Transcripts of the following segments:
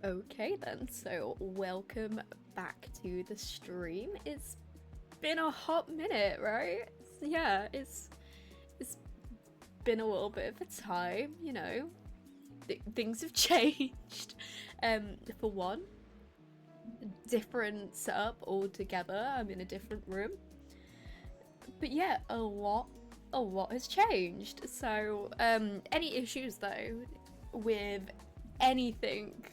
Okay then, so welcome back to the stream. It's been a hot minute, right? Yeah, it's been a little bit of a time, you know. Things have changed. For one, different setup altogether. I'm in a different room. But yeah, a lot has changed. So, any issues though with anything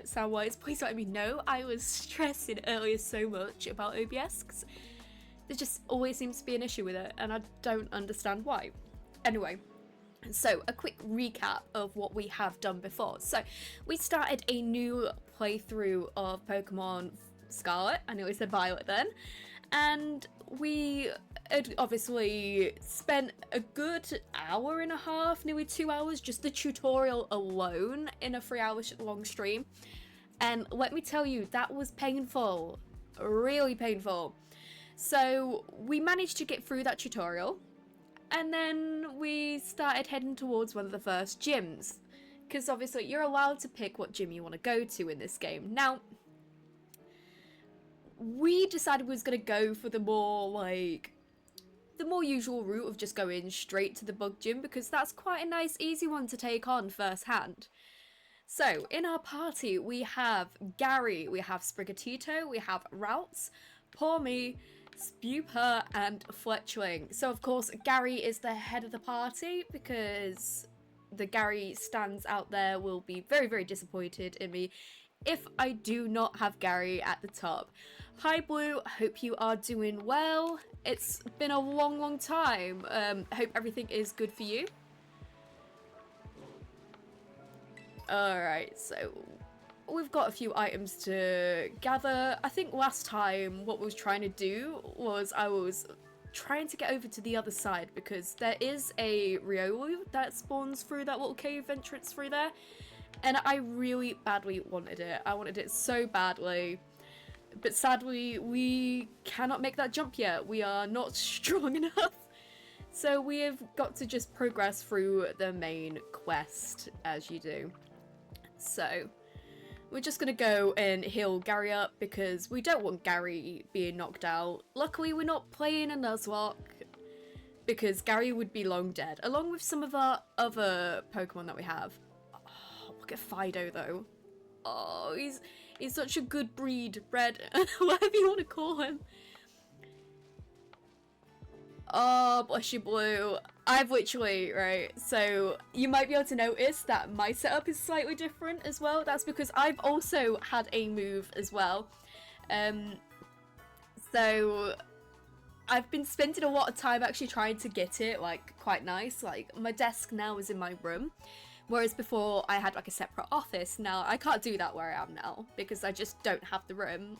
sound-wise, please let me know. I was stressing earlier so much about OBS because there just always seems to be an issue with it and I don't understand why. Anyway, so a quick recap of what we have done before. So we started a new playthrough of Pokemon Scarlet. I nearly said Violet then. And we had obviously spent a good hour and a half, nearly 2 hours, just the tutorial alone in a 3-hour long stream. And let me tell you, that was painful, really painful. So we managed to get through that tutorial, and then we started heading towards one of the first gyms, because obviously you're allowed to pick what gym you want to go to in this game. Now, we decided we was going to go for the more usual route of just going straight to the bug gym, because that's quite a nice easy one to take on firsthand. So in our party we have Gary, we have Sprigatito, we have Routes, Pormy, Spuper and Fletchling. So of course Gary is the head of the party, because the Gary stands out there will be very, very disappointed in me if I do not have Gary at the top. Hi Blue, hope you are doing well. It's been a long time. Hope everything is good for you. Alright, so we've got a few items to gather. I think last time what we was trying to do was I was trying to get over to the other side, because there is a Riolu that spawns through that little cave entrance through there. And I really badly wanted it. I wanted it so badly. But sadly, we cannot make that jump yet. We are not strong enough. So we have got to just progress through the main quest, as you do. So we're just gonna go and heal Gary up because we don't want Gary being knocked out. Luckily, we're not playing a Nuzlocke because Gary would be long dead, along with some of our other Pokemon that we have. Oh, look at Fido though. Oh, he's such a good breed, Red, whatever you want to call him. Oh, bless you, Blue. I've literally, right, so you might be able to notice that my setup is slightly different as well. That's because I've also had a move as well. So I've been spending a lot of time actually trying to get it, like, quite nice. Like, my desk now is in my room, whereas before I had, like, a separate office. Now, I can't do that where I am now because I just don't have the room.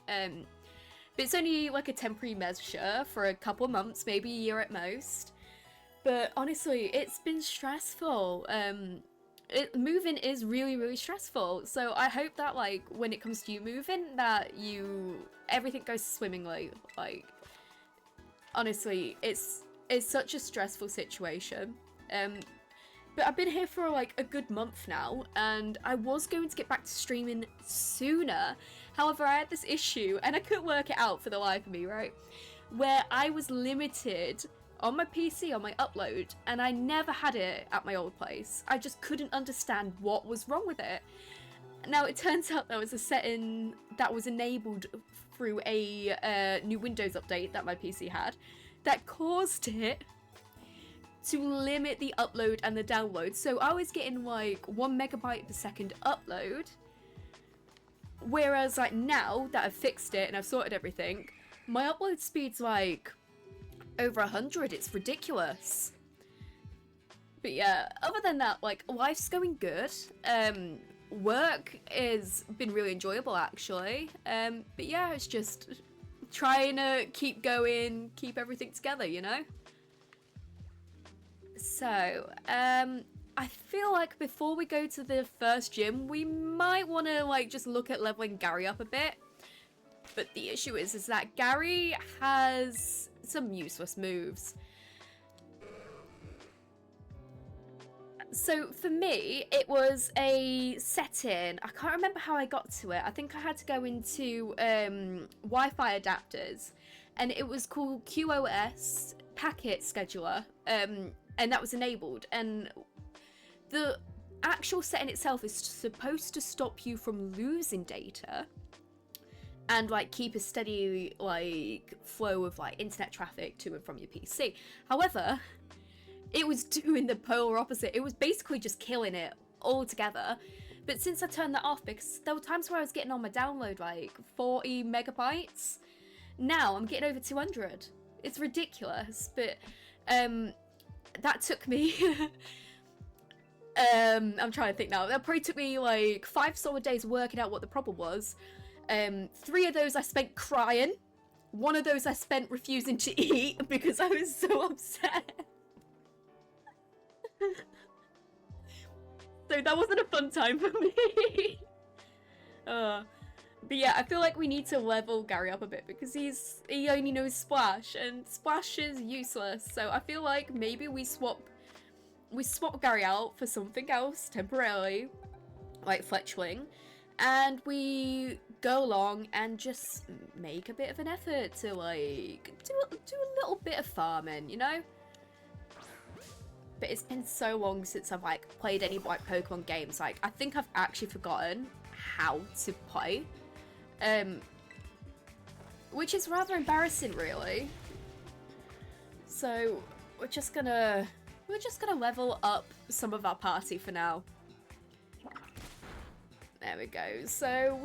But it's only, like, a temporary measure for a couple of months, maybe a year at most. But honestly, it's been stressful. Moving is really, really stressful. So I hope that, like, when it comes to you moving, that everything goes swimmingly. Like, honestly, it's such a stressful situation. But I've been here for, like, a good month now, and I was going to get back to streaming sooner. However, I had this issue, and I couldn't work it out for the life of me, right? Where I was limited on my PC, on my upload, and I never had it at my old place. I just couldn't understand what was wrong with it. Now, it turns out there was a setting that was enabled through a new Windows update that my PC had that caused it to limit the upload and the download. So I was getting like 1 megabyte per second upload, whereas like now that I've fixed it and I've sorted everything, my upload speed's like over 100. It's ridiculous. But yeah, other than that, like, life's going good. Work has been really enjoyable actually. But yeah, it's just trying to keep going, keep everything together, you know? So, I feel like before we go to the first gym, we might want to, like, just look at leveling Gary up a bit. But the issue is that Gary has some useless moves. So for me, it was a setting. I can't remember how I got to it. I think I had to go into Wi-Fi adapters, and it was called QoS Packet Scheduler. And that was enabled, and the actual setting itself is supposed to stop you from losing data and like keep a steady like flow of like internet traffic to and from your PC. However, it was doing the polar opposite. It was basically just killing it altogether. But since I turned that off, because there were times where I was getting on my download like 40 megabytes, now I'm getting over 200. It's ridiculous. But that took me I'm trying to think now. That probably took me like 5 solid days working out what the problem was. 3 of those I spent crying. 1 of those I spent refusing to eat because I was so upset. So that wasn't a fun time for me. But yeah, I feel like we need to level Gary up a bit because he only knows Splash, and Splash is useless. So I feel like maybe we swap Gary out for something else temporarily, like Fletchling, and we go along and just make a bit of an effort to like do a little bit of farming, you know? But it's been so long since I've like played any like Pokemon games. Like I think I've actually forgotten how to play. Which is rather embarrassing, really. So we're just gonna level up some of our party for now. There we go. So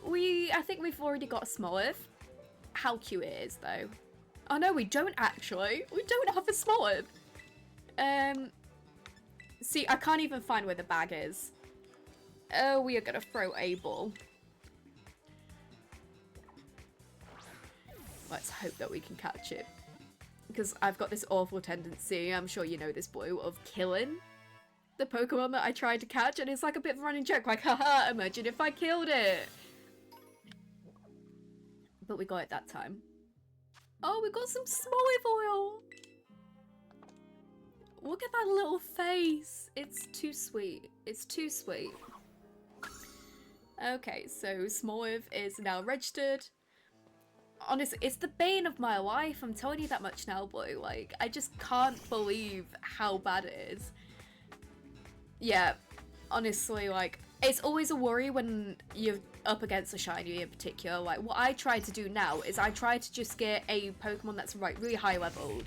I think we've already got a Smoliv. How cute it is, though. Oh no, we don't actually. We don't have a Smoliv. See, I can't even find where the bag is. Oh, we are gonna throw a ball. Let's hope that we can catch it. Because I've got this awful tendency, I'm sure you know this, Blue, of killing the Pokemon that I tried to catch, and it's like a bit of a running joke, like, haha, imagine if I killed it! But we got it that time. Oh, we got some Smoliv oil! Look at that little face! It's too sweet. It's too sweet. Okay, so Smoliv is now registered. Honestly, it's the bane of my life. I'm telling you that much now, boy. Like, I just can't believe how bad it is. Yeah, honestly, like, it's always a worry when you're up against a shiny in particular. Like, what I try to do now is I try to just get a Pokemon that's, like, really high leveled,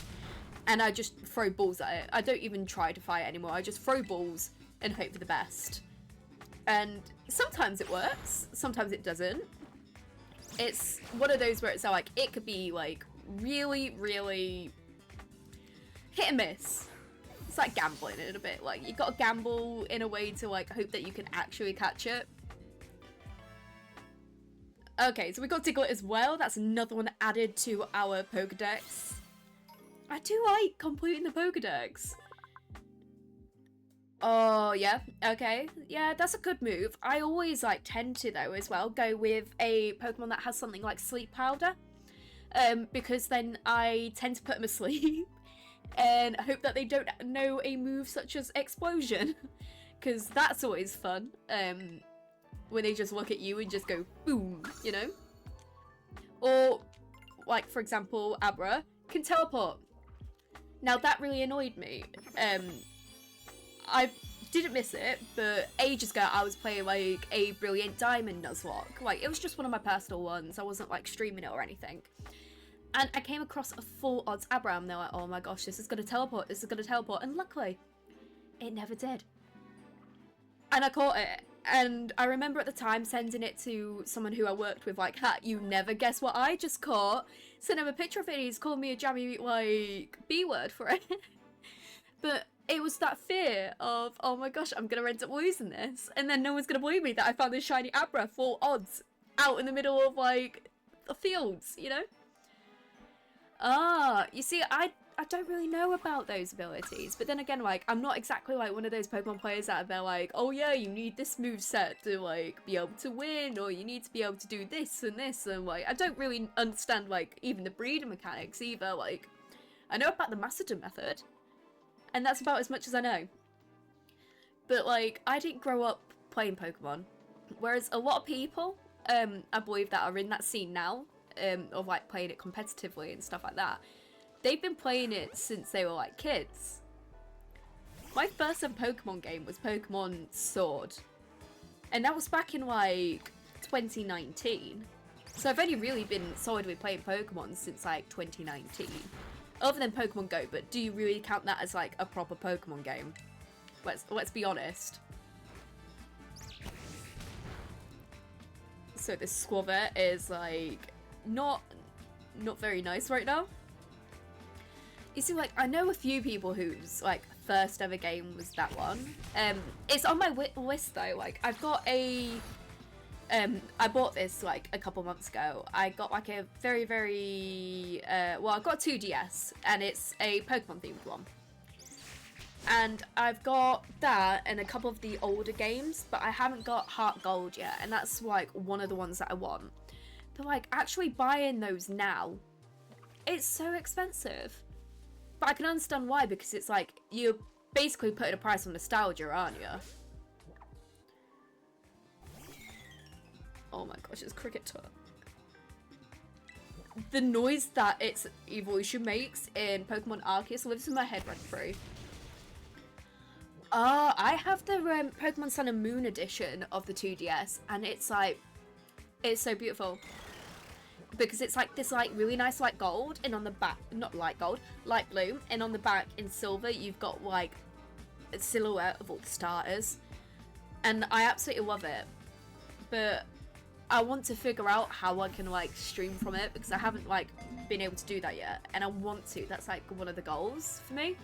and I just throw balls at it. I don't even try to fight anymore. I just throw balls and hope for the best. And sometimes it works, sometimes it doesn't. It's one of those where it's like, it could be, like, really, really hit and miss. It's like gambling in a bit. Like, you gotta gamble in a way to, like, hope that you can actually catch it. Okay, so we got Diglett as well. That's another one added to our Pokedex. I do like completing the Pokedex. Oh, yeah, okay. Yeah, that's a good move. I always, like, tend to, though, as well, go with a Pokemon that has something like Sleep Powder. Because then I tend to put them asleep and hope that they don't know a move such as Explosion. Because that's always fun. When they just look at you and just go, boom, you know? Or, like, for example, Abra can teleport. Now, that really annoyed me. I didn't miss it, but ages ago I was playing like a Brilliant Diamond Nuzlocke. Like, it was just one of my personal ones. I wasn't like streaming it or anything. And I came across a full odds Abra and they're like, oh my gosh, this is gonna teleport, this is gonna teleport. And luckily, it never did. And I caught it. And I remember at the time sending it to someone who I worked with, like, ha, you never guess what I just caught. Sent him a picture of it and he's called me a jammy, like, B word for it. But it was that fear of, oh my gosh, I'm gonna end up losing this. And then no one's gonna believe me that I found this shiny Abra full odds out in the middle of, like, the fields, you know? Ah, you see, I don't really know about those abilities. But then again, like, I'm not exactly, like, one of those Pokemon players that are like, oh yeah, you need this moveset to, like, be able to win, or you need to be able to do this, and, like, I don't really understand, like, even the breeding mechanics either. Like, I know about the Macedon method. And that's about as much as I know. But, like, I didn't grow up playing Pokemon. Whereas a lot of people, I believe, that are in that scene now, of, like, playing it competitively and stuff like that, they've been playing it since they were, like, kids. My first ever Pokemon game was Pokemon Sword. And that was back in, like, 2019. So I've only really been solidly playing Pokemon since, like, 2019. Other than Pokemon Go, but do you really count that as, like, a proper Pokemon game? Let's be honest. So this Squavet is, like, not very nice right now. You see, like, I know a few people whose, like, first ever game was that one. It's on my list, though. Like, I've got a... I bought this, like, a couple months ago. I got, like, a very, very... well, I've got a 2DS, and it's a Pokemon-themed one. And I've got that and a couple of the older games, but I haven't got Heart Gold yet, and that's, like, one of the ones that I want. But, like, actually buying those now, it's so expensive. But I can understand why, because it's, like, you're basically putting a price on nostalgia, aren't you? Oh my gosh, it's Cricketer. The noise that its evolution makes in Pokemon Arceus lives in my head rent free. I have the Pokemon Sun and Moon edition of the 2DS, and it's like, it's so beautiful. Because it's like this, like, really nice light gold, and on the back, not light gold, light blue, and on the back in silver you've got, like, a silhouette of all the starters. And I absolutely love it. But I want to figure out how I can, like, stream from it, because I haven't, like, been able to do that yet, and I want to. That's, like, one of the goals for me.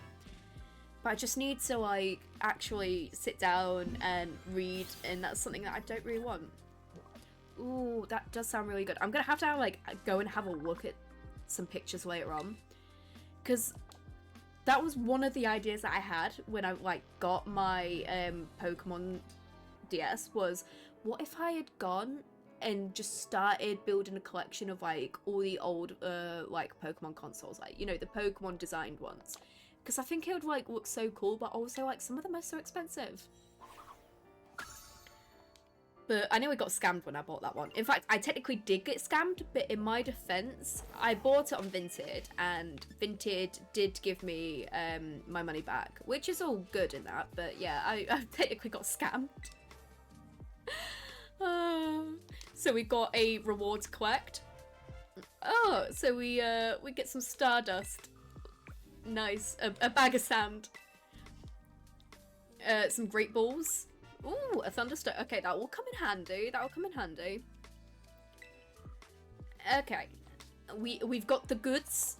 But I just need to, like, actually sit down and read, and that's something that I don't really want. Ooh, that does sound really good. I'm gonna have to, like, go and have a look at some pictures later on, because that was one of the ideas that I had when I, like, got my Pokemon DS, was what if I had gone and just started building a collection of, like, all the old, like, Pokemon consoles, like, you know, the Pokemon designed ones. Because I think it would, like, look so cool, but also, like, some of them are so expensive. But I know I got scammed when I bought that one. In fact, I technically did get scammed, but in my defense, I bought it on Vinted, and Vinted did give me my money back, which is all good in that. But yeah, I technically got scammed. So we got a reward to collect. Oh, so we get some Stardust. Nice. A bag of sand. Some Great Balls. Ooh, a Thunderstone. Okay, that will come in handy. That will come in handy. Okay. We've got the goods.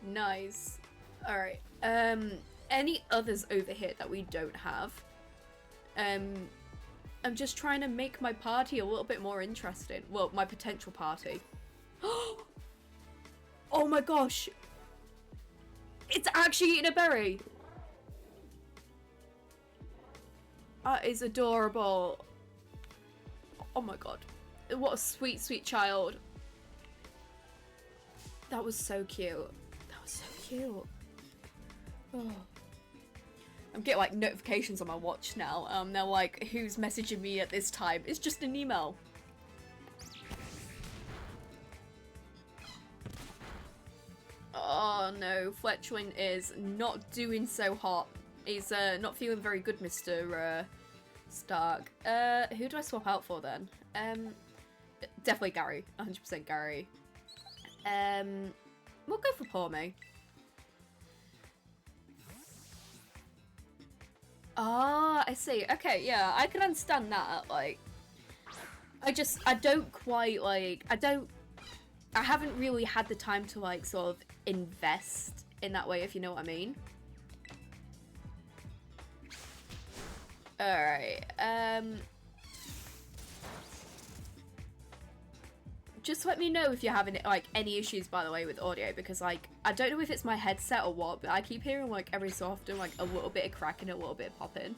Nice. Alright. Any others over here that we don't have? I'm just trying to make my party a little bit more interesting. Well, my potential party. Oh my gosh! It's actually eating a berry! That is adorable. Oh my god. What a sweet, sweet child. That was so cute. That was so cute. Oh. I'm getting like notifications on my watch now. They're like, who's messaging me at this time? It's just an email. Oh no, Fletchling is not doing so hot. He's not feeling very good, Mr. Stark. Who do I swap out for then? Definitely Gary. 100% Gary. We'll go for Poor Me. Ah, I see. Okay, yeah, I can understand that. Like, I don't quite, like, I haven't really had the time to, like, sort of invest in that way, if you know what I mean. Alright, just let me know if you're having, like, any issues, by the way, with audio, because, like, I don't know if it's my headset or what, but I keep hearing, like, every so often, like, a little bit of cracking, a little bit of popping.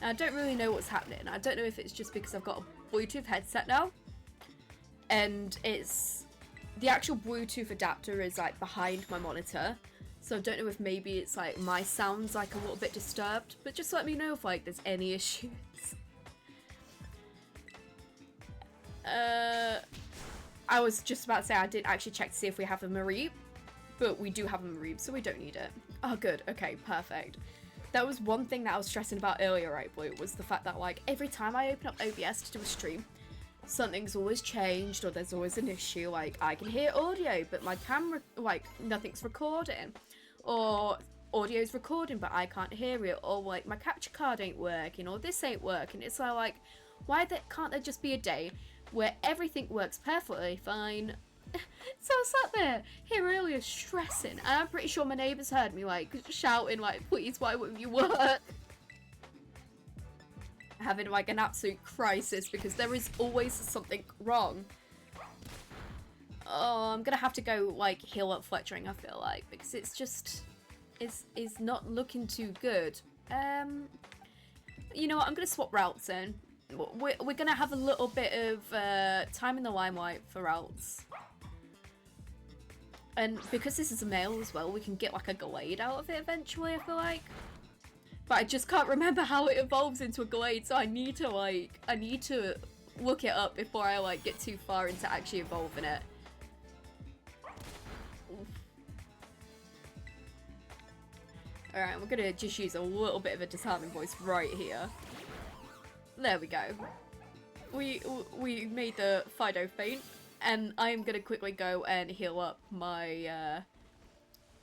And I don't really know what's happening. I don't know if it's just because I've got a Bluetooth headset now, and it's, the actual Bluetooth adapter is, like, behind my monitor, so I don't know if maybe it's, like, my sound's, like, a little bit disturbed, but just let me know if, like, there's any issues. I was just about to say I didn't actually check to see if we have a Mareep, but we do have a Mareep, so we don't need it. Oh, good. Okay, perfect. That was one thing that I was stressing about earlier, right, Blue, was the fact that, like, every time I open up OBS to do a stream, something's always changed, or there's always an issue. Like, I can hear audio, but my camera, like, nothing's recording. Or audio's recording, but I can't hear it. Or, like, my capture card ain't working, or this ain't working. It's like, why can't there just be a day where everything works perfectly fine? So I sat there here earlier stressing, and I'm pretty sure my neighbours heard me, like, shouting, like, please, why won't you work? Having, like, an absolute crisis because there is always something wrong. Oh, I'm gonna have to go, like, heal up Fletchering, I feel like, because it's just, it's not looking too good. You know what, I'm gonna swap routes in. We're gonna have a little bit of time in the limelight for routes. And because this is a male as well, we can get, like, a Glade out of it eventually, I feel like. But I just can't remember how it evolves into a Glade, so I need to, like, look it up before I, like, get too far into actually evolving it. Alright, we're gonna just use a little bit of a disarming voice right here. There we go. We made the Fido faint, and I am gonna quickly go and heal up my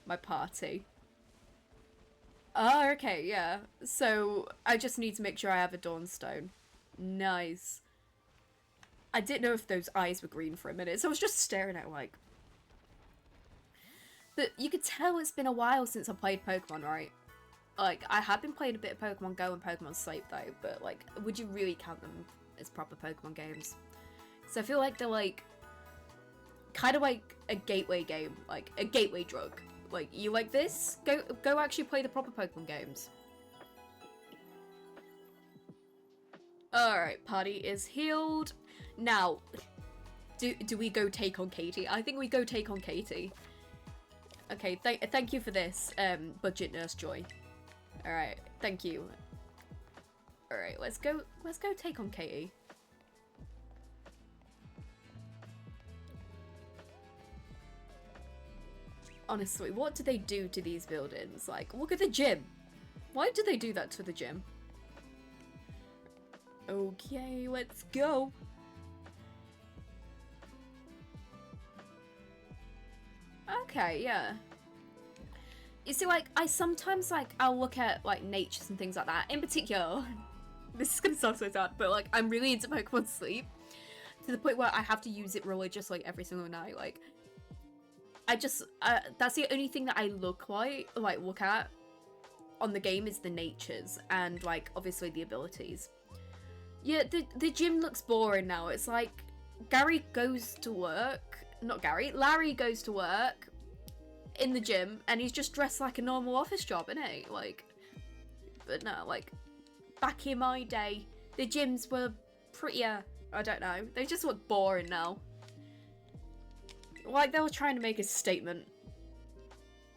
my party. Oh, okay, yeah. So I just need to make sure I have a Dawnstone. Nice. I didn't know if those eyes were green for a minute, so I was just staring at it like. But you could tell it's been a while since I played Pokemon, right? Like, I have been playing a bit of Pokemon Go and Pokemon Sleep though, but like, would you really count them as proper Pokemon games? So I feel like they're like, kind of like a gateway game, like a gateway drug. Like, you like this? Go actually play the proper Pokemon games. Alright, party is healed. Now, do we go take on Katy? I think we go take on Katy. Okay, thank you for this, Budget Nurse Joy. Alright, thank you. Alright, let's go take on Katy. Honestly, what do they do to these buildings? Like, look at the gym. Why do they do that to the gym? Okay, let's go. Okay, yeah. You see, like, I sometimes, like, I'll look at, like, natures and things like that. In particular, this is gonna sound so sad, but, like, I'm really into Pokemon Sleep. To the point where I have to use it religiously every single night. Like, I just, that's the only thing that I look at on the game is the natures and, like, obviously the abilities. Yeah, the gym looks boring now. It's like, Larry goes to work in the gym and he's just dressed like a normal office job, isn't he? Like, but no, like, back in my day, the gyms were prettier. I don't know. They just look boring now. Like, they were trying to make a statement.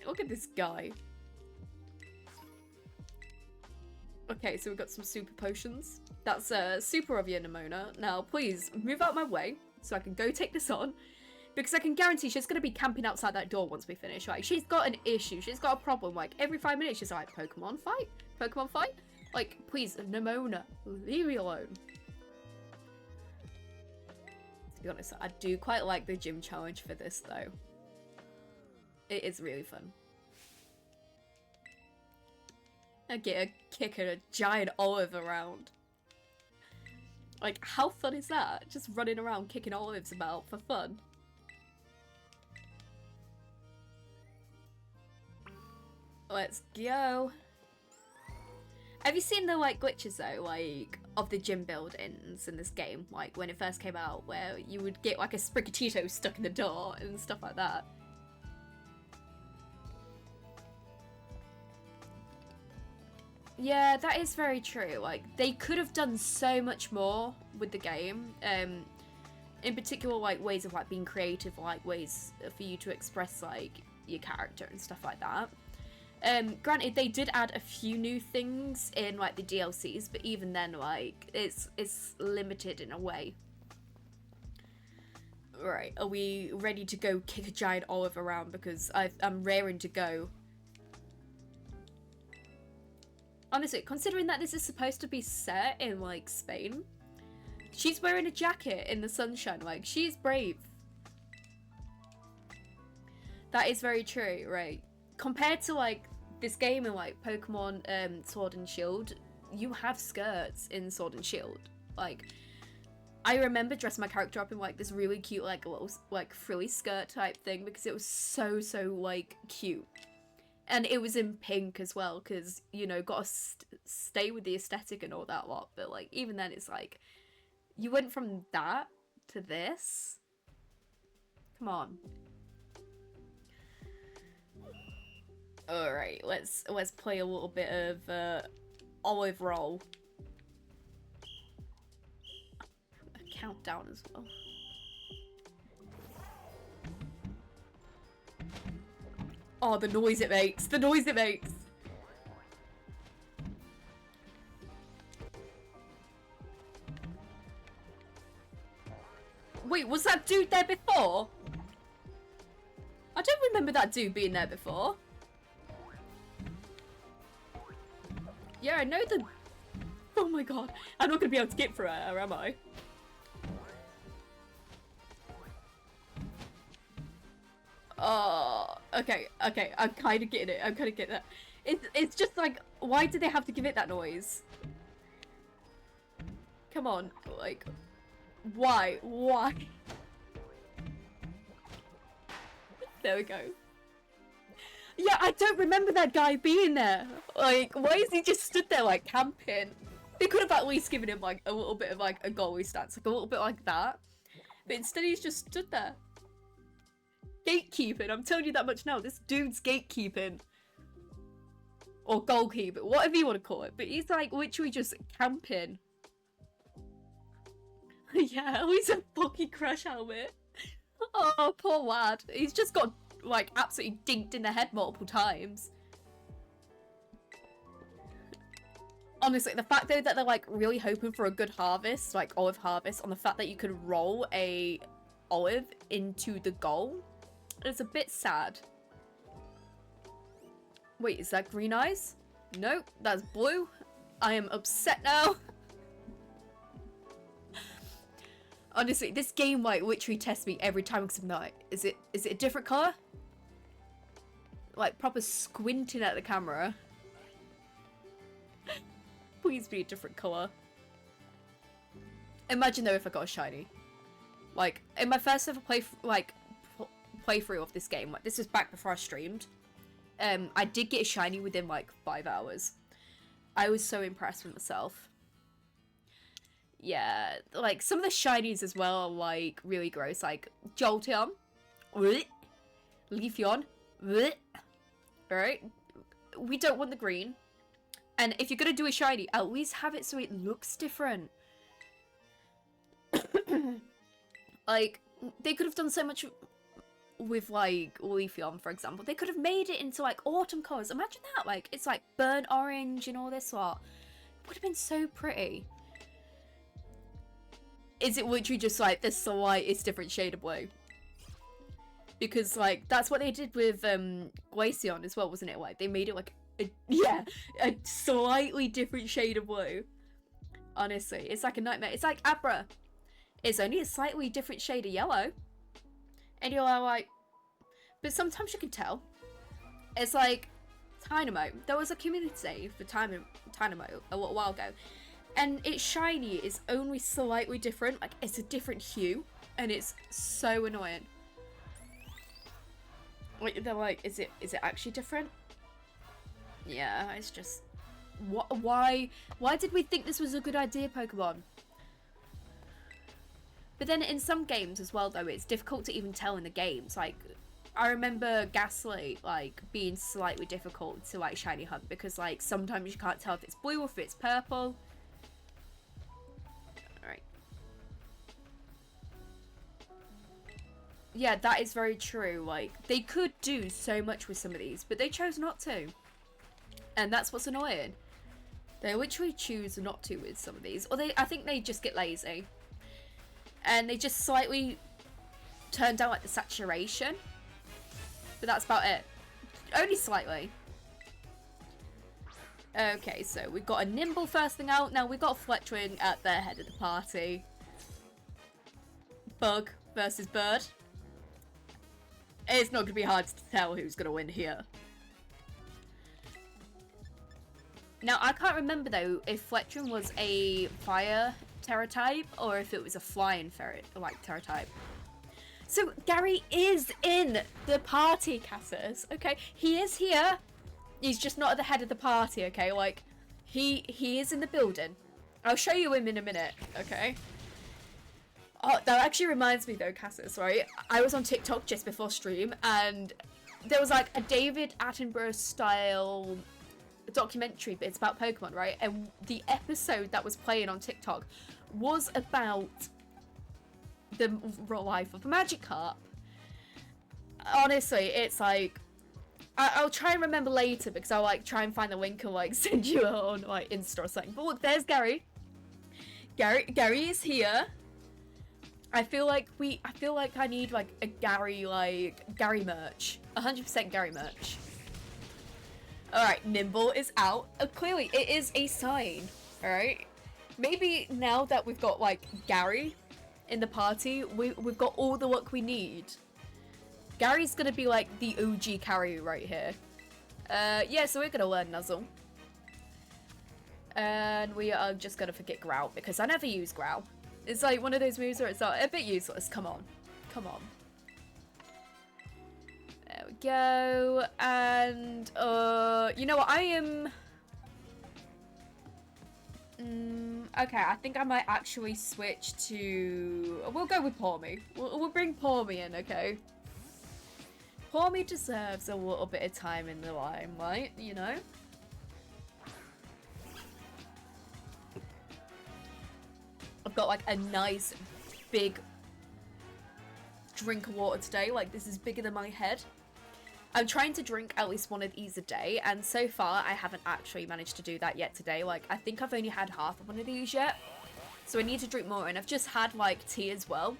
Look at this guy. Okay, so we've got some super potions. That's super of you, Nimona. Now, please, move out my way so I can go take this on. Because I can guarantee she's going to be camping outside that door once we finish. Like, she's got an issue. She's got a problem. Like, every 5 minutes she's like, Pokemon fight? Pokemon fight? Like, please, Nimona, leave me alone. To be honest, I do quite like the gym challenge for this, though. It is really fun. I get a kick at a giant olive around. Like, how fun is that? Just running around kicking olives about for fun. Let's go. Have you seen the, like, glitches, though, like, of the gym buildings in this game? Like, when it first came out, where you would get, like, a Sprigatito stuck in the door and stuff like that. Yeah, that is very true. Like, they could have done so much more with the game. In particular, like, ways of, like, being creative, like, ways for you to express, like, your character and stuff like that. Granted, they did add a few new things in, like, the DLCs, but even then, like, it's limited in a way. Right, are we ready to go kick a giant olive around? Because I'm raring to go. Honestly, considering that this is supposed to be set in, like, Spain, she's wearing a jacket in the sunshine. Like, she's brave. That is very true, right? Compared to, like, this game in, like, Pokemon Sword and Shield, you have skirts in Sword and Shield. Like, I remember dressing my character up in, like, this really cute, like, little, like, frilly skirt type thing because it was so, like, cute. And it was in pink as well because, you know, gotta stay with the aesthetic and all that lot. But, like, even then it's like, you went from that to this? Come on. Alright, let's play a little bit of olive roll. A countdown as well. Oh, the noise it makes! The noise it makes! Wait, was that dude there before? I don't remember that dude being there before. Yeah, I know the... Oh my god. I'm not gonna be able to get through her, am I? Oh, okay, I'm kind of getting it. I'm kind of getting it. It's just like, why do they have to give it that noise? Come on, like, why? There we go. Yeah, I don't remember that guy being there. Like, why is he just stood there, like, camping? They could have at least given him, like, a little bit of, like, a goalie stance. Like, a little bit like that. But instead he's just stood there. Gatekeeping, I'm telling you that much now. This dude's gatekeeping. Or goalkeeping, whatever you want to call it. But he's, like, literally just camping. Yeah, at least a fucking crash helmet. Oh, poor lad. He's just got, like, absolutely dinked in the head multiple times. Honestly, the fact though that they're like really hoping for a good harvest, like olive harvest, on the fact that you could roll a olive into the goal is a bit sad. Wait, is that green eyes? Nope, that's blue. I am upset now. Honestly, this game like literally tests me every time because I'm like, is it a different color? Like proper squinting at the camera. Please be a different color. Imagine though if I got a shiny. Like in my first ever playthrough of this game, like this was back before I streamed. I did get a shiny within like 5 hours. I was so impressed with myself. Yeah, like some of the shinies as well are like really gross, like Jolteon, Leafeon, alright? We don't want the green. And if you're gonna do a shiny, at least have it so it looks different. Like, they could have done so much with like Leafeon, for example. They could have made it into like autumn colours. Imagine that, like it's like burnt orange and all this lot. It would have been so pretty. Is it literally just like the slightest different shade of blue? Because like that's what they did with Glaceon as well, wasn't it? Like they made it like a slightly different shade of blue. Honestly, it's like a nightmare. It's like Abra. It's only a slightly different shade of yellow. And you're like, but sometimes you can tell. It's like Dynamo. There was a community for Dynamo a little while ago. And its shiny is only slightly different. Like, it's a different hue. And it's so annoying. Like, they're like, is it actually different? Yeah, it's just... Why did we think this was a good idea, Pokemon? But then in some games as well, though, it's difficult to even tell in the games. Like, I remember Ghastly, like, being slightly difficult to, like, shiny hunt. Because, like, sometimes you can't tell if it's blue or if it's purple. Alright. Yeah, that is very true. Like, they could do so much with some of these, but they chose not to. And that's what's annoying. They literally choose not to with some of these. Or I think they just get lazy. And they just slightly turn down like the saturation. But that's about it. Only slightly. Okay, so we've got a Nimble first thing out. Now we've got a Fletchling at the head of the party. Bug versus Bird. It's not going to be hard to tell who's going to win here. Now, I can't remember, though, if Fletchling was a fire Terra type or if it was a flying Terra type. So, Gary is in the party, Cassus, okay? He is here. He's just not at the head of the party, okay? Like, he is in the building. I'll show you him in a minute, okay? Oh, that actually reminds me, though, Cassus, right? I was on TikTok just before stream, and there was, like, a David Attenborough-style documentary, but it's about Pokemon, right? And the episode that was playing on TikTok was about the real life of a Magikarp. Honestly, it's like I'll try and remember later because I'll like try and find the link and like send you on like Insta or something. But look, there's Gary. Gary is here. I feel like I need like a Gary merch. 100% Gary merch. Alright, Nimble is out. Clearly, it is a sign. Alright? Maybe now that we've got, like, Gary in the party, we've got all the luck we need. Gary's gonna be, like, the OG carry right here. Yeah, so we're gonna learn Nuzzle. And we are just gonna forget Growl, because I never use Growl. It's, like, one of those moves where it's like, a bit useless. Come on. Come on. There we go, and, you know what, I am, okay, I think I might actually switch to, we'll go with Pawmi. We'll bring Pawmi in, okay? Pawmi deserves a little bit of time in the limelight, you know? I've got, like, a nice, big drink of water today, like, this is bigger than my head. I'm trying to drink at least one of these a day, and so far I haven't actually managed to do that yet today. Like, I think I've only had half of one of these yet. So I need to drink more, and I've just had, like, tea as well.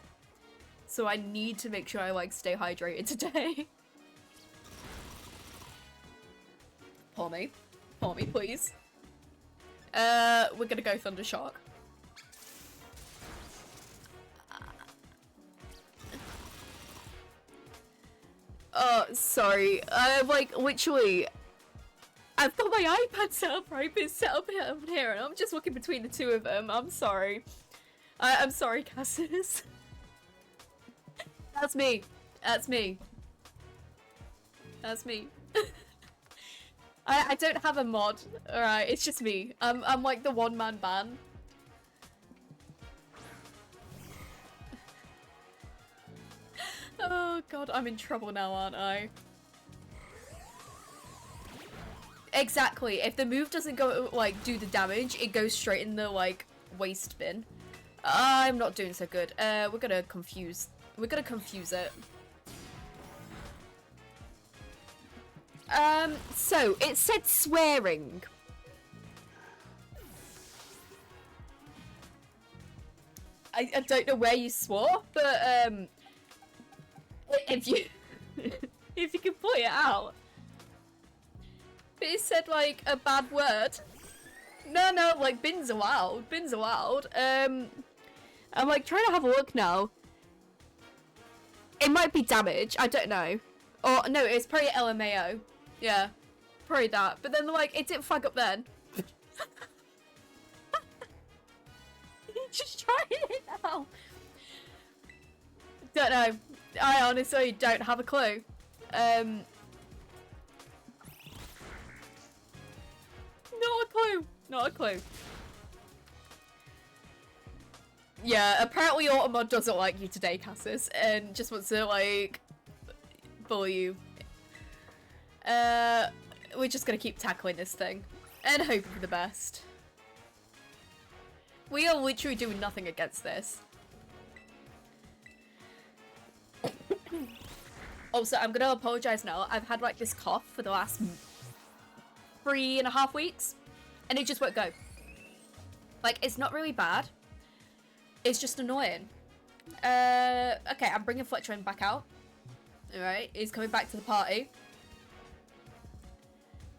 So I need to make sure I, like, stay hydrated today. Pour me. Pour me, please. We're gonna go Thundershock. Oh, sorry. Like, literally, I've got my iPad set up, right? But it's set up here, and I'm just looking between the two of them. I'm sorry. I'm sorry, Cassis. That's me. That's me. That's me. I don't have a mod. Alright, it's just me. I'm like the one-man band. Oh god, I'm in trouble now, aren't I? Exactly. If the move doesn't go, like, do the damage, it goes straight in the, like, waste bin. I'm not doing so good. We're gonna confuse it. So, it said swearing. I don't know where you swore, but, if you if you can point it out. But it said like a bad word. No, like bins are loud. Bins are loud. I'm like trying to have a look now. It might be damage, I don't know. Or no, it's probably LMAO. Yeah. Probably that. But then like it didn't flag up then. Just trying it now. Don't know. I honestly don't have a clue. Not a clue. Not a clue. Yeah, apparently Automod doesn't like you today, Cassis, and just wants to, like, bully you. We're just gonna keep tackling this thing and hope for the best. We are literally doing nothing against this. Also, I'm gonna apologize now. I've had like this cough for the last 3.5 weeks, and it just won't go. Like, it's not really bad. It's just annoying. Okay, I'm bringing Fletcher back out. Alright, he's coming back to the party.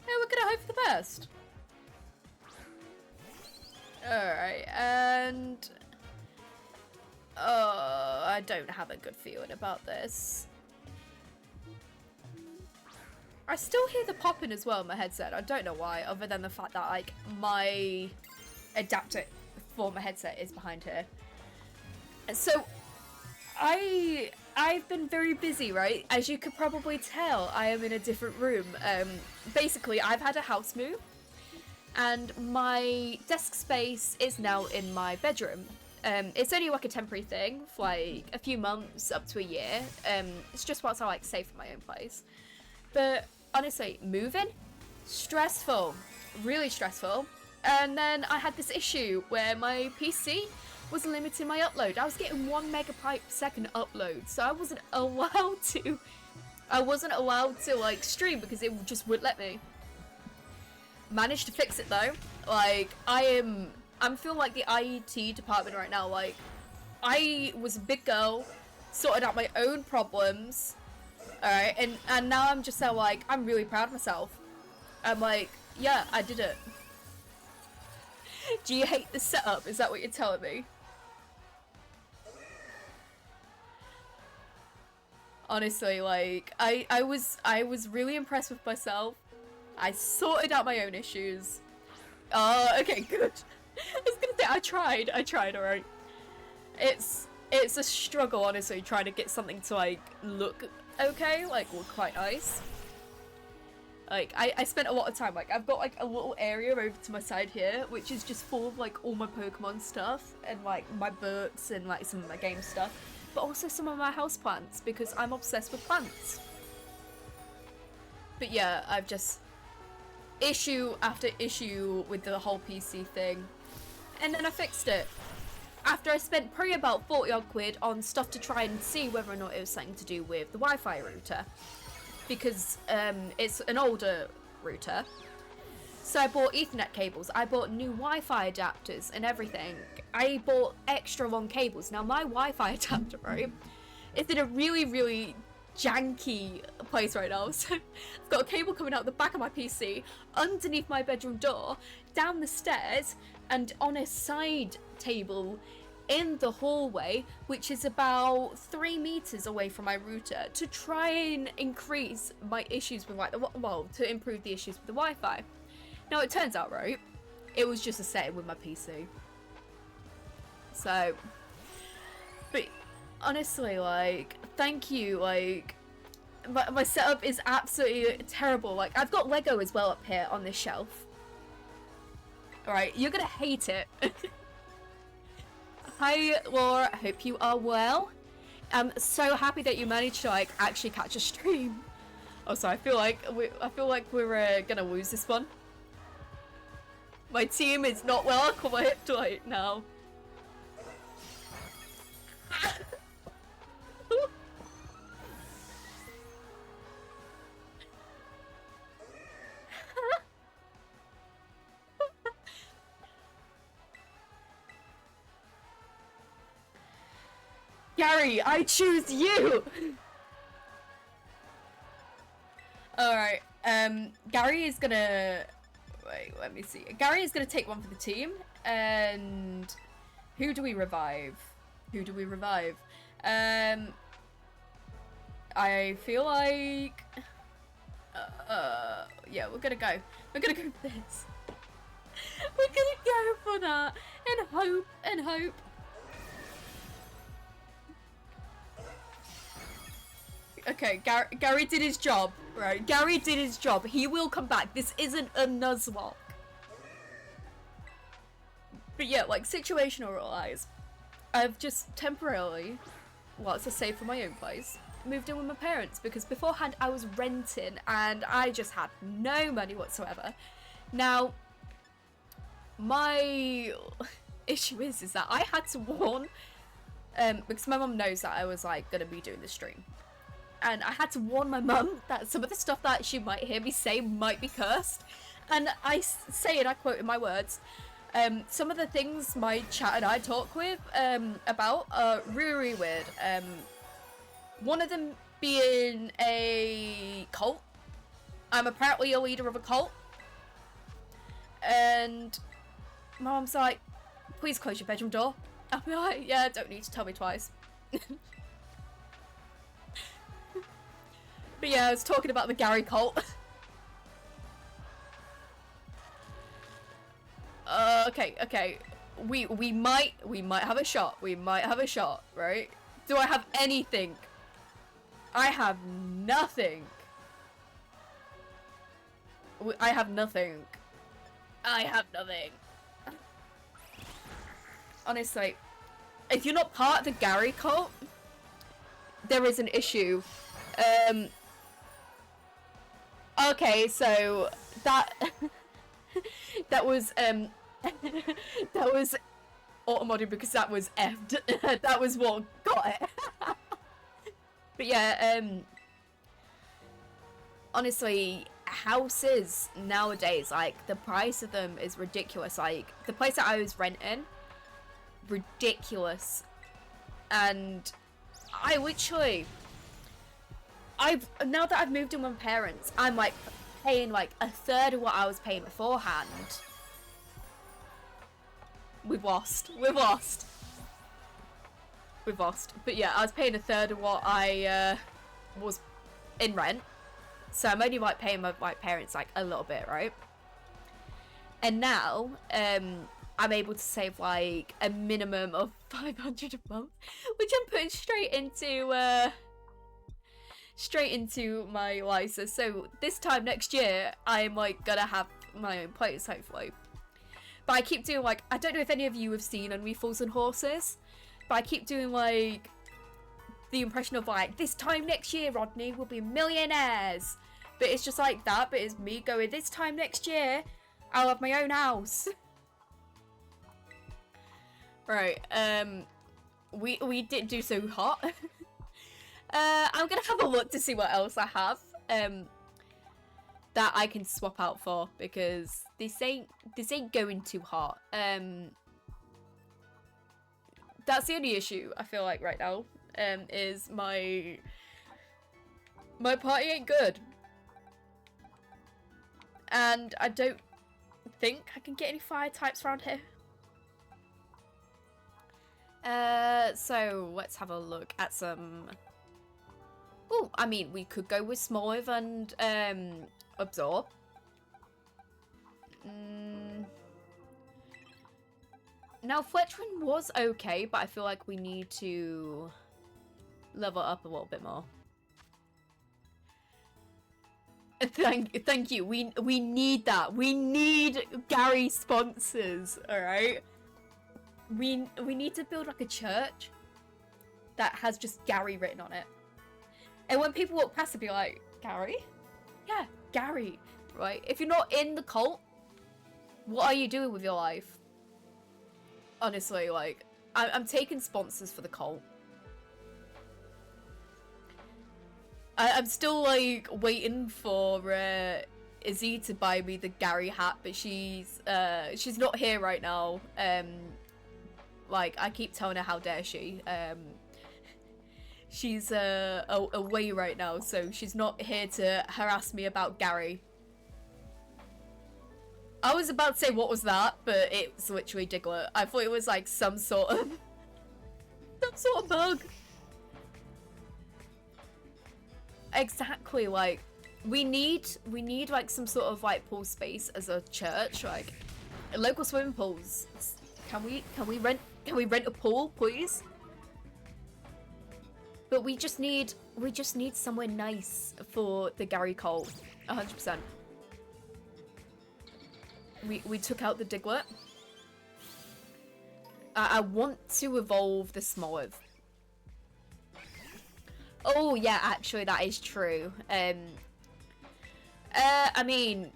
Yeah, we're gonna hope for the best. Alright, and... oh, I don't have a good feeling about this. I still hear the popping as well in my headset. I don't know why, other than the fact that, like, my adapter for my headset is behind here. So, I've been very busy, right? As you could probably tell, I am in a different room. Basically, I've had a house move, and my desk space is now in my bedroom. It's only like a temporary thing for like a few months up to a year. It's just whilst I like save for my own place. But honestly, moving, stressful, really stressful. And then I had this issue where my PC was limiting my upload. I was getting 1 megabyte per second upload, so I wasn't allowed to like stream because it just wouldn't let me. Managed to fix it though. Like, I'm feeling like the IT department right now. Like, I was a big girl, sorted out my own problems, alright, and now I'm just so like, I'm really proud of myself. I'm like, yeah, I did it. Do you hate the setup? Is that what you're telling me? Honestly, like, I was really impressed with myself. I sorted out my own issues. Okay, good. I was gonna say, I tried, alright. It's a struggle, honestly, trying to get something to, like, look okay, like, look quite nice. Like, I spent a lot of time, like, I've got, like, a little area over to my side here, which is just full of, like, all my Pokemon stuff, and, like, my books, and, like, some of my game stuff, but also some of my houseplants, because I'm obsessed with plants. But yeah, I've just... issue after issue with the whole PC thing, and then I fixed it. After I spent probably about 40 odd quid on stuff to try and see whether or not it was something to do with the Wi-Fi router. because it's an older router. So I bought Ethernet cables, I bought new Wi-Fi adapters and everything. I bought extra long cables. Now my Wi-Fi adapter, right, is in a really, really janky place right now. So I've got a cable coming out the back of my PC, underneath my bedroom door, down the stairs, and on a side table in the hallway, which is about 3 meters away from my router, to try and increase my issues with, like, to improve the issues with the Wi-Fi. Now, it turns out, right, it was just a setting with my PC. So, but honestly, like, thank you, like, my setup is absolutely terrible. Like, I've got Lego as well up here on this shelf. Alright, you're gonna hate it. Hi, Laura, I hope you are well. I'm so happy that you managed to, like, actually catch a stream. Oh, sorry, I feel like we're gonna lose this one. My team is not well equipped right now. Gary, I choose you! Alright, Gary is gonna... Wait, let me see. Gary is gonna take one for the team, and... Who do we revive? I feel like... yeah, we're gonna go. We're gonna go for this. We're gonna go for that, and hope. Okay, Gary did his job, right? Gary did his job. He will come back. This isn't a Nuzlocke. But yeah, like, situational-wise, I've just temporarily, whilst I save for my own place, moved in with my parents, because beforehand I was renting and I just had no money whatsoever. Now, my issue is that I had to warn, because my mum knows that I was, like, gonna be doing the stream. And I had to warn my mum that some of the stuff that she might hear me say might be cursed. And I say it, I quote in my words, some of the things my chat and I talk with about are really, really weird. One of them being a cult. I'm apparently a leader of a cult. And my mum's like, please close your bedroom door. I'll be like, yeah, don't need to tell me twice. But yeah, I was talking about the Gary cult. Okay. We might have a shot. Right? Do I have anything? I have nothing. I have nothing. Honestly, if you're not part of the Gary cult, there is an issue. Okay, so that that was auto-modded because that was effed. That was what got it. But yeah, honestly, houses nowadays, like, the price of them is ridiculous. Like, the place that I was renting, ridiculous. And I literally, now that I've moved in with my parents, I'm, like, paying, like, a third of what I was paying beforehand. We've lost. But yeah, I was paying a third of what I was in rent. So I'm only, like, paying my parents, like, a little bit, right? And now, I'm able to save, like, a minimum of 500 a month, which I'm putting straight into my license. So this time next year, I'm, like, gonna have my own place, hopefully. But I keep doing, like, I don't know if any of you have seen On We Fools and Horses, but I keep doing, like, the impression of, like, this time next year, Rodney, we'll be millionaires. But it's just like that, but it's me going, this time next year, I'll have my own house. Right, we didn't do so hot. I'm gonna have a look to see what else I have. that I can swap out for, because this ain't going too hot. That's the only issue I feel like right now, is my party ain't good. And I don't think I can get any fire types around here. So let's have a look at some... Oh, I mean, we could go with Smoliv and Absorb. Now, Fletchman was okay, but I feel like we need to level up a little bit more. Thank you. We need that. We need Gary sponsors. All right. We need to build like a church that has just Gary written on it, and when people walk past, they'll be like, Gary? Yeah, Gary. Right? If you're not in the cult, what are you doing with your life? Honestly, like, I'm taking sponsors for the cult. I'm still, like, waiting for Izzy to buy me the Gary hat, but she's not here right now. Like, I keep telling her, how dare she. She's away right now, so she's not here to harass me about Gary. I was about to say, what was that? But it's literally Diglett. I thought it was like some sort of bug. Exactly, like we need like some sort of like pool space as a church, like local swimming pools. Can we rent a pool, please? But we just need somewhere nice for the Gary cult, 100%. We took out the Diglett. I want to evolve the Smoliv. Oh yeah, actually that is true. I mean,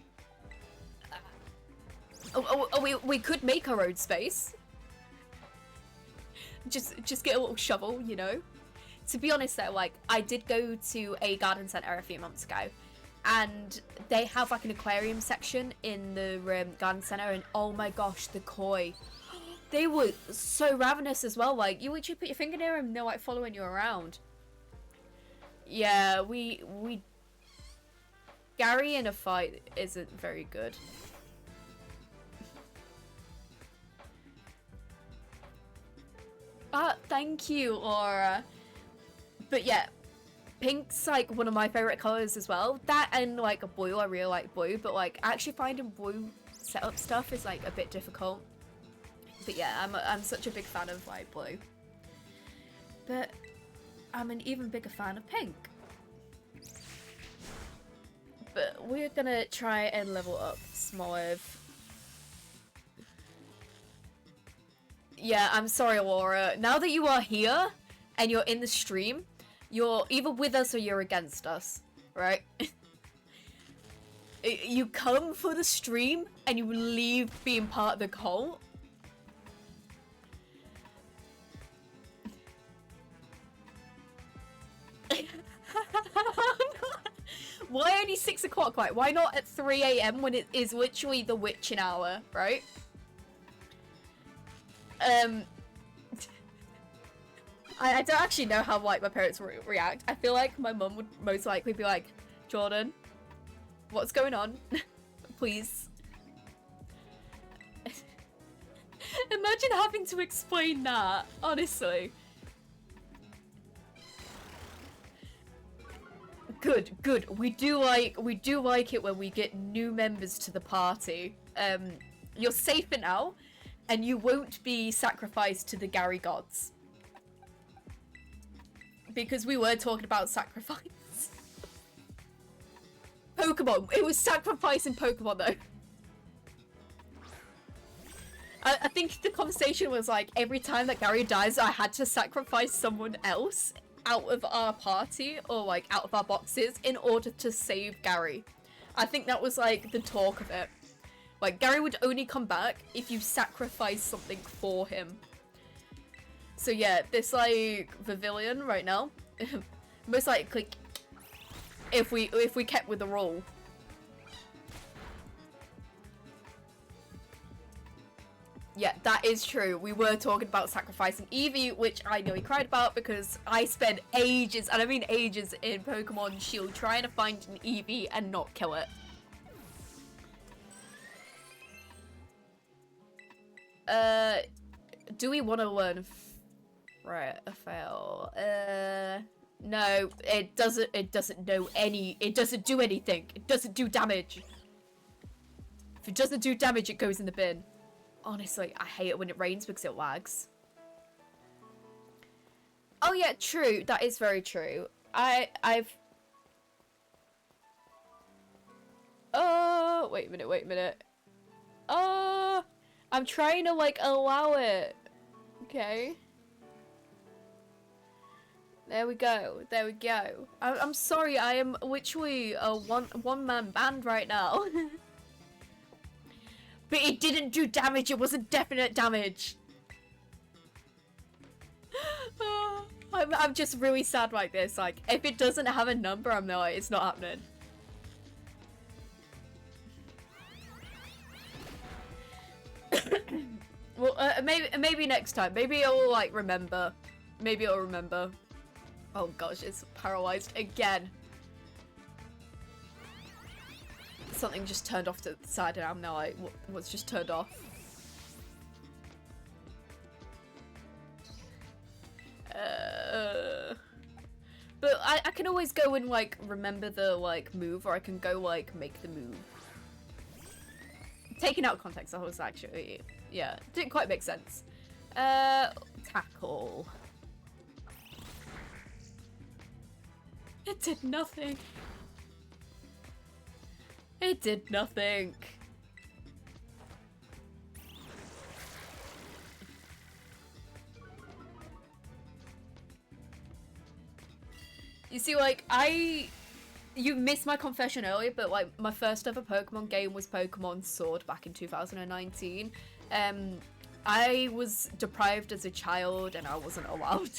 we could make our own space. Just get a little shovel, you know. To be honest though, like I did go to a garden center a few months ago, and they have like an aquarium section in the garden center, and oh my gosh, the koi, they were so ravenous as well. Like you literally put your finger near them and they're like following you around. Yeah, we Gary in a fight isn't very good. Thank you, Laura. But yeah, pink's like one of my favorite colors as well. That and like a blue, I really like blue, but like actually finding blue setup stuff is like a bit difficult. But yeah, I'm such a big fan of like blue. But I'm an even bigger fan of pink. But we're gonna try and level up Smoliv. Yeah, I'm sorry, Laura. Now that you are here and you're in the stream, you're either with us or you're against us, right? You come for the stream and you leave being part of the cult. Why only 6 o'clock? Like, why not at 3 AM when it is literally the witching hour, right? I don't actually know how like my parents react. I feel like my mum would most likely be like, Jordan, what's going on? Please. Imagine having to explain that, honestly. Good, good. We do like it when we get new members to the party. You're safer now, and you won't be sacrificed to the Gary gods. Because we were talking about sacrifice. Pokemon. It was sacrificing Pokemon though. I think the conversation was like, every time that Gary dies, I had to sacrifice someone else out of our party or like out of our boxes in order to save Gary. I think that was like the talk of it. Like Gary would only come back if you sacrifice something for him. So yeah, this like Pavilion right now, most likely if we kept with the rule. Yeah, that is true. We were talking about sacrificing Eevee, which I nearly cried about because I spent ages, and I mean ages, in Pokemon Shield trying to find an Eevee and not kill it. Do we want to learn fail? No, it doesn't know it doesn't do anything. It doesn't do damage. If it doesn't do damage, it goes in the bin. Honestly, I hate it when it rains because it lags. Oh yeah, true. That is very true. I've... Oh, wait a minute. Oh, I'm trying to, like, allow it. Okay. There we go. I'm sorry, I am literally a one-man band right now. But it didn't do damage, it wasn't definite damage. I'm just really sad like this. Like, if it doesn't have a number, I'm like, it's not happening. Well, maybe next time. Maybe it'll, like, remember. Maybe it'll remember. Oh gosh, it's paralyzed again. Something just turned off to the side and I'm now like, what's just turned off? But I can always go and like remember the like move, or I can go like make the move. Taking out context, that was actually, yeah, didn't quite make sense. Tackle. It did nothing. It did nothing. You see, like, you missed my confession earlier, but like my first ever Pokemon game was Pokemon Sword back in 2019. I was deprived as a child and I wasn't allowed.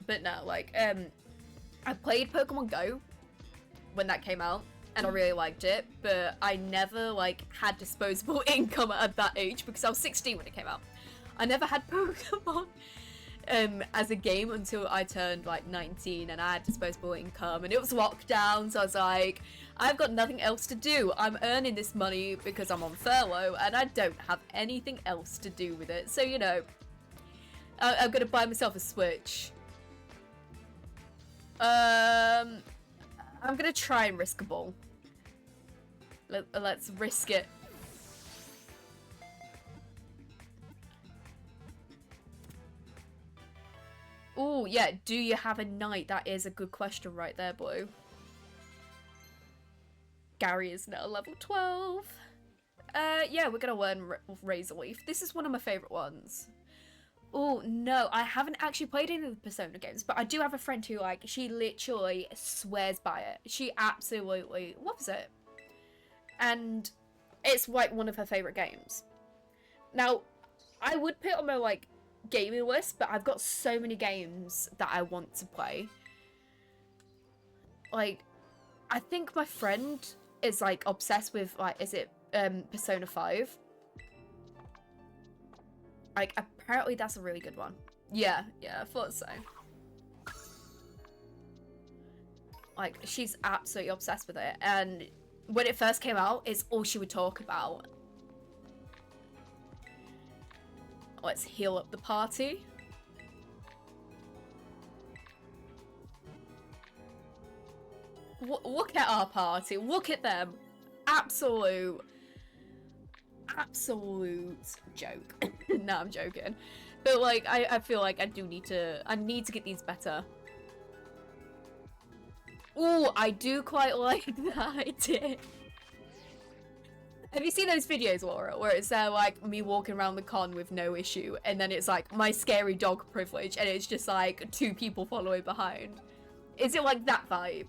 But no, like, I played Pokemon Go when that came out, and I really liked it, but I never, like, had disposable income at that age because I was 16 when it came out. I never had Pokemon as a game until I turned, like, 19, and I had disposable income, and it was lockdown, so I was like, I've got nothing else to do. I'm earning this money because I'm on furlough, and I don't have anything else to do with it, so, you know, I'm gonna buy myself a Switch. I'm gonna try and risk a ball. Let's risk it. Oh, yeah, do you have a knight? That is a good question right there, Blue. Gary is now level 12. Yeah, we're gonna learn Razor Leaf. This is one of my favourite ones. Oh, no, I haven't actually played any of the Persona games, but I do have a friend who, like, she literally swears by it. She absolutely loves it. And it's, like, one of her favourite games. Now, I would put it on my, like, gaming list, but I've got so many games that I want to play. Like, I think my friend is, like, obsessed with, like, is it Persona 5? Like, apparently that's a really good one. Yeah, I thought so. Like, she's absolutely obsessed with it, and when it first came out, it's all she would talk about. Let's heal up the party. Look at our party. Look at them. Absolute joke. No, I'm joking. But like, I feel like I need to get these better. Ooh, I do quite like that idea. Have you seen those videos, Laura, where it's like me walking around the con with no issue, and then it's like my scary dog privilege, and it's just like 2 people following behind? Is it like that vibe?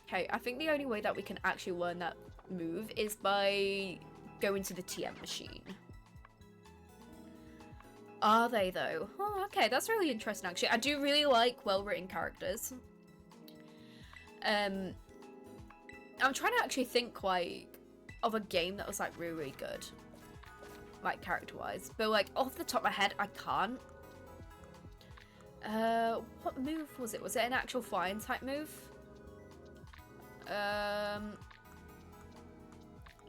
Okay, I think the only way that we can actually learn that move is by going to the TM machine. Are they though? Oh, okay, that's really interesting actually. I do really like well-written characters. I'm trying to actually think like of a game that was like really, really good, like character-wise, but like off the top of my head, I can't. What move was it? Was it an actual flying type move?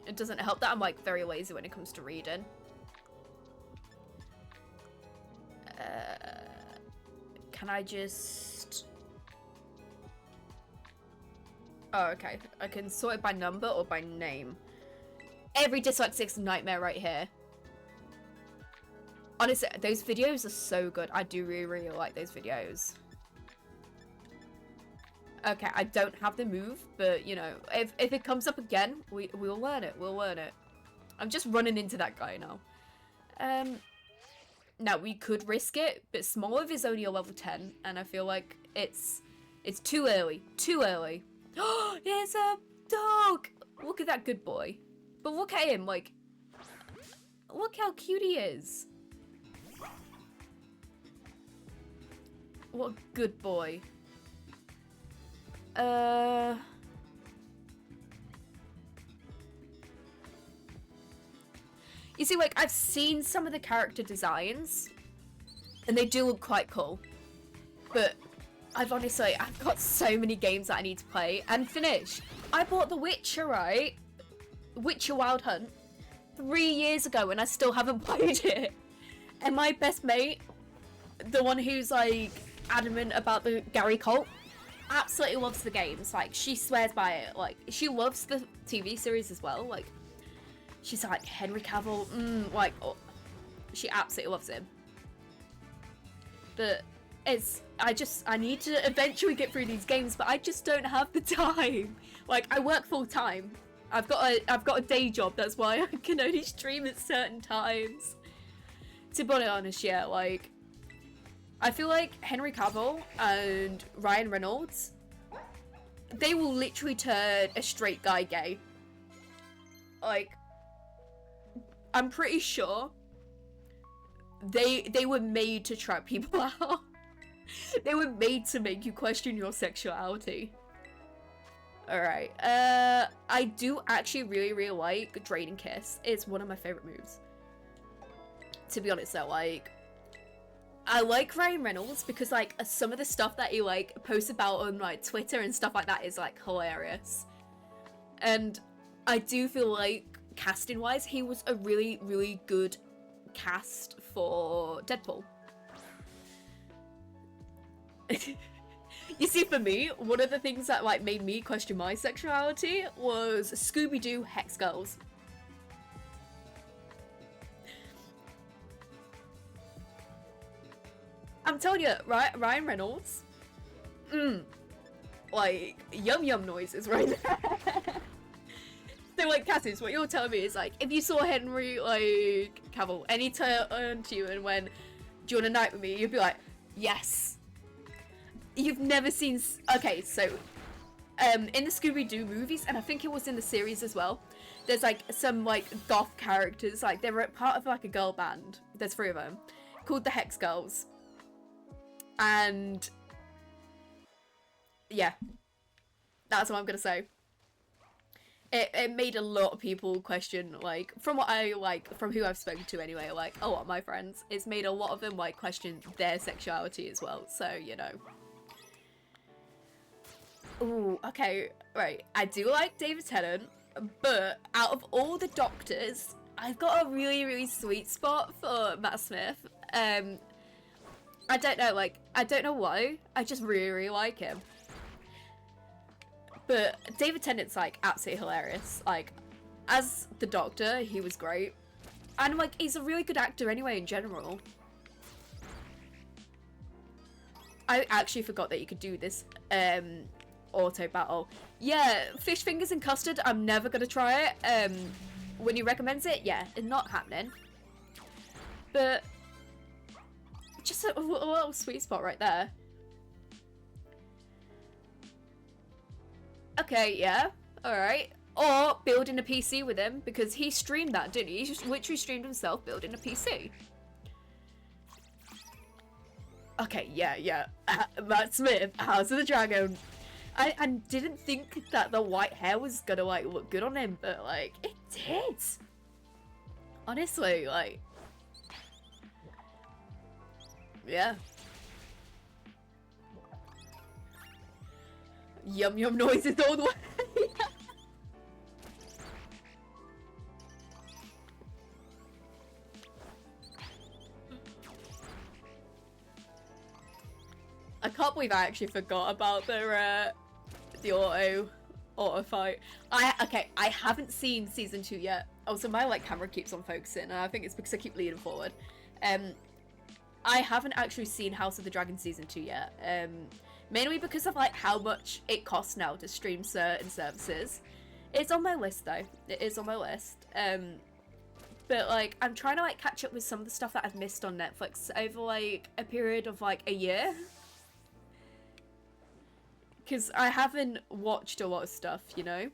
It doesn't help that I'm like very lazy when it comes to reading. Can I just... Oh, okay. I can sort it by number or by name. Every dyslexic's nightmare right here. Honestly, those videos are so good. I do really, really like those videos. Okay, I don't have the move, but, you know, if it comes up again, we'll learn it. We'll learn it. I'm just running into that guy now. Now, we could risk it, but Smoliv is only a level 10, and I feel like it's too early. Too early. Oh, it's a dog! Look at that good boy. But look at him, like... Look how cute he is. What a good boy. You see, like, I've seen some of the character designs, and they do look quite cool. But I've got so many games that I need to play and finish. I bought The Witcher, right? Witcher Wild Hunt 3 years ago, and I still haven't played it. And my best mate, the one who's like adamant about the Gary cult, absolutely loves the games. Like, she swears by it. Like, she loves the TV series as well. Like, she's like, Henry Cavill, like, oh, she absolutely loves him. But I need to eventually get through these games, but I just don't have the time. Like, I work full time. I've got a day job. That's why I can only stream at certain times. To be honest, yeah, like, I feel like Henry Cavill and Ryan Reynolds, they will literally turn a straight guy gay. Like, I'm pretty sure they were made to trap people out. They were made to make you question your sexuality. Alright, I do actually really, really like Draining Kiss. It's one of my favorite moves. To be honest though, like, I like Ryan Reynolds because, like, some of the stuff that he, like, posts about on, like, Twitter and stuff like that is, like, hilarious. And I do feel like, casting-wise, he was a really, really good cast for Deadpool. You see, for me, one of the things that, like, made me question my sexuality was Scooby-Doo Hex Girls. I'm telling you, Ryan Reynolds, like, yum yum noises right there. So, like, Cassis, what you're telling me is, like, if you saw Henry, like, Cavill, and he turned to you and went, do you want a night with me? You'd be like, yes. You've never seen... Okay, so, in the Scooby-Doo movies, and I think it was in the series as well, there's, like, some, like, goth characters, like, they were part of, like, a girl band, there's 3 of them, called the Hex Girls. And... yeah. That's what I'm gonna say. It made a lot of people question, like, from what I, like, from who I've spoken to anyway, like, a lot of my friends, it's made a lot of them, like, question their sexuality as well, so, you know. Ooh, okay, right, I do like David Tennant, but out of all the Doctors, I've got a really, really sweet spot for Matt Smith. I don't know, like, I don't know why, I just really, really like him. But David Tennant's, like, absolutely hilarious. Like, as the Doctor, he was great. And, like, he's a really good actor anyway, in general. I actually forgot that you could do this, auto battle. Yeah, fish fingers and custard, I'm never gonna try it. When he recommends it, yeah, it's not happening. But, just a little sweet spot right there. Okay, yeah, alright. Or building a PC with him, because he streamed that, didn't he? He just literally streamed himself building a PC. Okay, yeah. Matt Smith, House of the Dragon. I didn't think that the white hair was gonna like look good on him, but like it did. Honestly, like, yeah. Yum yum noises all the way. I can't believe I actually forgot about the auto fight. I haven't seen season 2 yet. Oh, so my like camera keeps on focusing, and I think it's because I keep leaning forward. I haven't actually seen House of the Dragon season 2 yet. Mainly because of like how much it costs now to stream certain services. It's on my list though. It is on my list. But like I'm trying to like catch up with some of the stuff that I've missed on Netflix over like a period of like a year. Because I haven't watched a lot of stuff, you know?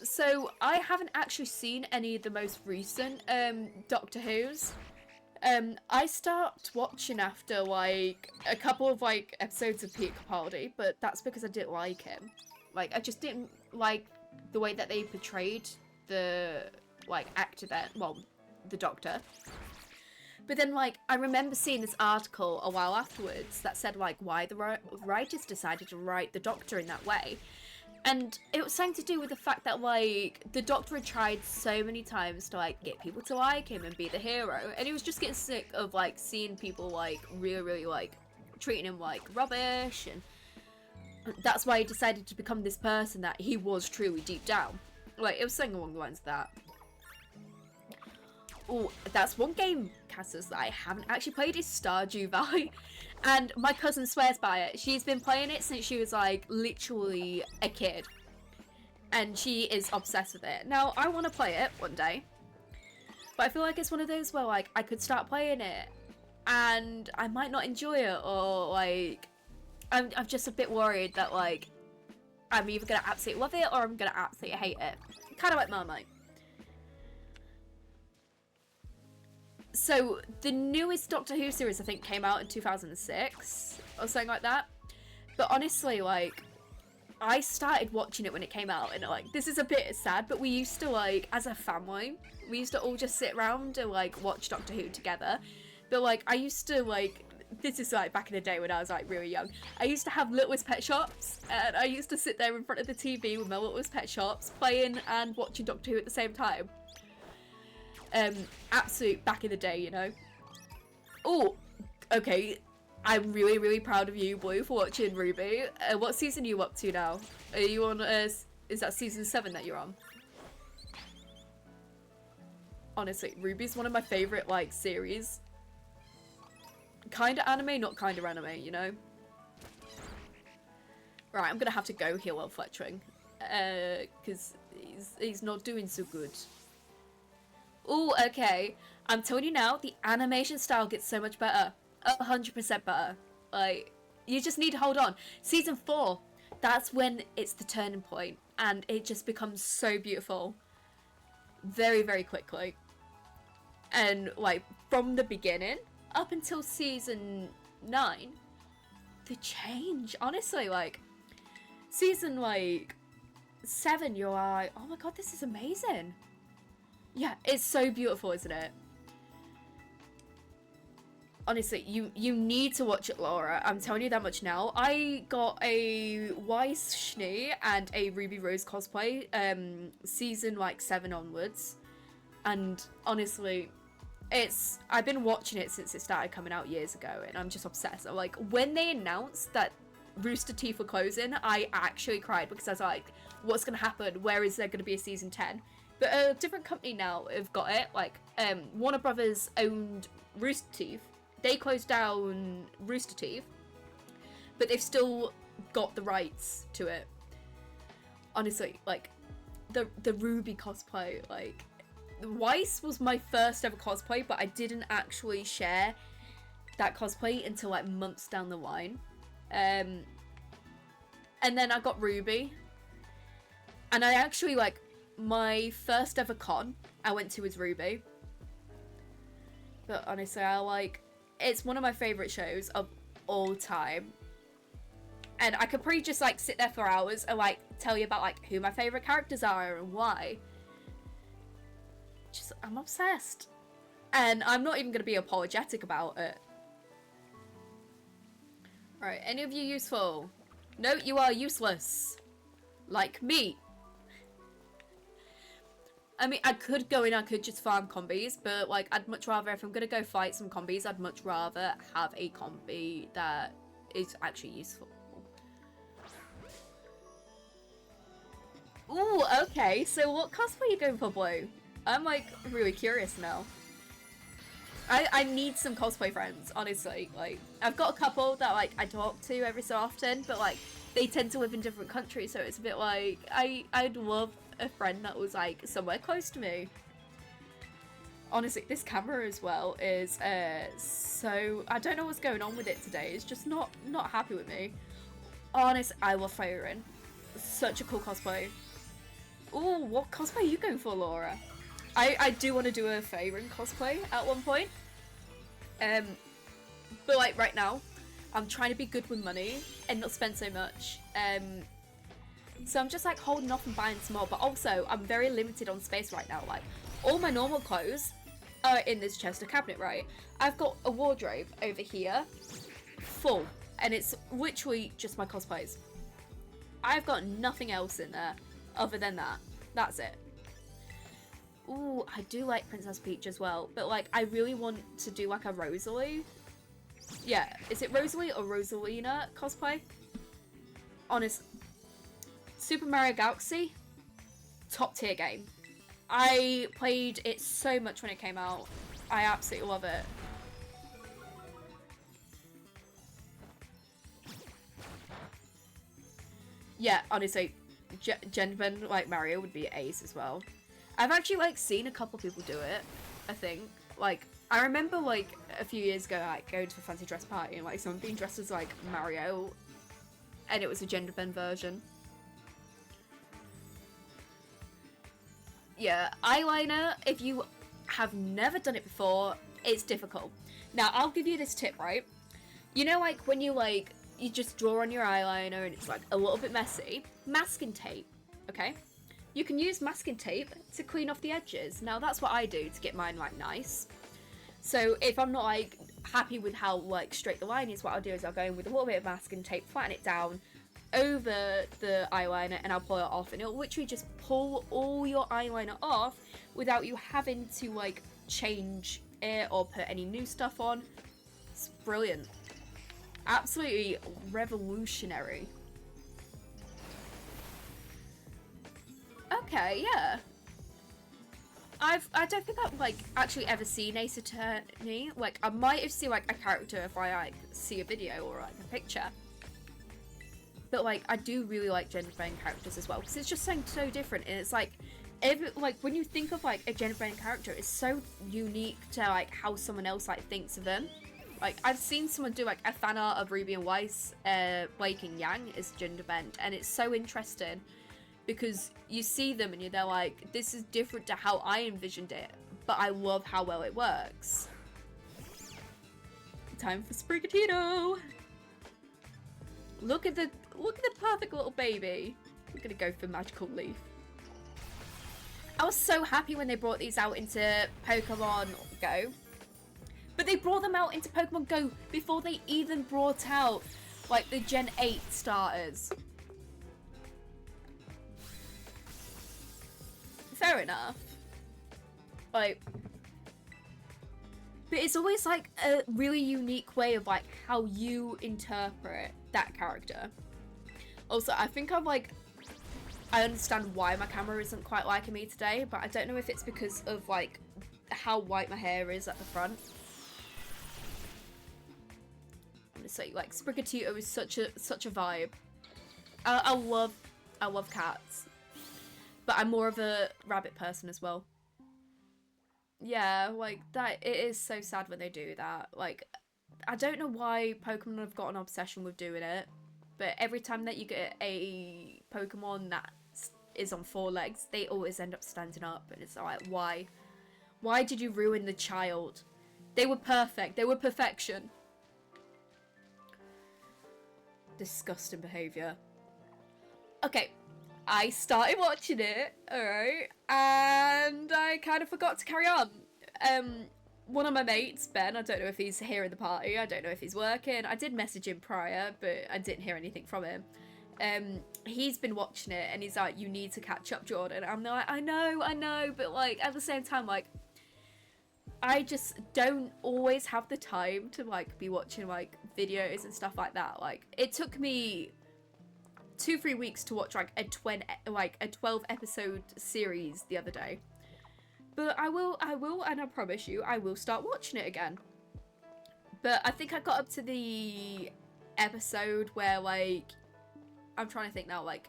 So I haven't actually seen any of the most recent Doctor Who's. I stopped watching after like a couple of like episodes of Peter Capaldi, but that's because I didn't like him. Like I just didn't like the way that they portrayed the like actor there, well, the Doctor. But then, like, I remember seeing this article a while afterwards that said, like, why the writers decided to write the Doctor in that way. And it was something to do with the fact that, like, the Doctor had tried so many times to, like, get people to like him and be the hero. And he was just getting sick of, like, seeing people, like, really, like, treating him like rubbish. And that's why he decided to become this person that he was truly deep down. Like, it was something along the lines of that. Oh, that's one game, Cassus, that I haven't actually played is Stardew Valley. And my cousin swears by it. She's been playing it since she was, like, literally a kid. And she is obsessed with it. Now, I want to play it one day. But I feel like it's one of those where, like, I could start playing it and I might not enjoy it. Or, like, I'm just a bit worried that, like, I'm either going to absolutely love it or I'm going to absolutely hate it. Kind of like Marmite. So, the newest Doctor Who series, I think, came out in 2006, or something like that. But honestly, like, I started watching it when it came out, and, like, this is a bit sad, but we used to, like, as a family, we used to all just sit around and, like, watch Doctor Who together. But, like, I used to, like, this is, like, back in the day when I was, like, really young. I used to have Littlest Pet Shops, and I used to sit there in front of the TV with my Littlest Pet Shops, playing and watching Doctor Who at the same time. Absolute back in the day, you know. Oh, okay. I'm really, really proud of you, Blue, for watching Ruby. What season are you up to now? Are you on, is that season 7 that you're on? Honestly, Ruby's one of my favourite, like, series. Kinda anime, not kinda anime, you know? Right, I'm gonna have to go heal while fletching. Because he's not doing so good. Oh, okay. I'm telling you now, the animation style gets so much better. 100% better. Like, you just need to hold on. Season 4, that's when it's the turning point, and it just becomes so beautiful. Very, very quickly. And, like, from the beginning up until season 9, the change, honestly, like, season, like, 7, you're like, oh my god, this is amazing. Yeah, it's so beautiful, isn't it? Honestly, you need to watch it, Laura. I'm telling you that much now. I got a Weiss Schnee and a Ruby Rose cosplay, season, like, 7 onwards. And, honestly, I've been watching it since it started coming out years ago, and I'm just obsessed. I'm like, when they announced that Rooster Teeth were closing, I actually cried because I was like, what's gonna happen? Where is there gonna be a season 10? But a different company now have got it. Like, Warner Brothers owned Rooster Teeth. They closed down Rooster Teeth, but they've still got the rights to it. Honestly, like, the Ruby cosplay, like, Weiss was my first ever cosplay, but I didn't actually share that cosplay until, like, months down the line. And then I got Ruby. And I actually, like, my first ever con I went to was Ruby. But honestly, it's one of my favourite shows of all time. And I could probably just, like, sit there for hours and, like, tell you about, like, who my favourite characters are and why. Just, I'm obsessed. And I'm not even going to be apologetic about it. Alright, any of you useful? No, you are useless. Like me. I mean, I could go in, I could just farm combis, but, like, I'd much rather, if I'm going to go fight some combis, I'd much rather have a combi that is actually useful. Ooh, okay, so what cosplay are you going for, Blue? I'm, like, really curious now. I need some cosplay friends, honestly. Like, I've got a couple that, like, I talk to every so often, but, like, they tend to live in different countries, so it's a bit like, I'd love a friend that was, like, somewhere close to me. Honestly, this camera as well is, so, I don't know what's going on with it today. It's just not happy with me. Honest, I love Firing. Such a cool cosplay. Ooh, what cosplay are you going for, Laura? I do want to do a Firing cosplay at one point. But, like, right now, I'm trying to be good with money and not spend so much. So I'm just, like, holding off and buying some more. But also, I'm very limited on space right now. Like, all my normal clothes are in this chest or cabinet, right? I've got a wardrobe over here, full. And it's literally just my cosplays. I've got nothing else in there other than that. That's it. Ooh, I do like Princess Peach as well. But, like, I really want to do, like, a Rosalie. Yeah, is it Rosalie or Rosalina cosplay? Honest, Super Mario Galaxy, top tier game. I played it so much when it came out. I absolutely love it. Yeah, honestly, Genban, like, Mario would be ace as well. I've actually, like, seen a couple people do it, I think. Like, I remember, like, a few years ago, like, going to a fancy dress party and, like, someone being dressed as, like, Mario, and it was a gender bend version. Yeah, eyeliner, if you have never done it before, it's difficult. Now, I'll give you this tip, right? You know, like, when you, like, you just draw on your eyeliner and it's, like, a little bit messy, masking tape, okay? You can use masking tape to clean off the edges. Now, that's what I do to get mine, like, nice. So if I'm not, like, happy with how, like, straight the line is, what I'll do is I'll go in with a little bit of masking tape, flatten it down over the eyeliner, and I'll pull it off. And it'll literally just pull all your eyeliner off without you having to, like, change it or put any new stuff on. It's brilliant. Absolutely revolutionary. Okay, yeah. I don't think I've, like, actually ever seen Ace Attorney. Like, I might have seen, like, a character if I, like, see a video or, like, a picture. But, like, I do really like gender-bend characters as well, because it's just something so different, and it's, like, when you think of, like, a gender-bend character, it's so unique to, like, how someone else, like, thinks of them. Like, I've seen someone do, like, a fan art of Ruby and Weiss, Blake and Yang is gender-bend, and it's so interesting. Because you see them and they're like, this is different to how I envisioned it, but I love how well it works. Time for Sprigatito! Look at the perfect little baby. I'm gonna go for Magical Leaf. I was so happy when they brought these out into Pokemon Go. But they brought them out into Pokemon Go before they even brought out, like, the Gen 8 starters. Fair enough. Like, but it's always, like, a really unique way of, like, how you interpret that character. Also, I think I understand why my camera isn't quite liking me today, but I don't know if it's because of, like, how white my hair is at the front. I'm gonna say, like, Sprigatito is such a vibe. I love cats. But I'm more of a rabbit person as well. Yeah, like, that, it is so sad when they do that. Like, I don't know why Pokemon have got an obsession with doing it, but every time that you get a Pokemon that is on 4 legs, they always end up standing up, and it's like, why? Why did you ruin the child? They were perfect. They were perfection. Disgusting behaviour. Okay, I started watching it, alright, and I kind of forgot to carry on. One of my mates, Ben, I don't know if he's here in the party, I don't know if he's working. I did message him prior, but I didn't hear anything from him. He's been watching it, and he's like, you need to catch up, Jordan. I'm like, I know, but like, at the same time, like, I just don't always have the time to like be watching like videos and stuff like that. Like, it took me 2-3 weeks to watch like a 12 episode series the other day. But I will, and I promise you, I will start watching it again. But I think I got up to the episode where, like, I'm trying to think now, like,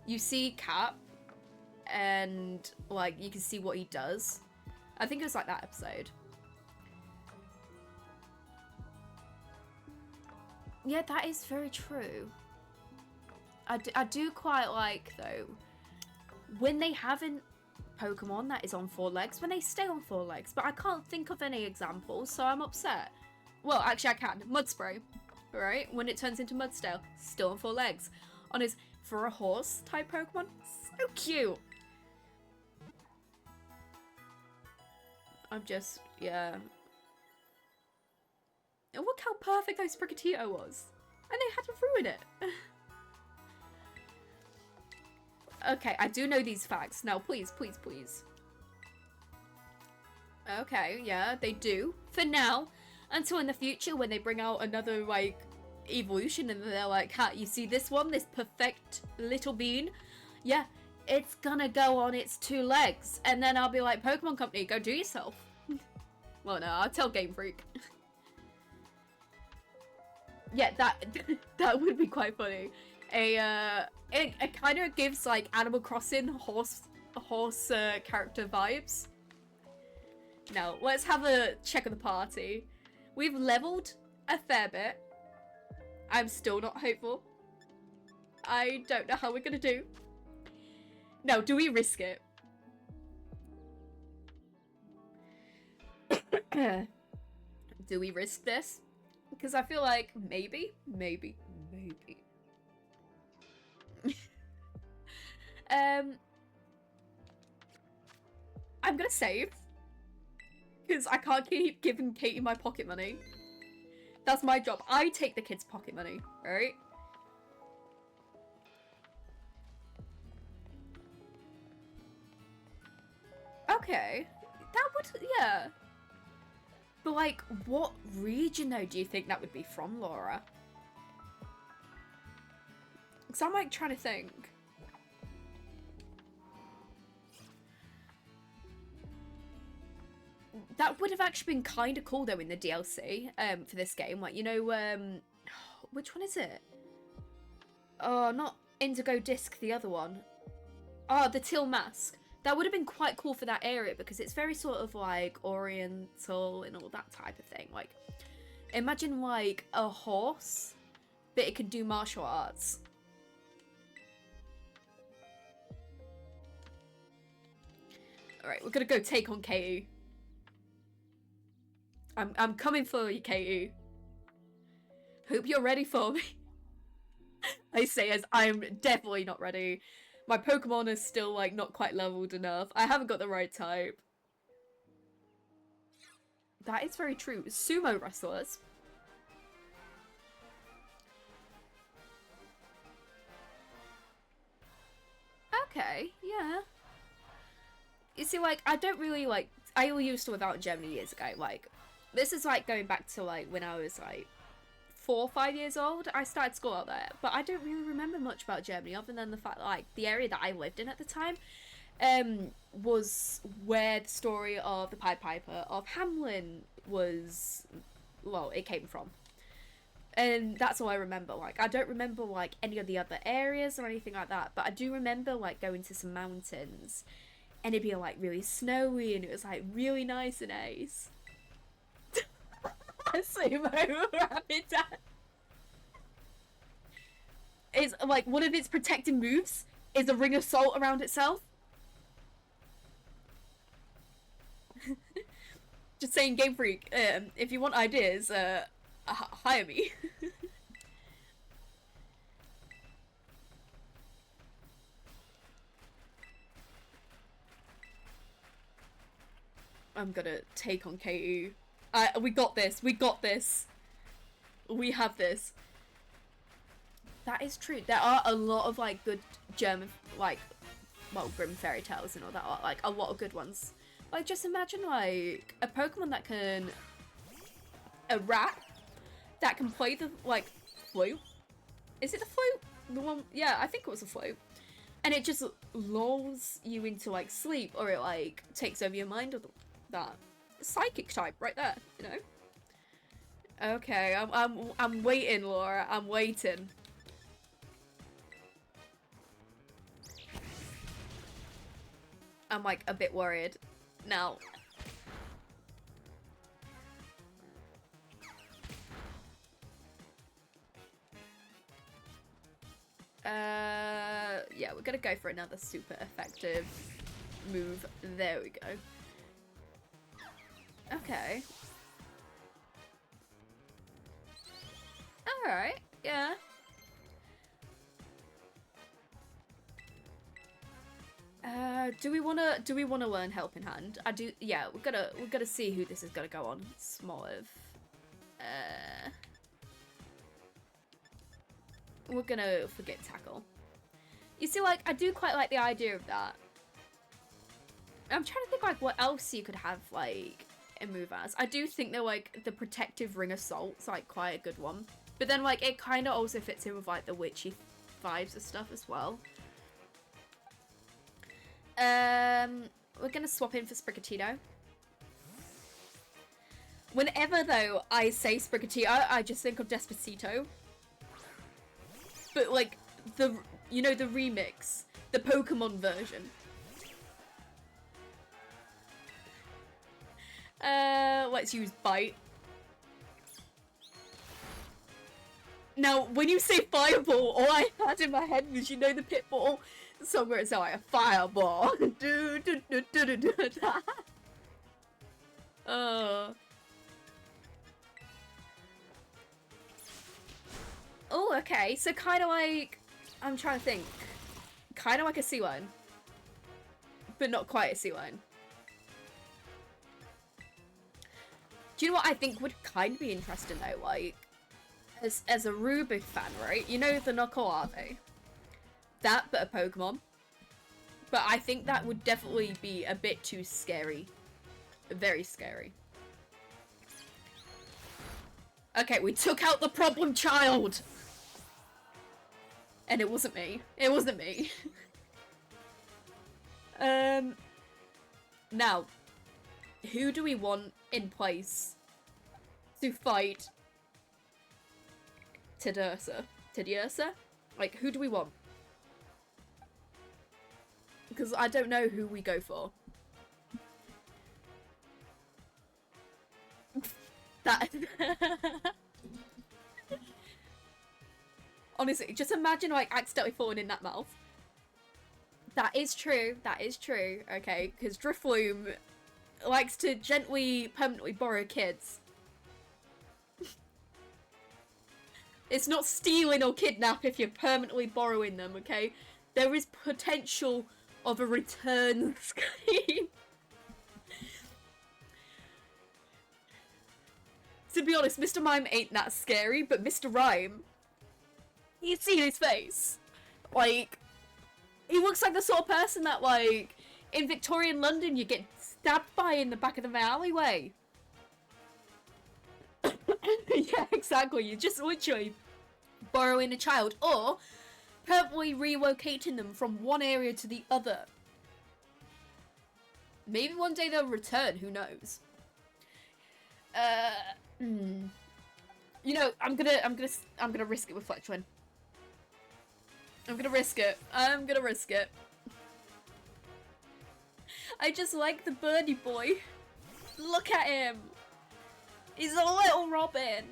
you see Cap, and, like, you can see what he does. I think it was, like, that episode. Yeah, that is very true. I do quite like, though, when they haven't Pokemon that is on 4 legs, when they stay on 4 legs, but I can't think of any examples, so I'm upset. Well, actually I can. Mudspray, right? When it turns into Mudstale, still on 4 legs. On his, for a horse type Pokemon, so cute. I'm just, yeah. And look how perfect those Sprigatito was. And they had to ruin it. Okay, I do know these facts. Now, please, please, please. Okay, yeah, they do. For now. Until in the future when they bring out another, like, evolution and they're like, ha, you see this one? This perfect little bean? Yeah, it's gonna go on its 2 legs. And then I'll be like, Pokemon Company, go do yourself. Well, no, I'll tell Game Freak. Yeah, that would be quite funny. It kind of gives like Animal Crossing horse character vibes. Now let's have a check of the party. We've leveled a fair bit. I'm still not hopeful. I don't know how we're gonna do. Now, do we risk it? Do we risk this? Because I feel like maybe. I'm gonna save. Because I can't keep giving Katy my pocket money. That's my job. I take the kids' pocket money, right? Okay. That would, yeah. But like, what region though do you think that would be from, Laura? Because I'm like trying to think. That would have actually been kind of cool though in the DLC for this game. Like, you know, which one is it? Oh, not Indigo Disc, the other one. Oh, the Teal Mask. That would have been quite cool for that area because it's very sort of like oriental and all that type of thing. Like, imagine like a horse, but it can do martial arts. Alright, we're gonna go take on Katy. I'm coming for you, Katy. Hope you're ready for me. I say as I'm definitely not ready. My Pokemon is still like not quite leveled enough. I haven't got the right type. That is very true. Sumo wrestlers. Okay, yeah. You see, like, I don't really like. I used to live out in Germany years ago. Like, this is like going back to like when I was like 4 or 5 years old. I started school out there, but I don't really remember much about Germany other than the fact that, like, the area that I lived in at the time was where the story of the Pied Piper of Hamelin was, well, it came from. And that's all I remember. Like, I don't remember like any of the other areas or anything like that, but I do remember like going to some mountains and it'd be like really snowy and it was like really nice and nice. Sumo Rapidash. It's like one of its protective moves is a ring of salt around itself. Just saying, Game Freak, if you want ideas, hire me. I'm gonna take on Katy. We got this. We got this. We have this. That is true. There are a lot of like good German, like, well, Grimm fairy tales and all that. Like a lot of good ones. Like just imagine like a Pokemon that can, a rat that can play the like flute. Is it the flute? The one? Yeah, I think it was a flute. And it just lulls you into like sleep, or it like takes over your mind, or that psychic type right there. You know. Okay, I'm waiting, Laura. I'm waiting. I'm like a bit worried now. Yeah, we're gonna go for another super effective move. There we go. Okay. Alright, yeah. Do we wanna learn Helping Hand? I do. Yeah, we're gonna see who this is gonna go on. Smoliv. We're gonna forget Tackle. You see, like, I do quite like the idea of that. I'm trying to think like what else you could have like a move as. I do think that like the Protective Ring Assault's like quite a good one, but then like it kind of also fits in with like the witchy vibes and stuff as well. We're gonna swap in for Sprigatito. Whenever though I say Sprigatito, I just think of Despacito. But like the, you know, the remix, the Pokemon version. Let's use Bite. Now, when you say Fireball, all I had in my head was, you know, the Pitbull song where it's like a fireball. do, do, do, do, do, do, oh, okay. So kind of like, I'm trying to think. Kind of like a sea lion. But not quite a sea lion. Do you know what I think would kind of be interesting though? Like, as a Rubik fan, right? You know the Knuckle Ave? That, but a Pokemon. But I think that would definitely be a bit too scary. Very scary. Okay, we took out the problem child! And it wasn't me. It wasn't me. Now, who do we want in place to fight Teddiursa? Teddiursa? Like, who do we want? Because I don't know who we go for. That... Honestly, just imagine like accidentally falling in that mouth. That is true. That is true. Okay, because Drifloom likes to gently, permanently borrow kids. It's not stealing or kidnap if you're permanently borrowing them, okay? There is potential of a return scheme. To be honest, Mr. Mime ain't that scary, but Mr. Rhyme, you see his face. Like, he looks like the sort of person that, like, in Victorian London you get stabbed by in the back of the alleyway. Yeah, exactly. You're just literally borrowing a child, or permanently relocating them from one area to the other. Maybe one day they'll return, who knows? You know, I'm gonna risk it with Fletchwin. I'm gonna risk it. I'm gonna risk it. I just like the birdie boy. Look at him. He's a little Robin.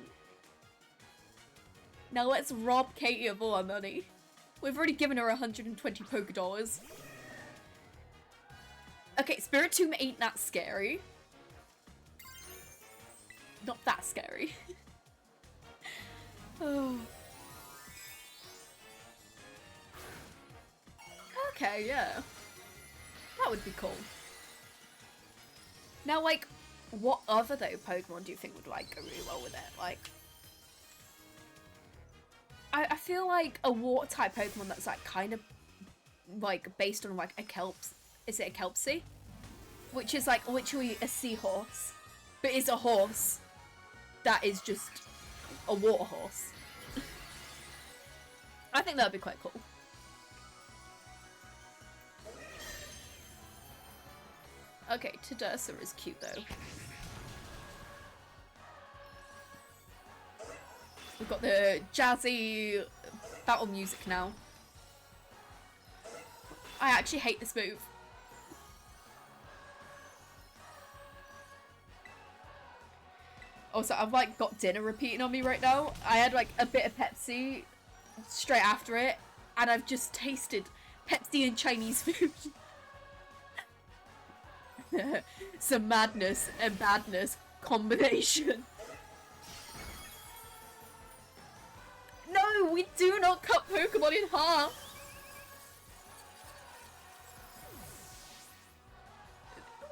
Now let's rob Katy of all our money. We've already given her 120 Pokédollars. Okay, Spiritomb ain't that scary. not that scary. Oh. Okay, yeah. That would be cool. Now, like, what other, though, Pokemon do you think would, like, go really well with it? Like, I feel like a water-type Pokemon that's, like, kind of, like, based on, like, a Kelps... Is it a Kelpsie? Which is, like, literally a seahorse. But it's a horse that is just a water horse. I think that would be quite cool. Okay, Tedursa is cute, though. We've got the jazzy battle music now. I actually hate this move. Also, I've like got dinner repeating on me right now. I had like a bit of Pepsi straight after it, and I've just tasted Pepsi and Chinese food. Some madness and badness combination. No, we do not cut Pokemon in half.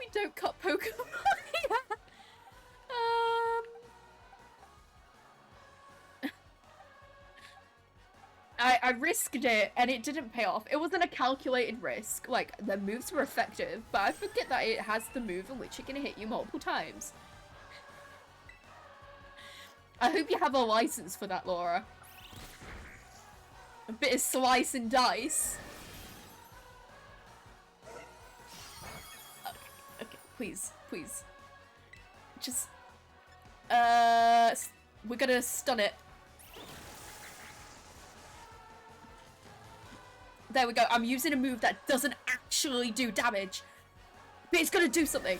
We don't cut Pokemon in half. I risked it and it didn't pay off. It wasn't a calculated risk. Like, the moves were effective, but I forget that it has the move in which it can hit you multiple times. I hope you have a license for that, Laura. A bit of slice and dice. Okay, please, please. Just, we're gonna stun it. There we go. I'm using a move that doesn't actually do damage, but it's gonna do something.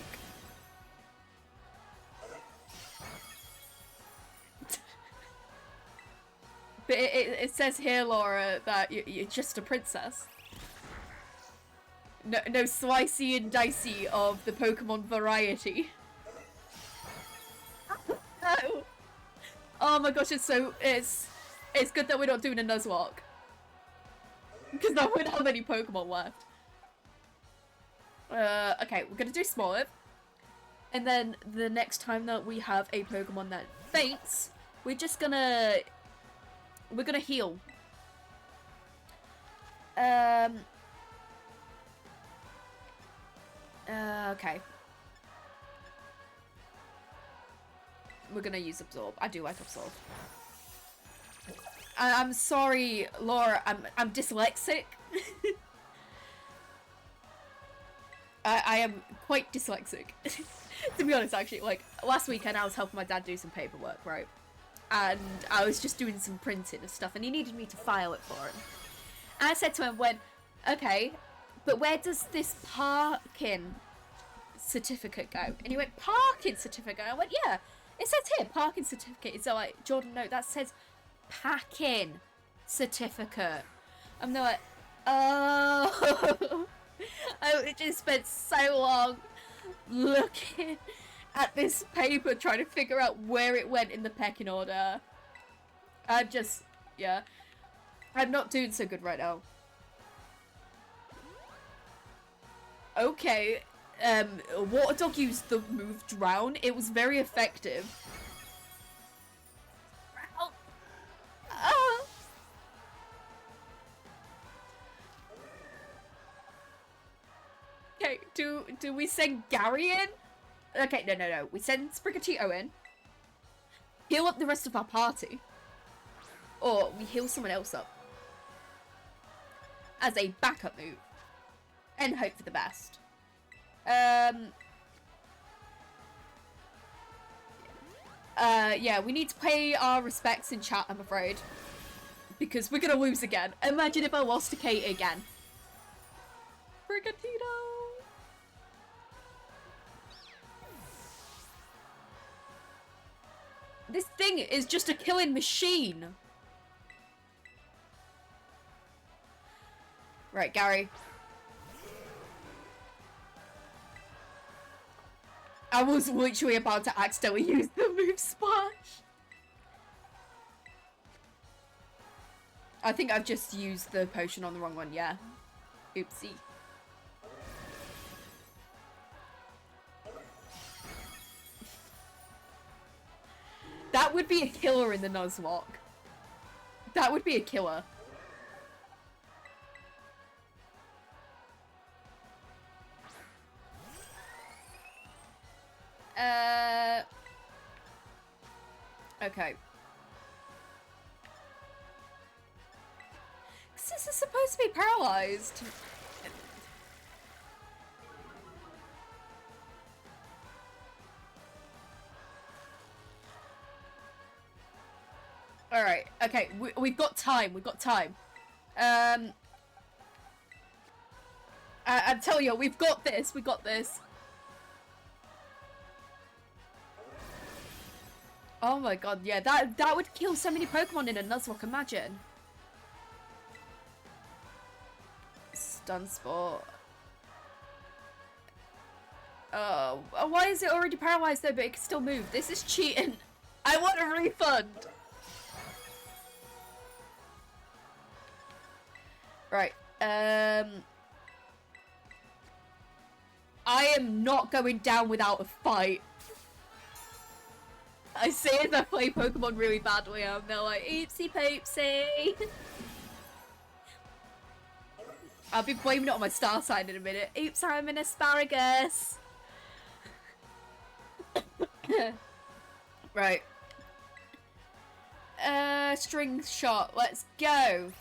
But it says here, Laura, that you're just a princess. No slicey and dicey of the Pokemon variety. No. Oh my gosh, it's good that we're not doing a Nuzlocke. Because I wouldn't have any Pokemon left. Okay, we're gonna do Smoliv. And then the next time that we have a Pokemon that faints, we're gonna heal. Okay. We're gonna use Absorb. I do like Absorb. I'm sorry, Laura. I'm dyslexic. I am quite dyslexic. To be honest, actually, like last weekend I was helping my dad do some paperwork, right? And I was just doing some printing and stuff, and he needed me to file it for him. And I said to him, okay, but where does this parking certificate go? And he went, parking certificate? I went, yeah, it says here, parking certificate. So like, Jordan, no, that says packing certificate. I'm like, oh. I just spent so long looking at this paper trying to figure out where it went in the pecking order. Yeah. I'm not doing so good right now. Okay, Water Dog used the move Drown. It was very effective. Oh. Okay, do we send Gary in? Okay, no. We send Sprigatito in. Heal up the rest of our party. Or we heal someone else up. As a backup move. And hope for the best. Yeah, we need to pay our respects in chat, I'm afraid. Because we're gonna lose again. Imagine if I lost to Katy again. Sprigatito! This thing is just a killing machine. Right, Gary. I was literally about to accidentally use the move splash. I think I've just used the potion on the wrong one, yeah. Oopsie. That would be a killer in the Nuzlocke. That would be a killer. Okay. This is supposed to be paralyzed. Alright, okay, we've got time, we've got time. I'm telling you, we've got this, we got this. Oh my god, yeah, that would kill so many Pokemon in a Nuzlocke, imagine. Stun Sport. Oh, why is it already paralyzed though, but it can still move? This is cheating. I want a refund. Right, I am not going down without a fight. I say if I play Pokemon really badly, I'm there like, oopsie poopsie. I'll be blaming it on my star sign in a minute. Oops, I'm an asparagus. Right. String shot, let's go.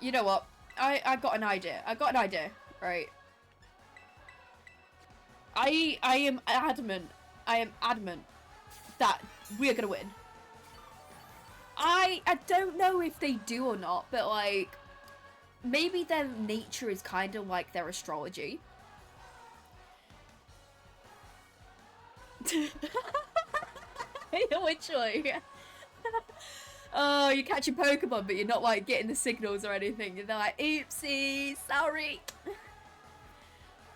You know what? I got an idea. I got an idea. Right. I am adamant. I am adamant that we're gonna win. I don't know if they do or not, but like maybe their nature is kind of like their astrology. Literally. Oh, you're catching Pokemon, but you're not like getting the signals or anything. They're like, oopsie, sorry.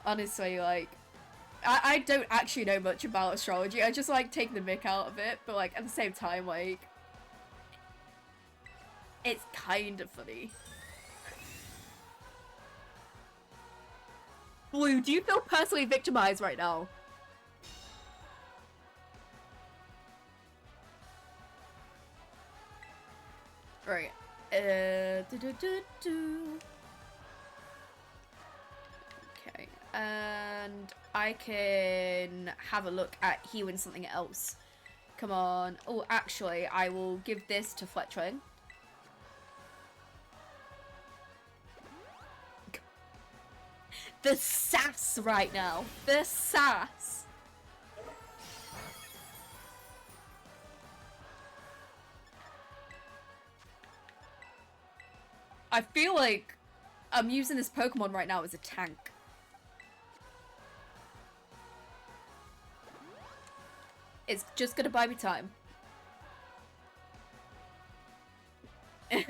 Honestly, like, I don't actually know much about astrology. I just like take the mick out of it, but like at the same time, like, it's kind of funny. Blue, do you feel personally victimized right now? Right. Okay. And I can have a look at healing something else. Come on. Oh, actually, I will give this to Fletchling. The sass right now. The sass. I feel like I'm using this Pokemon right now as a tank. It's just gonna buy me time. A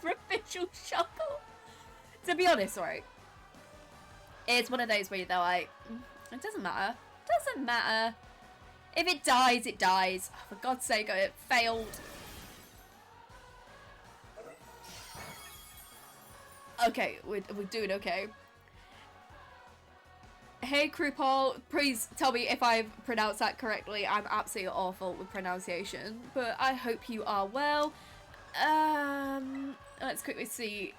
provincial shuckle. To be honest, right? It's one of those where they're like, it doesn't matter. Doesn't matter. If it dies, it dies. Oh, for God's sake, it failed. Okay, we're doing okay. Hey, Krupal, please tell me if I've pronounced that correctly. I'm absolutely awful with pronunciation, but I hope you are well. Let's quickly see.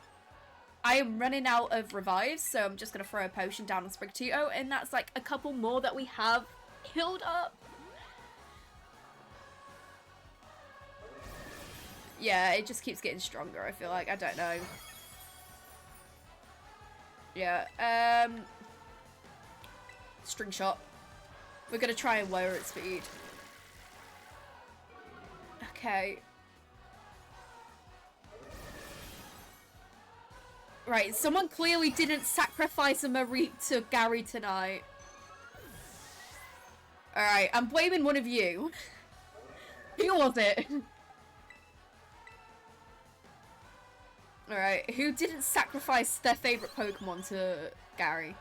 I am running out of revives, so I'm just going to throw a potion down on Sprigatito, and that's like a couple more that we have healed up. Yeah, it just keeps getting stronger, I feel like. I don't know. Yeah, string shot. We're gonna try and lower its speed. Okay. Right, someone clearly didn't sacrifice a Mareep to Gary tonight. Alright, I'm blaming one of you. Who was it? Alright, who didn't sacrifice their favourite Pokemon to Gary?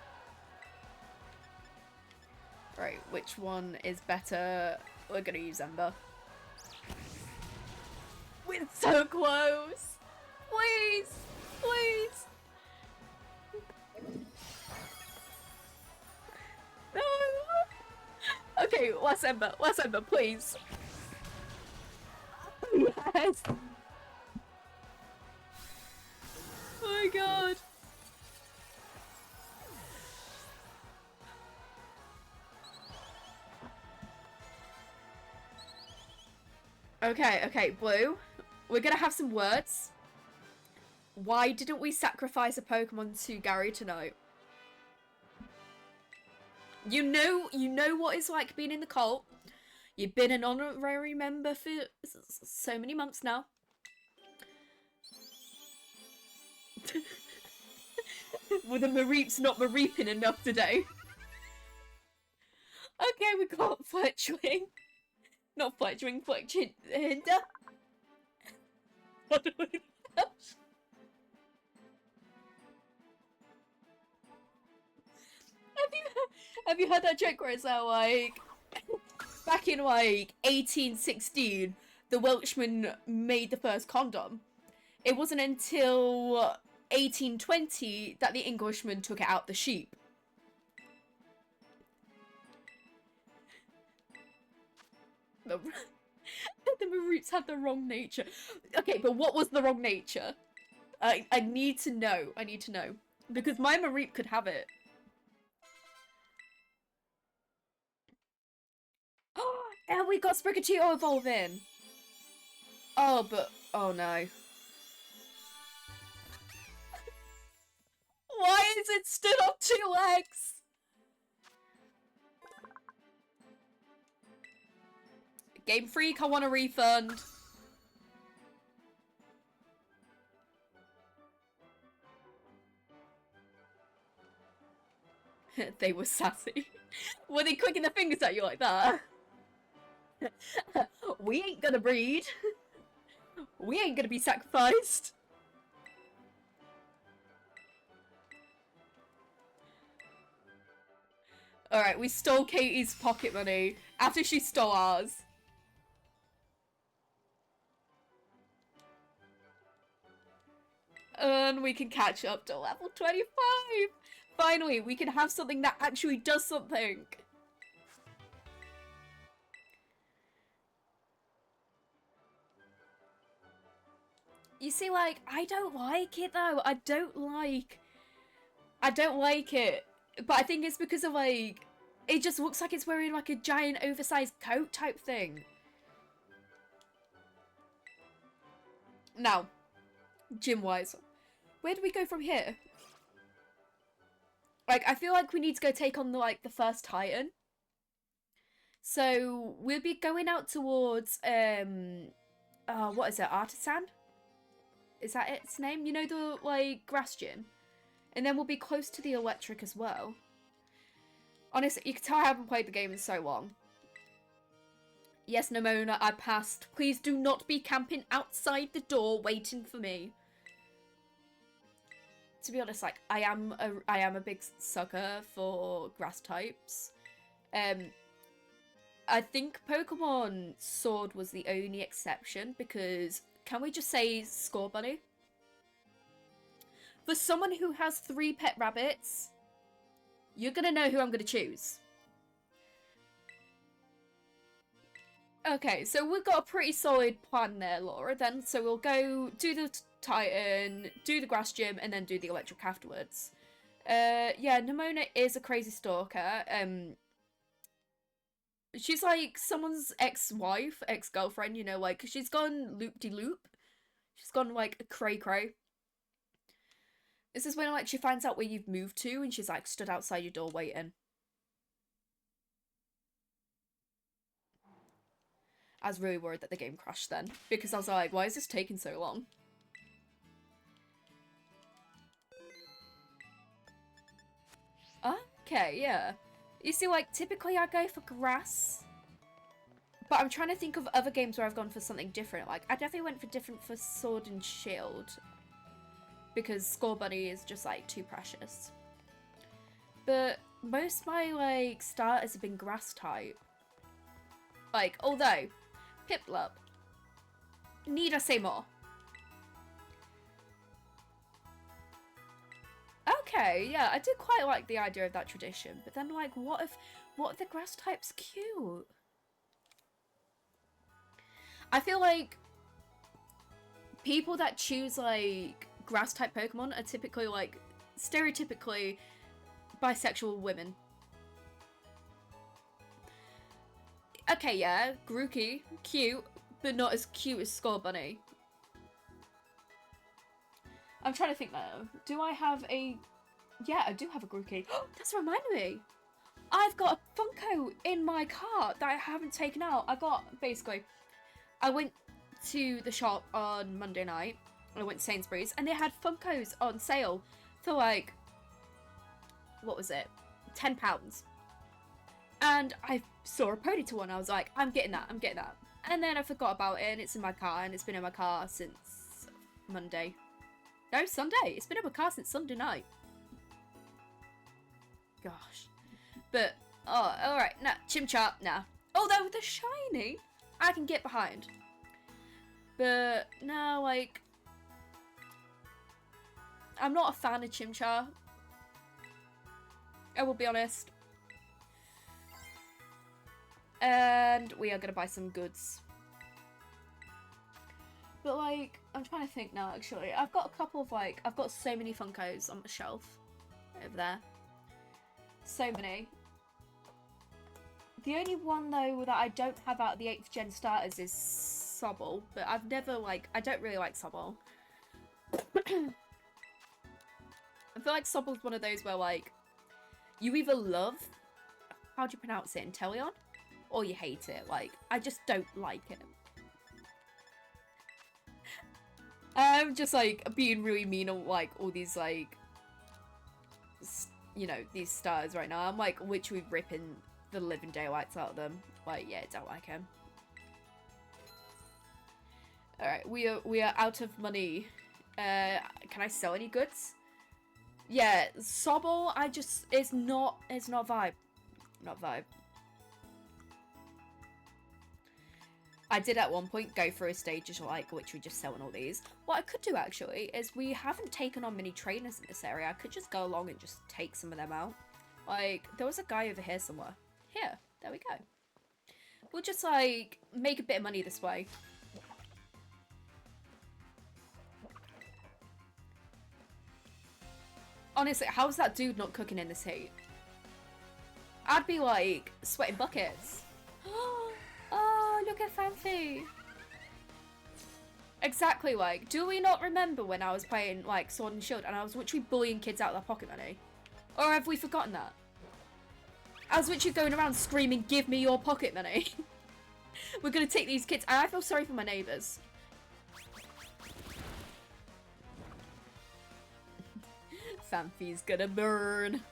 Right, which one is better? We're gonna use Ember. We're so close! Please! Please! No! Okay, what's Ember? What's Ember, please? Yes! Oh my god! Okay, okay, Blue. We're gonna have some words. Why didn't we sacrifice a Pokemon to Gary tonight? You know what it's like being in the cult. You've been an honorary member for so many months now. Well, the Mareep's not Mareeping enough today. Okay, we got Fletchwing. Not Fletchwing, Fletchinder. What do we have? Have you heard that joke where it's like, back in like 1816, the Welshman made the first condom. It wasn't until 1820 that the Englishman took it out the sheep. The Mareeps had the wrong nature. Okay, but what was the wrong nature? I need to know. I need to know. Because my Mareep could have it. And we got Sprigatito evolving. Oh, but... Oh, no. Why is it stood on 2 legs? Game Freak, I want a refund. They were sassy. Were they clicking their fingers at you like that? We ain't gonna breed. We ain't gonna be sacrificed. Alright, we stole Katie's pocket money after she stole ours. And we can catch up to level 25. Finally, we can have something that actually does something. You see, like, I don't like it though. I don't like it. But I think it's because of like, it just looks like it's wearing like a giant oversized coat type thing. Now, gym-wise, where do we go from here? Like, I feel like we need to go take on the first Titan. So we'll be going out towards what is it, Artisan? Is that its name? You know, the like grass gym? And then we'll be close to the electric as well. Honestly, you can tell I haven't played the game in so long. Yes, Nimona, I passed. Please do not be camping outside the door waiting for me. To be honest, like, I am a big sucker for grass types. I think Pokemon Sword was the only exception because, can we just say Score Bunny? For someone who has 3 pet rabbits, you're gonna know who I'm gonna choose. Okay, so we've got a pretty solid plan there, Laura, then. So we'll go do the Titan, do the grass gym, and then do the electric afterwards. Yeah, Nimona is a crazy stalker. She's like someone's ex-wife, ex-girlfriend, you know, like, she's gone loop-de-loop. She's gone, like, cray-cray. This is when, like, she finds out where you've moved to, and she's, like, stood outside your door waiting. I was really worried that the game crashed then, because I was like, why is this taking so long? Okay, yeah. You see, like, typically I go for grass. But I'm trying to think of other games where I've gone for something different. Like, I definitely went for different for Sword and Shield. Because Score Bunny is just, like, too precious. But most of my, like, starters have been grass type. Like, although, Piplup. Need I say more? Okay, yeah, I do quite like the idea of that tradition. But then, like, what if the grass type's cute? I feel like people that choose, like, grass type Pokemon are typically, like, stereotypically bisexual women. Okay, yeah, Grookey, cute, but not as cute as Score Bunny. I'm trying to think though. Do I have a... Yeah, I do have a Grookey. That's reminding me. I've got a Funko in my cart that I haven't taken out. Basically, I went to the shop on Monday night. I went to Sainsbury's and they had Funkos on sale for like, what was it? £10. And I saw a Ponyta one. I was like, I'm getting that. And then I forgot about it and it's in my car and it's been in my car since Monday. No, Sunday. It's been in my car since Sunday night. Gosh. But, oh, alright. Nah, Chimchar, nah. Although the shiny, I can get behind. But, no, like, I'm not a fan of Chimchar. I will be honest. And we are going to buy some goods. But, like, I'm trying to think now, actually. I've got a couple of, like, I've got so many Funkos on the shelf over there. So many. The only one, though, that I don't have out of the 8th gen starters is Sobble. But I've never, like, I don't really like Sobble. I feel like Sobble's one of those where, like, you either love, how do you pronounce it, Inteleon? Or you hate it. Like, I just don't like it. I'm just, like, being really mean on, like, all these, like, you know, these stars right now. I'm, like, literally ripping the living daylights out of them. Like, yeah, don't like him. Alright, we are out of money. Can I sell any goods? Yeah, Sobble, it's not vibe. Not vibe. I did at one point go through a stage of like literally just selling all these. What I could do actually is we haven't taken on many trainers in this area. I could just go along and just take some of them out. Like, there was a guy over here somewhere. Here, there we go. We'll just like make a bit of money this way. Honestly, how's that dude not cooking in this heat? I'd be like sweating buckets. Oh, look at Fanfi. Exactly, like, do we not remember when I was playing, like, Sword and Shield and I was literally bullying kids out of their pocket money? Or have we forgotten that? I was literally going around screaming, give me your pocket money. We're gonna take these kids, and I feel sorry for my neighbours. Fanfi's gonna burn.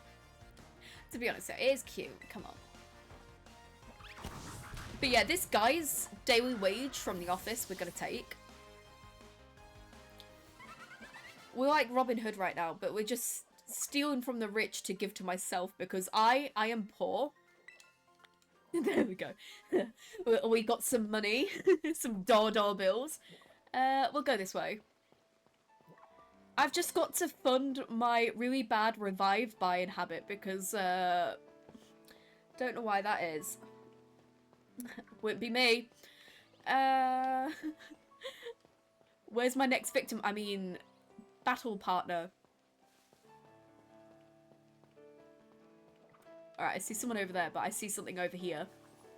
To be honest, it is cute, come on. But yeah, this guy's daily wage from the office we're gonna take. We're like Robin Hood right now, but we're just stealing from the rich to give to myself because I am poor. There we go. We got some money, some dollar bills. We'll go this way. I've just got to fund my really bad revive buying habit because, don't know why that is. Wouldn't be me. Where's my next victim? I mean, battle partner. Alright, I see someone over there, but I see something over here.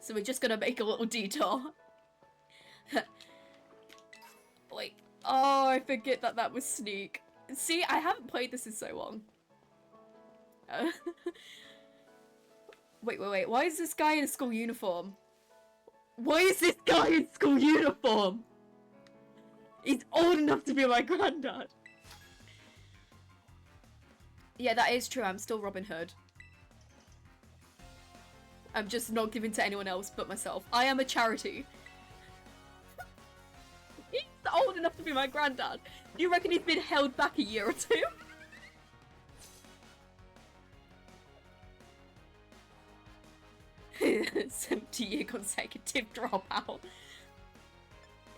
So we're just gonna make a little detour. Wait. Oh, I forget that that was Sneak. See, I haven't played this in so long. Wait. Why is this guy in a school uniform? Why is this guy in school uniform? He's old enough to be my granddad. Yeah, that is true. I'm still Robin Hood. I'm just not giving to anyone else but myself. I am a charity. He's old enough to be my granddad. Do you reckon he's been held back a year or two? 70-year consecutive dropout.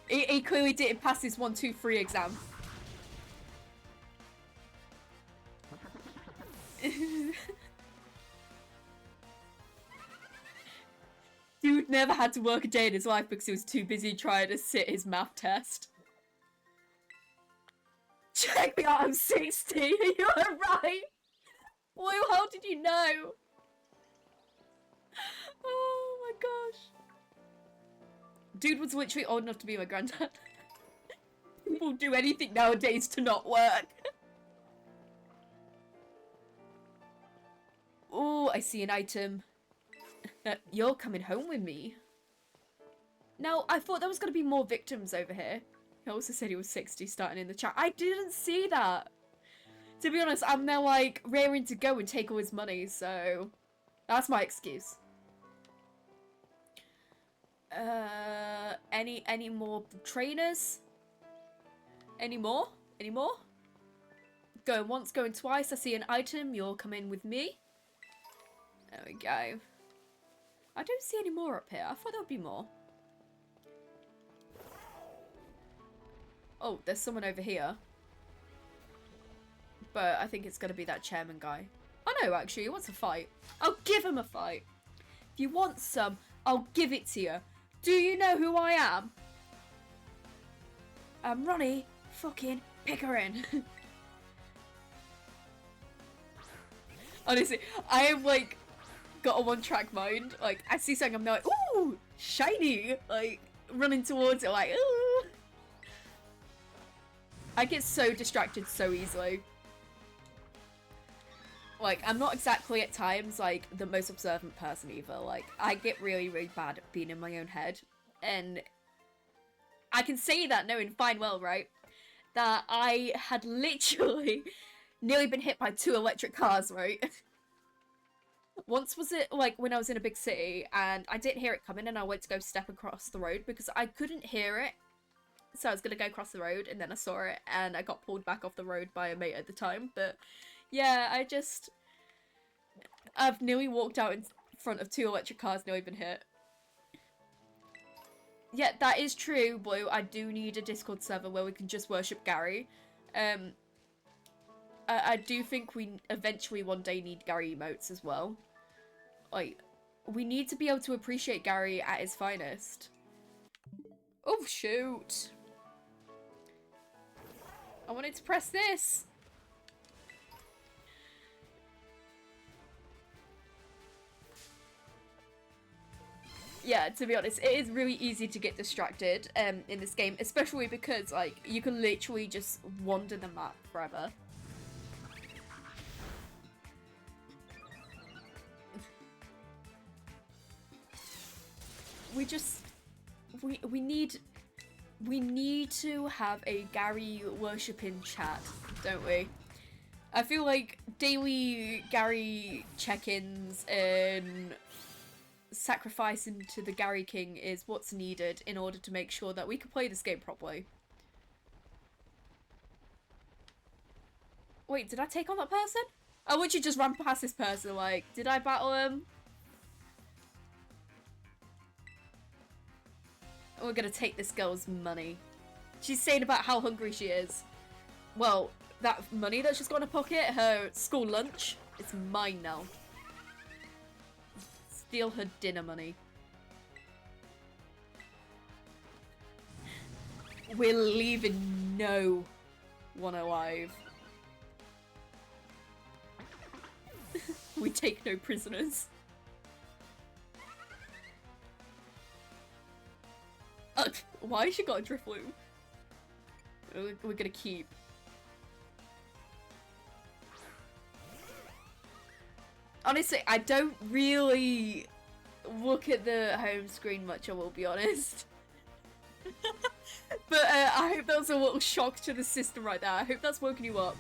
He clearly didn't pass his 1, 2, 3 exam. Dude never had to work a day in his life because he was too busy trying to sit his math test. Check me out, I'm 60. You are right. Boy, how did you know? Oh my gosh. Dude was literally old enough to be my granddad. People do anything nowadays to not work. Oh, I see an item. You're coming home with me. Now, I thought there was going to be more victims over here. He also said he was 60 starting in the chat. I didn't see that. To be honest, I'm now like raring to go and take all his money, so that's my excuse. Any more trainers? Any more? Any more? Going once, going twice. I see an item. You're coming with me. There we go. I don't see any more up here. I thought there would be more. Oh, there's someone over here. But I think it's going to be that chairman guy. Oh no, actually, he wants a fight. I'll give him a fight. If you want some, I'll give it to you. Do you know who I am? I'm Ronnie fucking Pickering. Honestly, I have like got a one-track mind. Like, I see something, I'm like, ooh, shiny. Like, running towards it, like, ooh. I get so distracted so easily. Like, I'm not exactly at times, like, the most observant person either. Like, I get really, really bad at being in my own head. And I can say that knowing fine well, right? That I had literally nearly been hit by 2 electric cars, right? Once was it, like, when I was in a big city, and I didn't hear it coming, and I went to go step across the road because I couldn't hear it. So I was gonna go across the road, and then I saw it, and I got pulled back off the road by a mate at the time. But yeah, I've nearly walked out in front of 2 electric cars, nearly been hit. Yeah, that is true, Blue. I do need a Discord server where we can just worship Gary. I do think we eventually one day need Gary emotes as well. Like, we need to be able to appreciate Gary at his finest. Oh, shoot. I wanted to press this. Yeah, to be honest, it is really easy to get distracted in this game, especially because, like, you can literally just wander the map forever. We need to have a Gary worshipping chat, don't we? I feel like daily Gary check-ins and sacrificing to the Gary King is what's needed in order to make sure that we can play this game properly. Wait, did I take on that person? I want you just run past this person, like, did I battle him? We're gonna take this girl's money. She's saying about how hungry she is. Well, that money that she's got in her pocket, her school lunch, it's mine now. Steal her dinner money. We're leaving no one alive. We take no prisoners. Why has she got a drift loop? We're gonna keep. Honestly, I don't really look at the home screen much, I will be honest. But I hope that was a little shock to the system right there. I hope that's woken you up.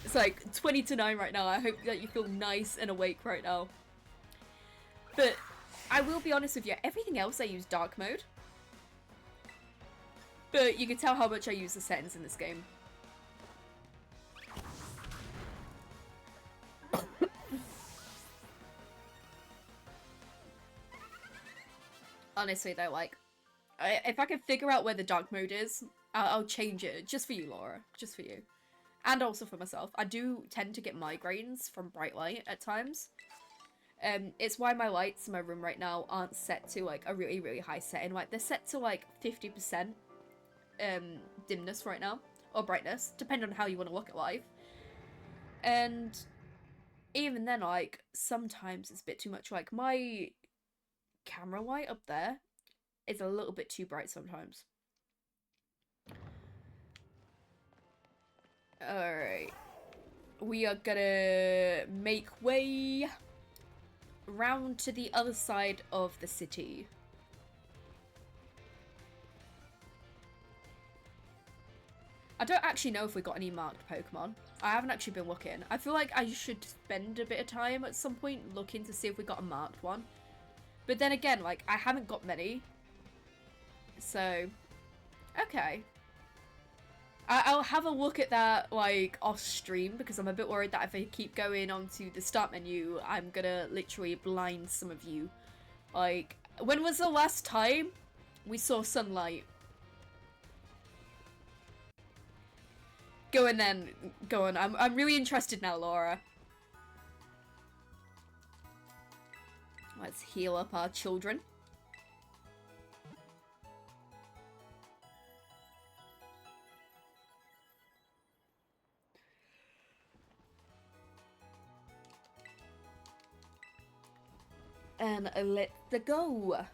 It's like 20 to 9 right now. I hope that you feel nice and awake right now. But I will be honest with you, everything else I use dark mode. But you can tell how much I use the settings in this game. Honestly though, like, if I can figure out where the dark mode is, I'll change it just for you, Laura. Just for you. And also for myself. I do tend to get migraines from bright light at times. It's why my lights in my room right now aren't set to like a really, really high setting. Like they're set to like 50% dimness right now. Or brightness, depending on how you want to look at life. And even then, like, sometimes it's a bit too much. Like my camera light up there is a little bit too bright sometimes. Alright. We are gonna make way round to the other side of the city. I don't actually know if we got any marked Pokemon. I haven't actually been looking. I feel like I should spend a bit of time at some point looking to see if we got a marked one. But then again, like, I haven't got many. So, okay. I'll have a look at that, like, off stream, because I'm a bit worried that if I keep going onto the start menu, I'm gonna literally blind some of you. Like, when was the last time we saw sunlight? Go on then. Go on. I'm really interested now, Laura. Let's heal up our children. And let's go.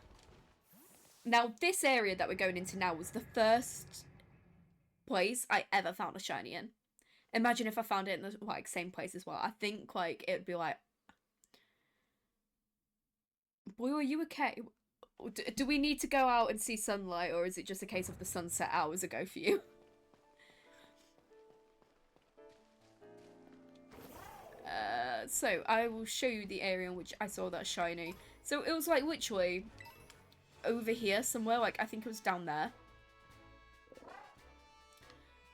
Now, this area that we're going into now was the first place I ever found a shiny in. Imagine if I found it in the like same place as well. I think like it would be like, Blue, are you okay? Do we need to go out and see sunlight, or is it just a case of the sunset hours ago for you? So I will show you the area in which I saw that shiny. So it was like literally over here somewhere, like I think it was down there.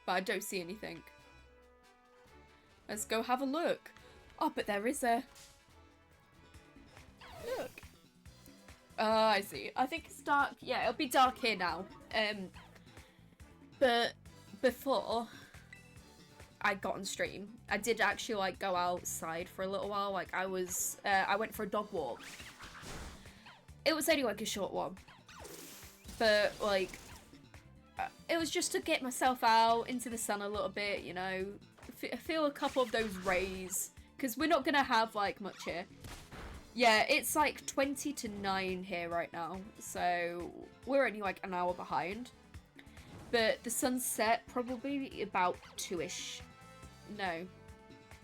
But I don't see anything. Let's go have a look. Oh, but there is a... Look. I see. I think it's dark. Yeah, it'll be dark here now. But before I got on stream, I did actually like go outside for a little while. Like I went for a dog walk. It was only like a short one, but like it was just to get myself out into the sun a little bit, you know, feel a couple of those rays, because we're not gonna have like much here. Yeah, it's like 20 to 9 here right now, so we're only like an hour behind. But the sunset probably about 2-ish. No.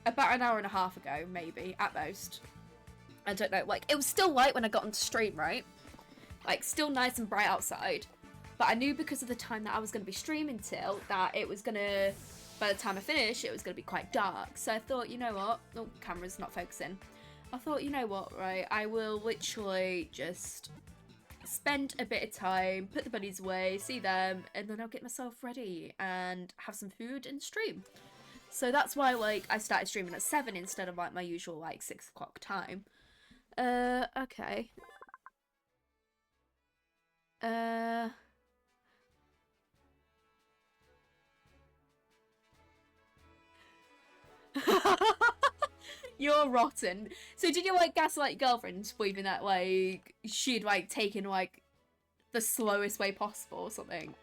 About an hour and a half ago, maybe, at most. I don't know. Like, it was still light when I got onto stream, right? Like, still nice and bright outside. But I knew because of the time that I was going to be streaming till, that it was going to, by the time I finish, it was going to be quite dark. So I thought, you know what? Oh, camera's not focusing. I thought, you know what, right? I will literally just spend a bit of time, put the bunnies away, see them, and then I'll get myself ready and have some food and stream. So that's why, like, I started streaming at 7 instead of, like, my usual, like, 6 o'clock time. Okay. You're rotten. So did you, like, gaslight your girlfriend believing that, like, she'd, like, taken, like, the slowest way possible or something?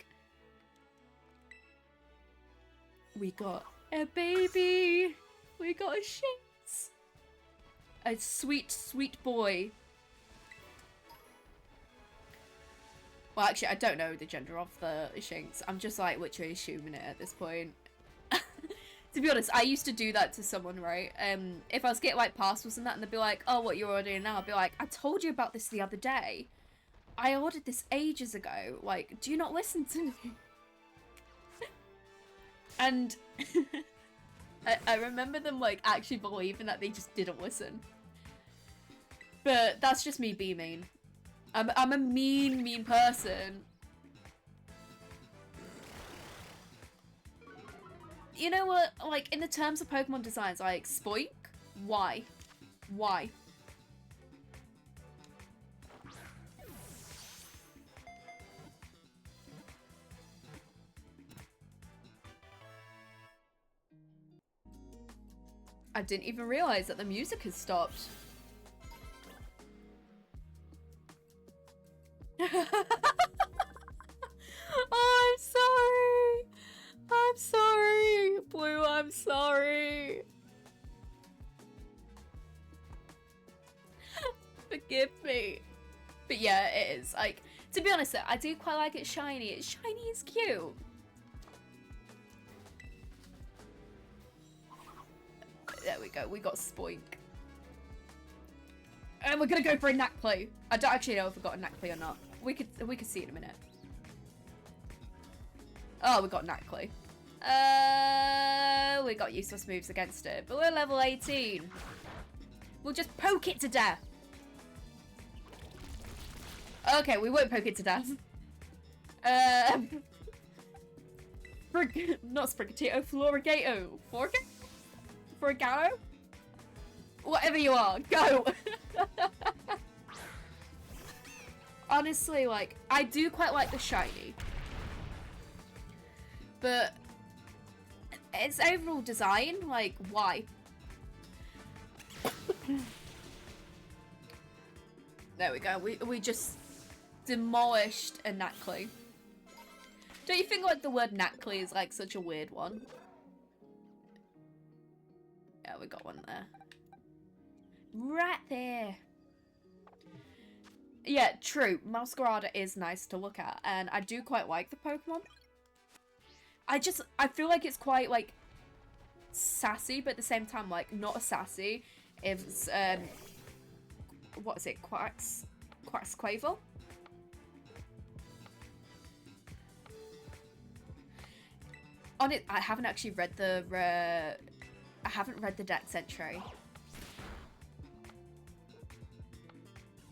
We got a baby! We got a Shinx! A sweet, sweet boy. Well, actually, I don't know the gender of the Shinx. I'm just, like, literally assuming it at this point. To be honest, I used to do that to someone, right? If I was getting, like, parcels and that, and they'd be like, oh, what you're ordering now? I'd be like, I told you about this the other day. I ordered this ages ago. Like, do you not listen to me? And I remember them, like, actually believing that they just didn't listen. But that's just me being mean. I'm a mean person. You know what? Like, in the terms of Pokemon designs, like, Spoink? Why? Why? I didn't even realize that the music has stopped. Oh, I'm sorry. I'm sorry. Blue, I'm sorry. Forgive me. But yeah, it is. Like, to be honest, I do quite like it shiny. It's shiny, it's cute. There we go. We got Spoink. And we're gonna go for a Nacli. I don't actually know if we got a Nacli or not. We could see in a minute. Oh, we got Nacli. We got useless moves against it, but we're level 18. We'll just poke it to death. Okay, we won't poke it to death. Not Sprigatito, Florigato. Florigato? Whatever you are, go! Honestly, like, I do quite like the shiny. But its overall design, like, why? There we go. We just demolished a Nacli. Don't you think, like, the word Nacli is, like, such a weird one? Yeah, we got one there. Right there. Yeah, true. Masquerada is nice to look at, and I do quite like the Pokemon. I feel like it's quite, like, sassy, but at the same time, like, not as sassy. It's, what is it? Quaxquavel? On it, I haven't actually read the, I haven't read the Dex entry.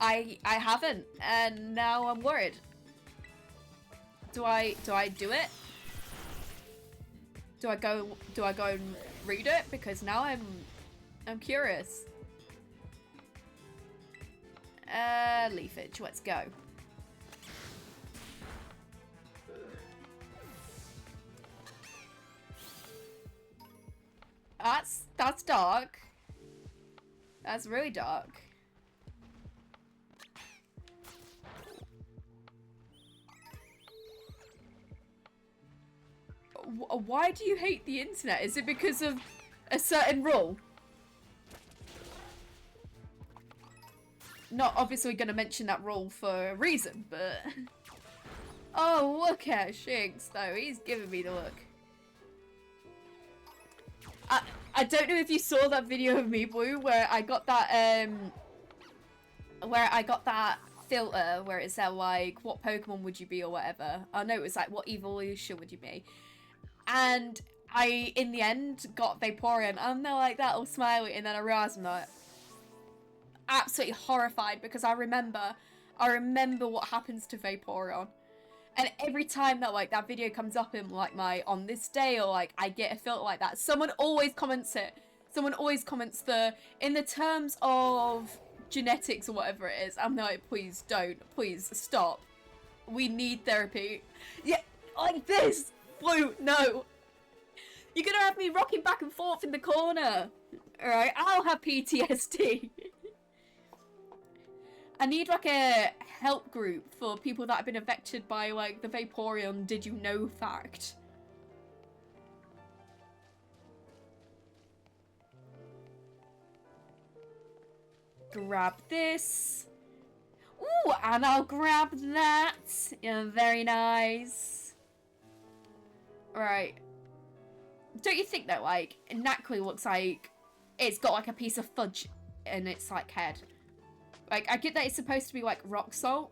I haven't, and now I'm worried. Do I do it? Do I go and read it? Because now I'm curious. Leafage, let's go. That's dark. That's really dark. Why do you hate the internet? Is it because of a certain rule? Not obviously gonna mention that rule for a reason, but... Oh, look at Shinx, though. He's giving me the look. I don't know if you saw that video of me, Blue, where I got that, filter where it said, like, what Pokemon would you be or whatever. Oh, no, it was like, what evolution would you be? And I, in the end, got Vaporeon, and they're like that all smiley, and then I realised I'm like, absolutely horrified, because I remember what happens to Vaporeon. And every time that, like, that video comes up in, like, my on this day, or, like, I get a filter like that, someone always comments it. Someone always comments in the terms of genetics or whatever it is. I'm like, please don't. Please stop. We need therapy. Yeah, like this. Blue, no. You're gonna have me rocking back and forth in the corner. Alright, I'll have PTSD. I need, like, a help group for people that have been affected by, like, the Vaporeon did you know fact. Grab this. Ooh, and I'll grab that. Yeah, very nice. Right. Don't you think that, like, Nacli looks like it's got, like, a piece of fudge in its, like, head? Like, I get that it's supposed to be, like, rock salt,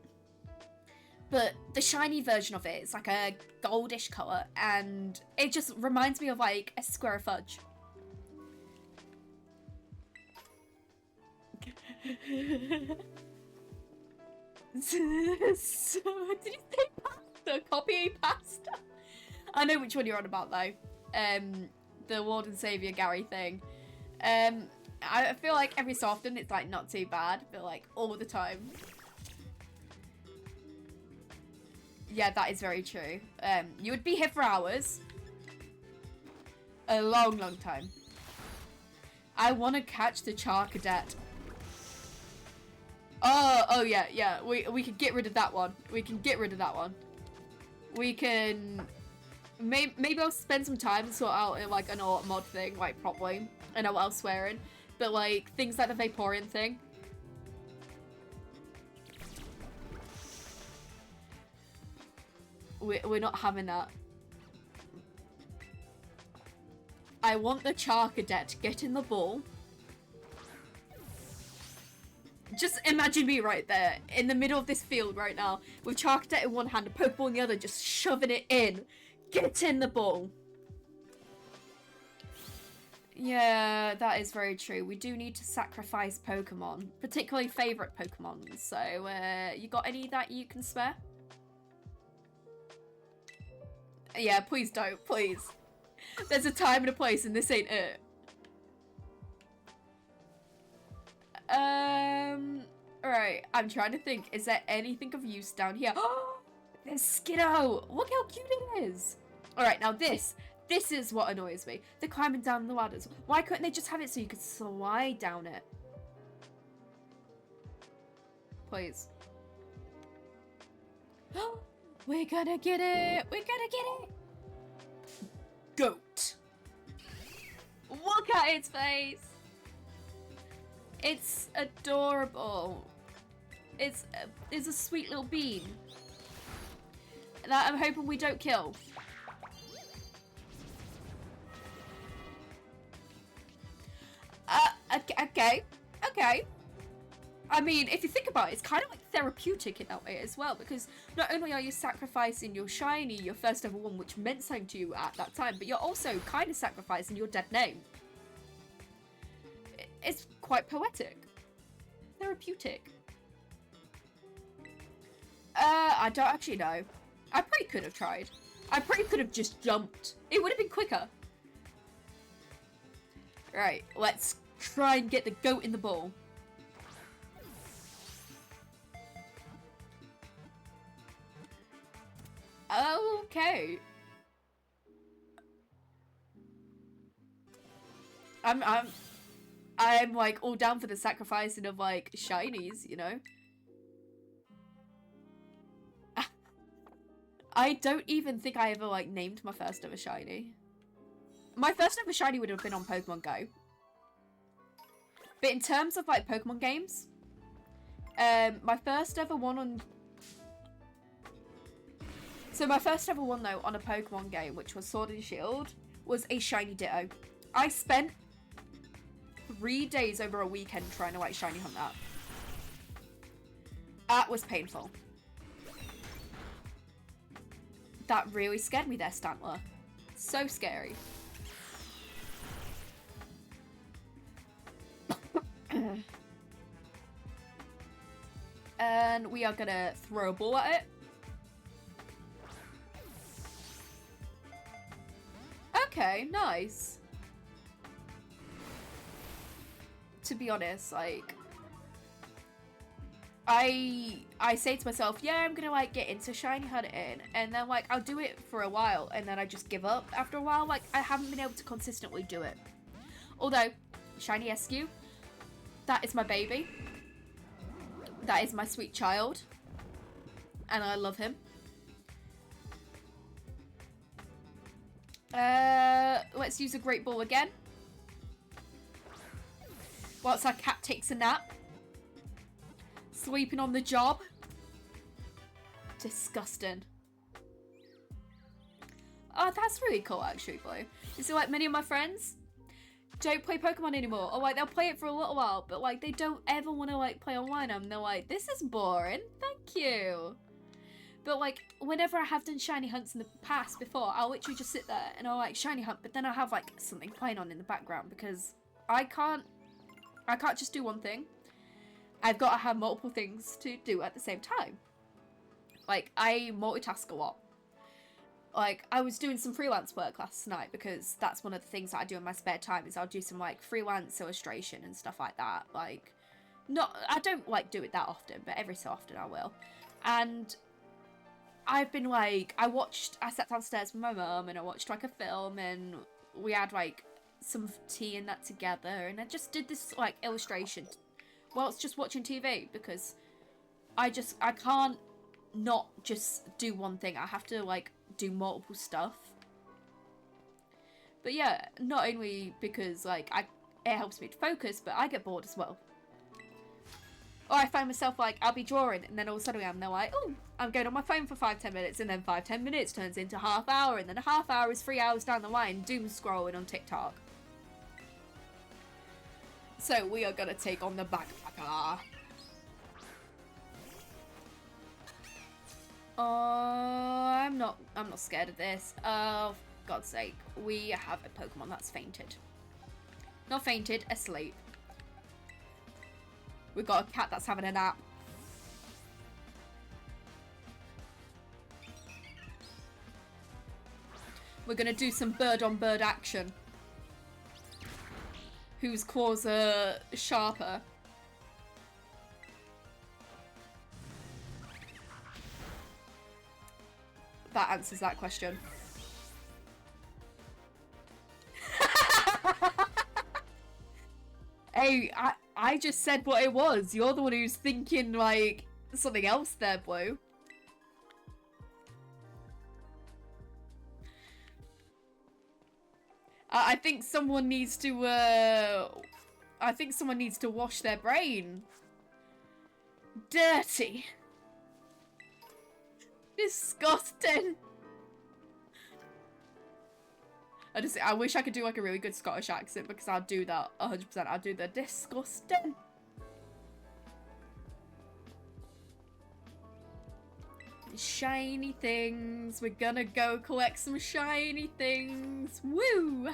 but the shiny version of it is, like, a goldish colour, and it just reminds me of, like, a square of fudge. So, did you say pasta? Copy pasta? I know which one you're on about though. The Lord and Savior Gary thing. I feel like every so often it's like not too bad, but like all the time. Yeah, that is very true. You would be here for hours. A long, long time. I want to catch the Char Cadet. Oh yeah. We can get rid of that one. We can get rid of that one. We can... Maybe I'll spend some time and sort out like an alt mod thing, like properly. I know what I was swearing. But like, things like the Vaporeon thing. We're not having that. I want the Char Cadet to get in the ball. Just imagine me right there, in the middle of this field right now, with Char Cadet in one hand, a Pokeball in the other, just shoving it in. Get in the ball. Yeah, that is very true. We do need to sacrifice Pokemon, particularly favourite Pokemon. So, you got any that you can spare? Yeah, please don't, please. There's a time and a place and this ain't it. Alright, I'm trying to think. Is there anything of use down here? Oh, there's Skiddo! Look how cute it is! Alright, now this is what annoys me. They're climbing down the ladders. Why couldn't they just have it so you could slide down it? Please. We're gonna get it! We're gonna get it! Goat! Look at its face! It's adorable. It's a sweet little bean that I'm hoping we don't kill. Okay. I mean, if you think about it, it's kind of like therapeutic in that way as well, because not only are you sacrificing your shiny, your first ever one, which meant something to you at that time, but you're also kind of sacrificing your dead name. It's quite poetic. Therapeutic. I don't actually know. I probably could have tried. I probably could have just jumped. It would have been quicker. Right, let's try and get the goat in the ball. Okay. I'm like all down for the sacrificing of like shinies, you know? I don't even think I ever like named my first ever shiny. My first ever shiny would have been on Pokemon Go. But in terms of like Pokemon games, my first ever one on... So my first ever one though on a Pokemon game, which was Sword and Shield, was a shiny Ditto. I spent 3 days over a weekend trying to like shiny hunt that. That was painful. That really scared me there, Stantler. So scary. And we are gonna throw a ball at it. Okay, nice. To be honest, like, I say to myself, yeah, I'm gonna like get into shiny hunting, and then like I'll do it for a while, and then I just give up after a while. Like, I haven't been able to consistently do it. Although, shiny SQ, that is my baby. That is my sweet child. And I love him. Let's use a Great Ball again. Whilst our cat takes a nap. Sleeping on the job. Disgusting. Oh, that's really cool actually, Blue. So like many of my friends don't play Pokemon anymore. Or like they'll play it for a little while, but like they don't ever want to like play online. And they're like, this is boring. Thank you. But like whenever I have done shiny hunts in the past before, I'll literally just sit there and I'll like shiny hunt, but then I'll have like something playing on in the background because I can't just do one thing. I've got to have multiple things to do at the same time. Like, I multitask a lot. Like, I was doing some freelance work last night because that's one of the things that I do in my spare time is I'll do some, like, freelance illustration and stuff like that. Like, I don't, like, do it that often, but every so often I will. And I've been, like, I sat downstairs with my mum and I watched, like, a film and we had, like, some tea and that together. And I just did this, like, illustration whilst just watching TV because I can't not just do one thing. I have to, like, do multiple stuff. But yeah, not only because, like, it helps me to focus, but I get bored as well. Or I find myself, like, I'll be drawing and then all of a sudden I'm there like, oh, I'm going on my phone for 5-10 minutes, and then 5-10 minutes turns into half hour, and then a half hour is 3 hours down the line doom scrolling on TikTok. So we are gonna take on the backpacker. Oh, I'm not scared of this. Oh, for God's sake. We have a Pokemon that's fainted. Not fainted, asleep. We've got a cat that's having a nap. We're gonna do some bird-on-bird action. Whose claws are sharper? That answers that question. Hey, I just said what it was. You're the one who's thinking, like, something else there, Blue. I think someone needs to, I think someone needs to wash their brain. Dirty. Disgusting. I wish I could do, like, a really good Scottish accent because I'd do that 100%. I'd do the disgusting. Shiny things. We're gonna go collect some shiny things. Woo!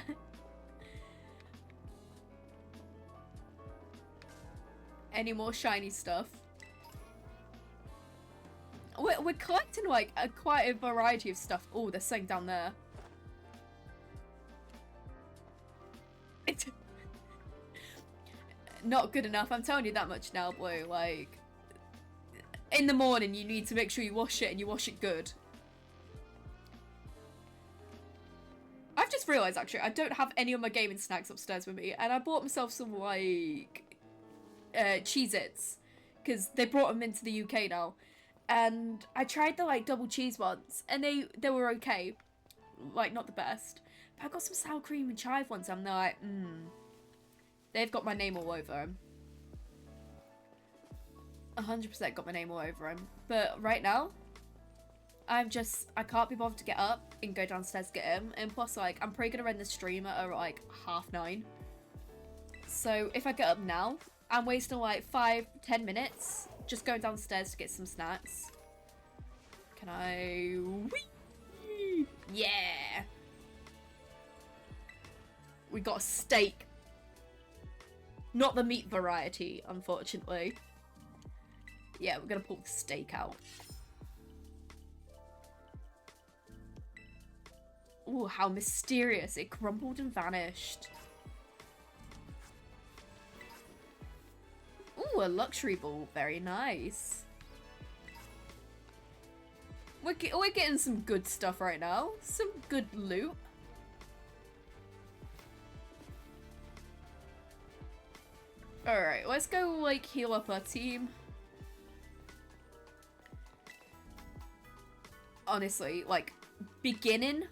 Any more shiny stuff? We're collecting, like, quite a variety of stuff. Oh, there's something down there. It's not good enough. I'm telling you that much now, Blue. Like, in the morning, you need to make sure you wash it and you wash it good. I've just realised, actually, I don't have any of my gaming snacks upstairs with me, and I bought myself some, like, Cheez-Its, because they brought them into the UK now. And I tried the, like, double cheese ones, and they were okay. Like, not the best. But I got some sour cream and chive ones, and they're like, they've got my name all over them. 100% got my name all over them. But right now, I can't be bothered to get up and go downstairs to get him. And plus, like, I'm probably going to end the stream at, like, 9:30. So if I get up now, I'm wasting, like, 5-10 minutes just going downstairs to get some snacks. Can I... Whee! Yeah! We got a steak. Not the meat variety, unfortunately. Yeah, we're gonna pull the steak out. Ooh, how mysterious. It crumbled and vanished. Ooh, a luxury ball. Very nice. We're getting some good stuff right now. Some good loot. Alright, let's go, like, heal up our team. Honestly, like, beginning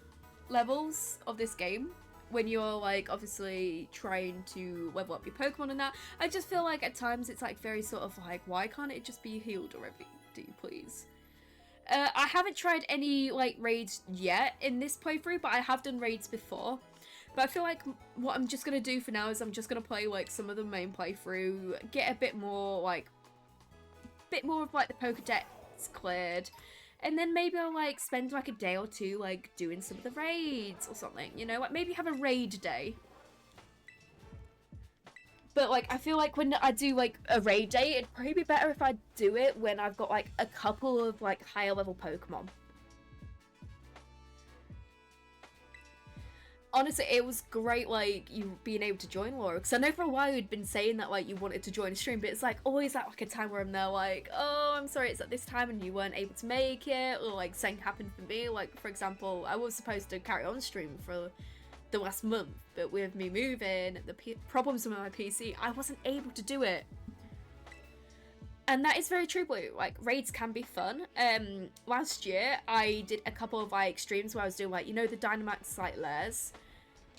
levels of this game, when you're, like, obviously trying to level up your Pokemon and that, I just feel like at times it's, like, very sort of like, why can't it just be healed already, please? I haven't tried any, like, raids yet in this playthrough, but I have done raids before. But I feel like what I'm just going to do for now is I'm just going to play, like, some of the main playthrough, get a bit more, like, of, like, the Pokedex cleared. And then maybe I'll, like, spend, like, a day or two, like, doing some of the raids or something, you know? Like, maybe have a raid day. But like, I feel like when I do like a raid day, it'd probably be better if I do it when I've got like a couple of like higher level Pokemon. Honestly, it was great, like, you being able to join, Laura, because I know for a while you'd been saying that, like, you wanted to join a stream, but it's, like, always at, like, a time where I'm there, like, oh, I'm sorry, it's at this time, and you weren't able to make it, or, like, something happened for me, like, for example, I was supposed to carry on stream for the last month, but with me moving, the problems with my PC, I wasn't able to do it. And that is very true, Blue. Like, raids can be fun. Last year, I did a couple of, like, streams where I was doing, like, you know, the Dynamax, like, lairs.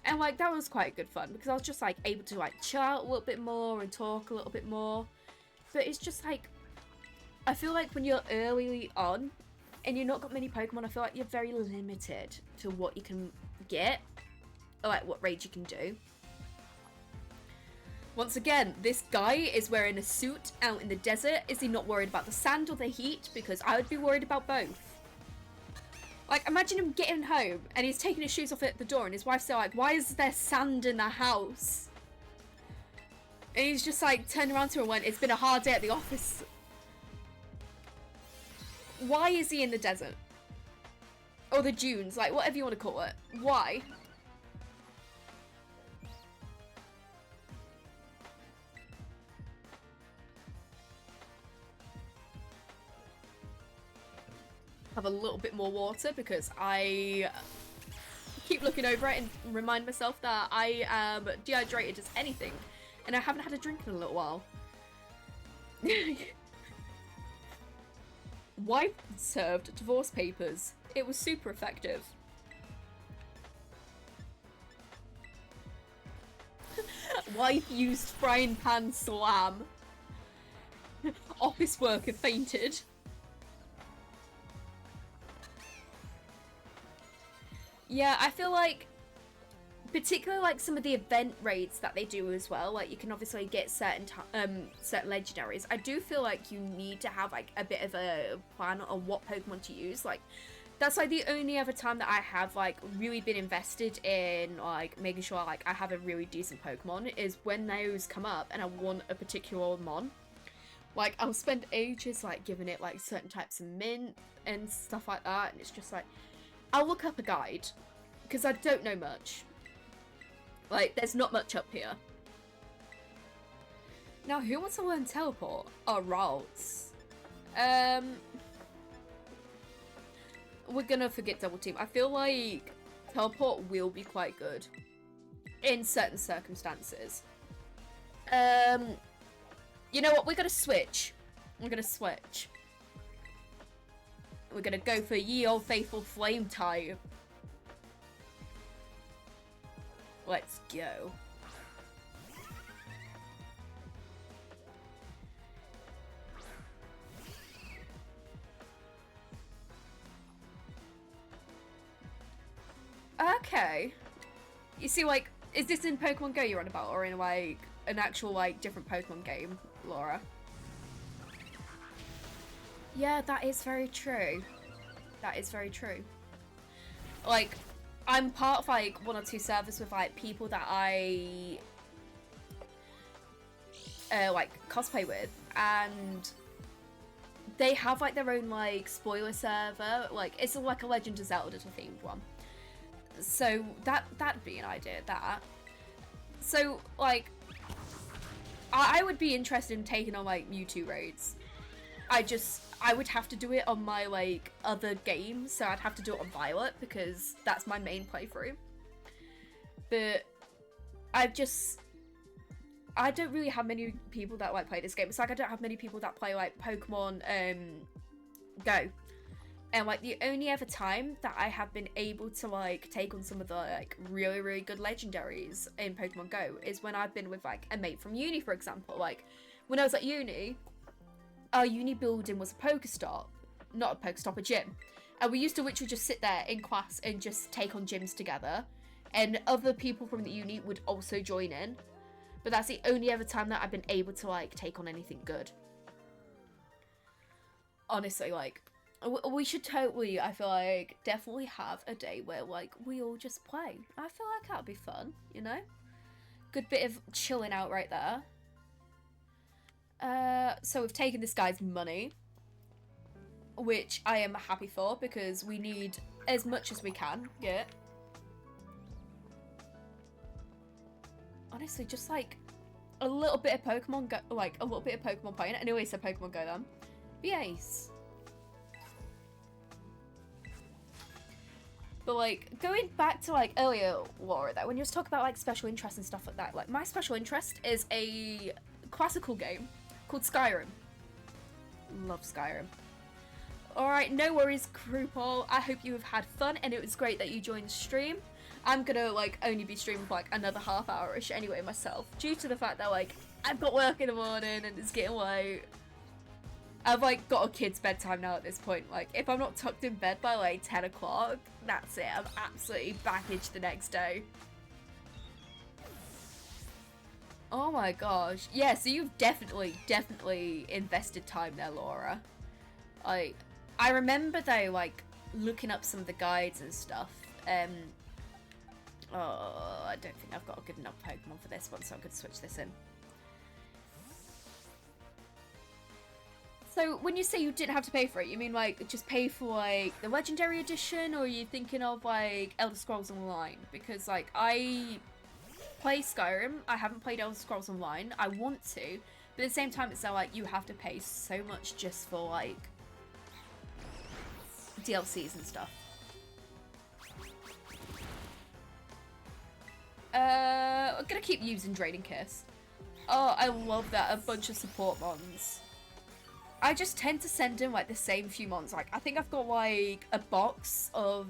And, like, that was quite good fun because I was just, like, able to, like, chill out a little bit more and talk a little bit more. But it's just, like, I feel like when you're early on and you've not got many Pokemon, I feel like you're very limited to what you can get or, like, what raids you can do. Once again, this guy is wearing a suit out in the desert. Is he not worried about the sand or the heat? Because I would be worried about both. Like, imagine him getting home and he's taking his shoes off at the door and his wife's still like, why is there sand in the house? And he's just like, turned around to her and went, it's been a hard day at the office. Why is he in the desert? Or the dunes, like, whatever you want to call it. Why? Have a little bit more water because I keep looking over it and remind myself that I am dehydrated as anything and I haven't had a drink in a little while. Wife served divorce papers. It was super effective. Wife used frying pan slam. Office worker fainted. Yeah, I feel like, particularly like some of the event raids that they do as well, like you can obviously get certain legendaries. I do feel like you need to have like a bit of a plan on what Pokemon to use. Like, that's like the only other time that I have like really been invested in like making sure like I have a really decent Pokemon is when those come up and I want a particular Mon. Like, I'll spend ages like giving it like certain types of mint and stuff like that, and it's just like, I'll look up a guide, because I don't know much. Like, there's not much up here. Now, who wants to learn teleport? Oh, Ralts. We're gonna forget double team. I feel like teleport will be quite good in certain circumstances. You know what? We're gonna switch. We're gonna switch. We're gonna go for ye old faithful flame type. Let's go. Okay. You see, like, is this in Pokemon Go you're on about, or in like an actual like different Pokemon game, Laura? Yeah, that is very true. That is very true. Like, I'm part of like one or two servers with like people that I like cosplay with, and they have like their own like spoiler server. Like, it's like a Legend of Zelda themed one. So that'd be an idea. That. So like, I would be interested in taking on like Mewtwo raids. I would have to do it on my like other game, so I'd have to do it on Violet because that's my main playthrough. But I don't really have many people that like play this game. It's like I don't have many people that play like Pokemon Go. And like the only other time that I have been able to like take on some of the like really, really good legendaries in Pokemon Go is when I've been with like a mate from uni, for example. Like when I was at uni, our uni building was a Pokestop. Not a Pokestop, a gym. And we used to literally just sit there in class and just take on gyms together. And other people from the uni would also join in. But that's the only other time that I've been able to like take on anything good. Honestly, like, we should totally, I feel like, definitely have a day where like we all just play. I feel like that'd be fun, you know? Good bit of chilling out right there. So we've taken this guy's money, which I am happy for because we need as much as we can get. Honestly, just like a little bit of Pokemon Go, like a little bit of Pokemon playing. I know I said Pokemon Go then. Be ace. But like going back to like earlier, Laura, that when you was talking about like special interests and stuff like that, like my special interest is a classical game called Skyrim. Love Skyrim. Alright, no worries, crew Paul. I hope you have had fun and it was great that you joined the stream. I'm gonna like only be streaming for like another half hour-ish anyway myself, due to the fact that like I've got work in the morning and it's getting late. I've like got a kid's bedtime now at this point. Like if I'm not tucked in bed by like 10 o'clock, that's it. I'm absolutely baggaged the next day. Oh my gosh. Yeah, so you've definitely invested time there, Laura. I remember though, like, looking up some of the guides and stuff. Oh, I don't think I've got a good enough Pokemon for this one, so I'm going to switch this in. So, when you say you didn't have to pay for it, you mean, like, just pay for, like, the Legendary Edition, or are you thinking of, like, Elder Scrolls Online? Because, like, I play Skyrim, I haven't played Elder Scrolls Online, I want to, but at the same time, it's like, you have to pay so much just for, like, DLCs and stuff. I'm gonna keep using Draining Kiss. Oh, I love that. A bunch of support mons. I just tend to send in like the same few mons. Like I think I've got like a box of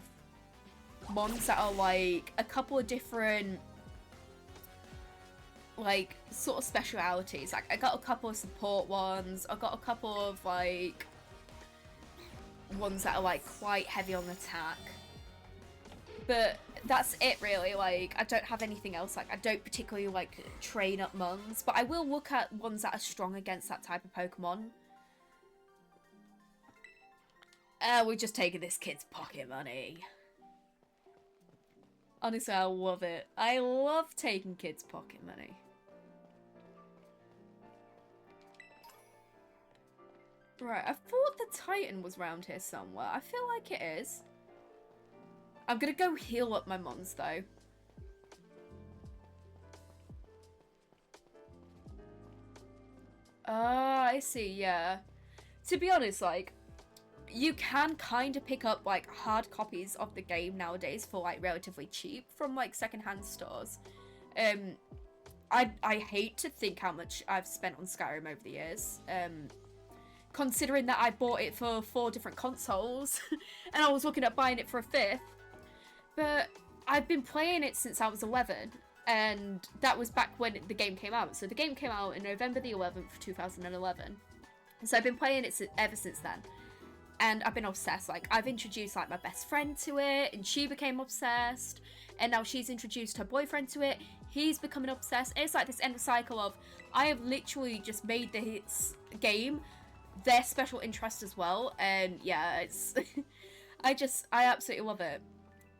mons that are like a couple of different like sort of specialities. Like I got a couple of support ones. I got a couple of like ones that are like quite heavy on attack. But that's it really. Like I don't have anything else. Like I don't particularly like train up mons, but I will look at ones that are strong against that type of Pokemon. We're just taking this kid's pocket money. Honestly, I love it. I love taking kids' pocket money. Right, I thought the Titan was around here somewhere. I feel like it is. I'm gonna go heal up my mons though. Ah, I see, yeah. To be honest, like, you can kind of pick up, like, hard copies of the game nowadays for, like, relatively cheap from, like, secondhand stores. I hate to think how much I've spent on Skyrim over the years. Considering that I bought it for 4 different consoles, and I was looking at buying it for a 5th. But I've been playing it since I was 11, and that was back when the game came out. So the game came out in November the 11th, 2011. So I've been playing it ever since then. And I've been obsessed. Like, I've introduced, like, my best friend to it, and she became obsessed. And now she's introduced her boyfriend to it. He's becoming obsessed. And it's like this endless cycle of, I have literally just made this game their special interest as well. And yeah, it's... I absolutely love it.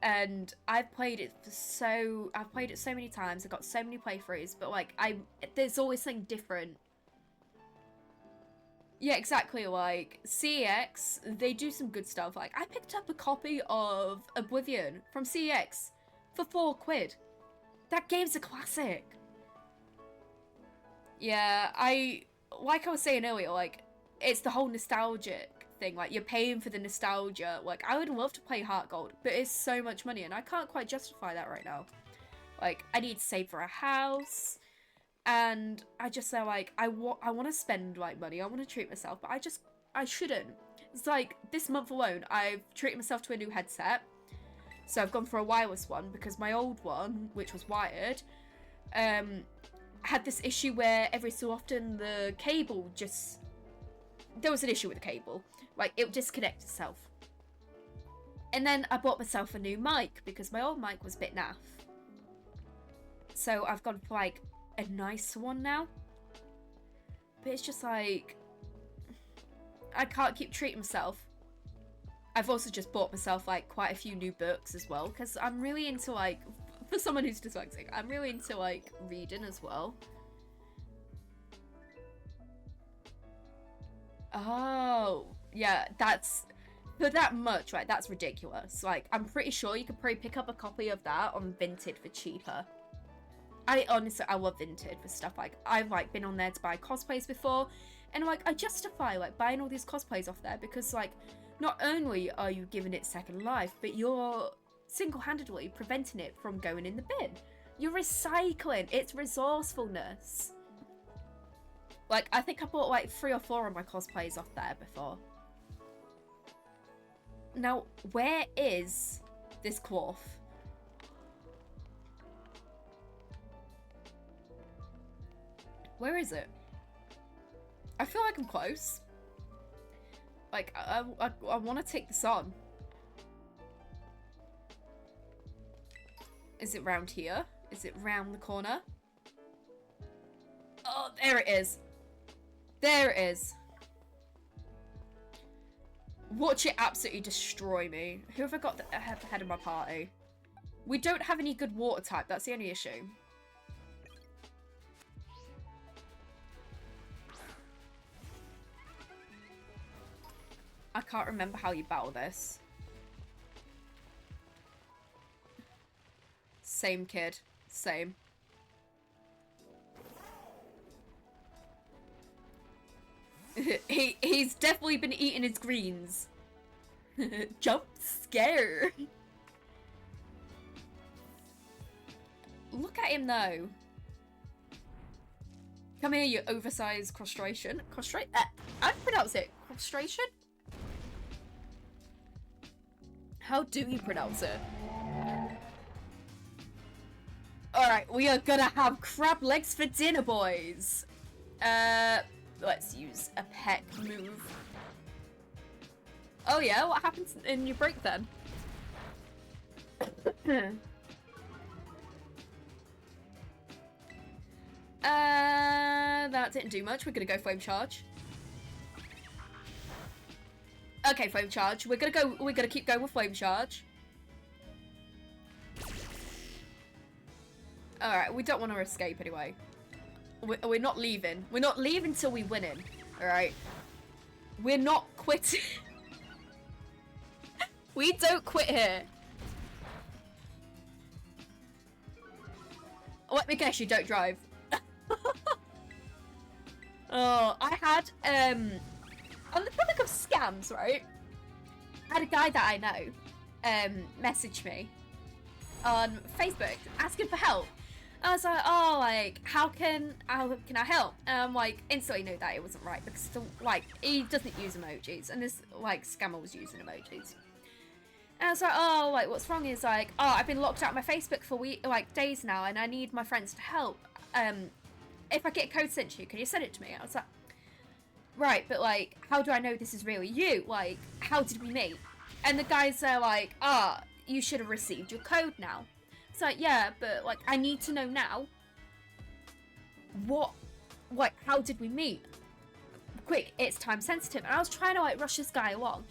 And I've played it so many times. I've got so many playthroughs, but like there's always something different. Yeah, exactly. Like CEX, they do some good stuff. Like I picked up a copy of Oblivion from CEX for £4. That game's a classic. Yeah, like I was saying earlier, like it's the whole nostalgic thing. Like you're paying for the nostalgia. Like I would love to play Heart Gold, but it's so much money and I can't quite justify that right now. Like I need to save for a house, and I just say like I want to spend like money, I want to treat myself, but I shouldn't. It's like this month alone I've treated myself to a new headset, so I've gone for a wireless one because my old one, which was wired, had this issue where every so often the cable just, there was an issue with the cable. Like, it would disconnect itself. And then I bought myself a new mic because my old mic was a bit naff. So I've gone for, like, a nicer one now. But it's just like, I can't keep treating myself. I've also just bought myself, like, quite a few new books as well. Because I'm really into, like, for someone who's dyslexic, I'm really into like reading as well. Oh, yeah, that's for that much, right? That's ridiculous. Like, I'm pretty sure you could probably pick up a copy of that on Vinted for cheaper. I honestly, I love Vinted for stuff. Like, I've like been on there to buy cosplays before, and like I justify like buying all these cosplays off there because like not only are you giving it second life, but you're single-handedly preventing it from going in the bin. You're recycling. It's resourcefulness. Like, I think I bought like 3 or 4 of my cosplays off there before. Now, where is this cloth? Where is it? I feel like I'm close. Like, I want to take this on. Is it round here? Is it round the corner? Oh, there it is. There it is. Watch it absolutely destroy me. Who have I got at the head of my party? We don't have any good water type. That's the only issue. I can't remember how you battle this. Same kid. Same. He's definitely been eating his greens. Jump scare. Look at him though. Come here, you oversized castration. I pronounce it castration. How do you pronounce it? Alright, we are gonna have crab legs for dinner, boys. Let's use a peck move. Oh yeah, what happens in your break then? That didn't do much. We're gonna go flame charge. Okay, flame charge. We're gonna keep going with flame charge. Alright, we don't want to escape anyway. We're not leaving. We're not leaving till we win him. Alright. We're not quitting. We don't quit here. Let me guess, you don't drive. Oh, I had, on the topic of scams, right? I had a guy that I know, message me on Facebook asking for help. I was like, oh, like, how can I help? And I'm like, instantly knew that it wasn't right because, he doesn't use emojis, and this, scammer was using emojis. And I was like, oh, what's wrong? Is like, oh, I've been locked out of my Facebook for days now, and I need my friends to help. If I get a code sent to you, can you send it to me? I was like, right, but, how do I know this is really you? How did we meet? And the guys are like, you should have received your code now. It's like, yeah, but, I need to know now. What, how did we meet? Quick, it's time sensitive. And I was trying to, rush this guy along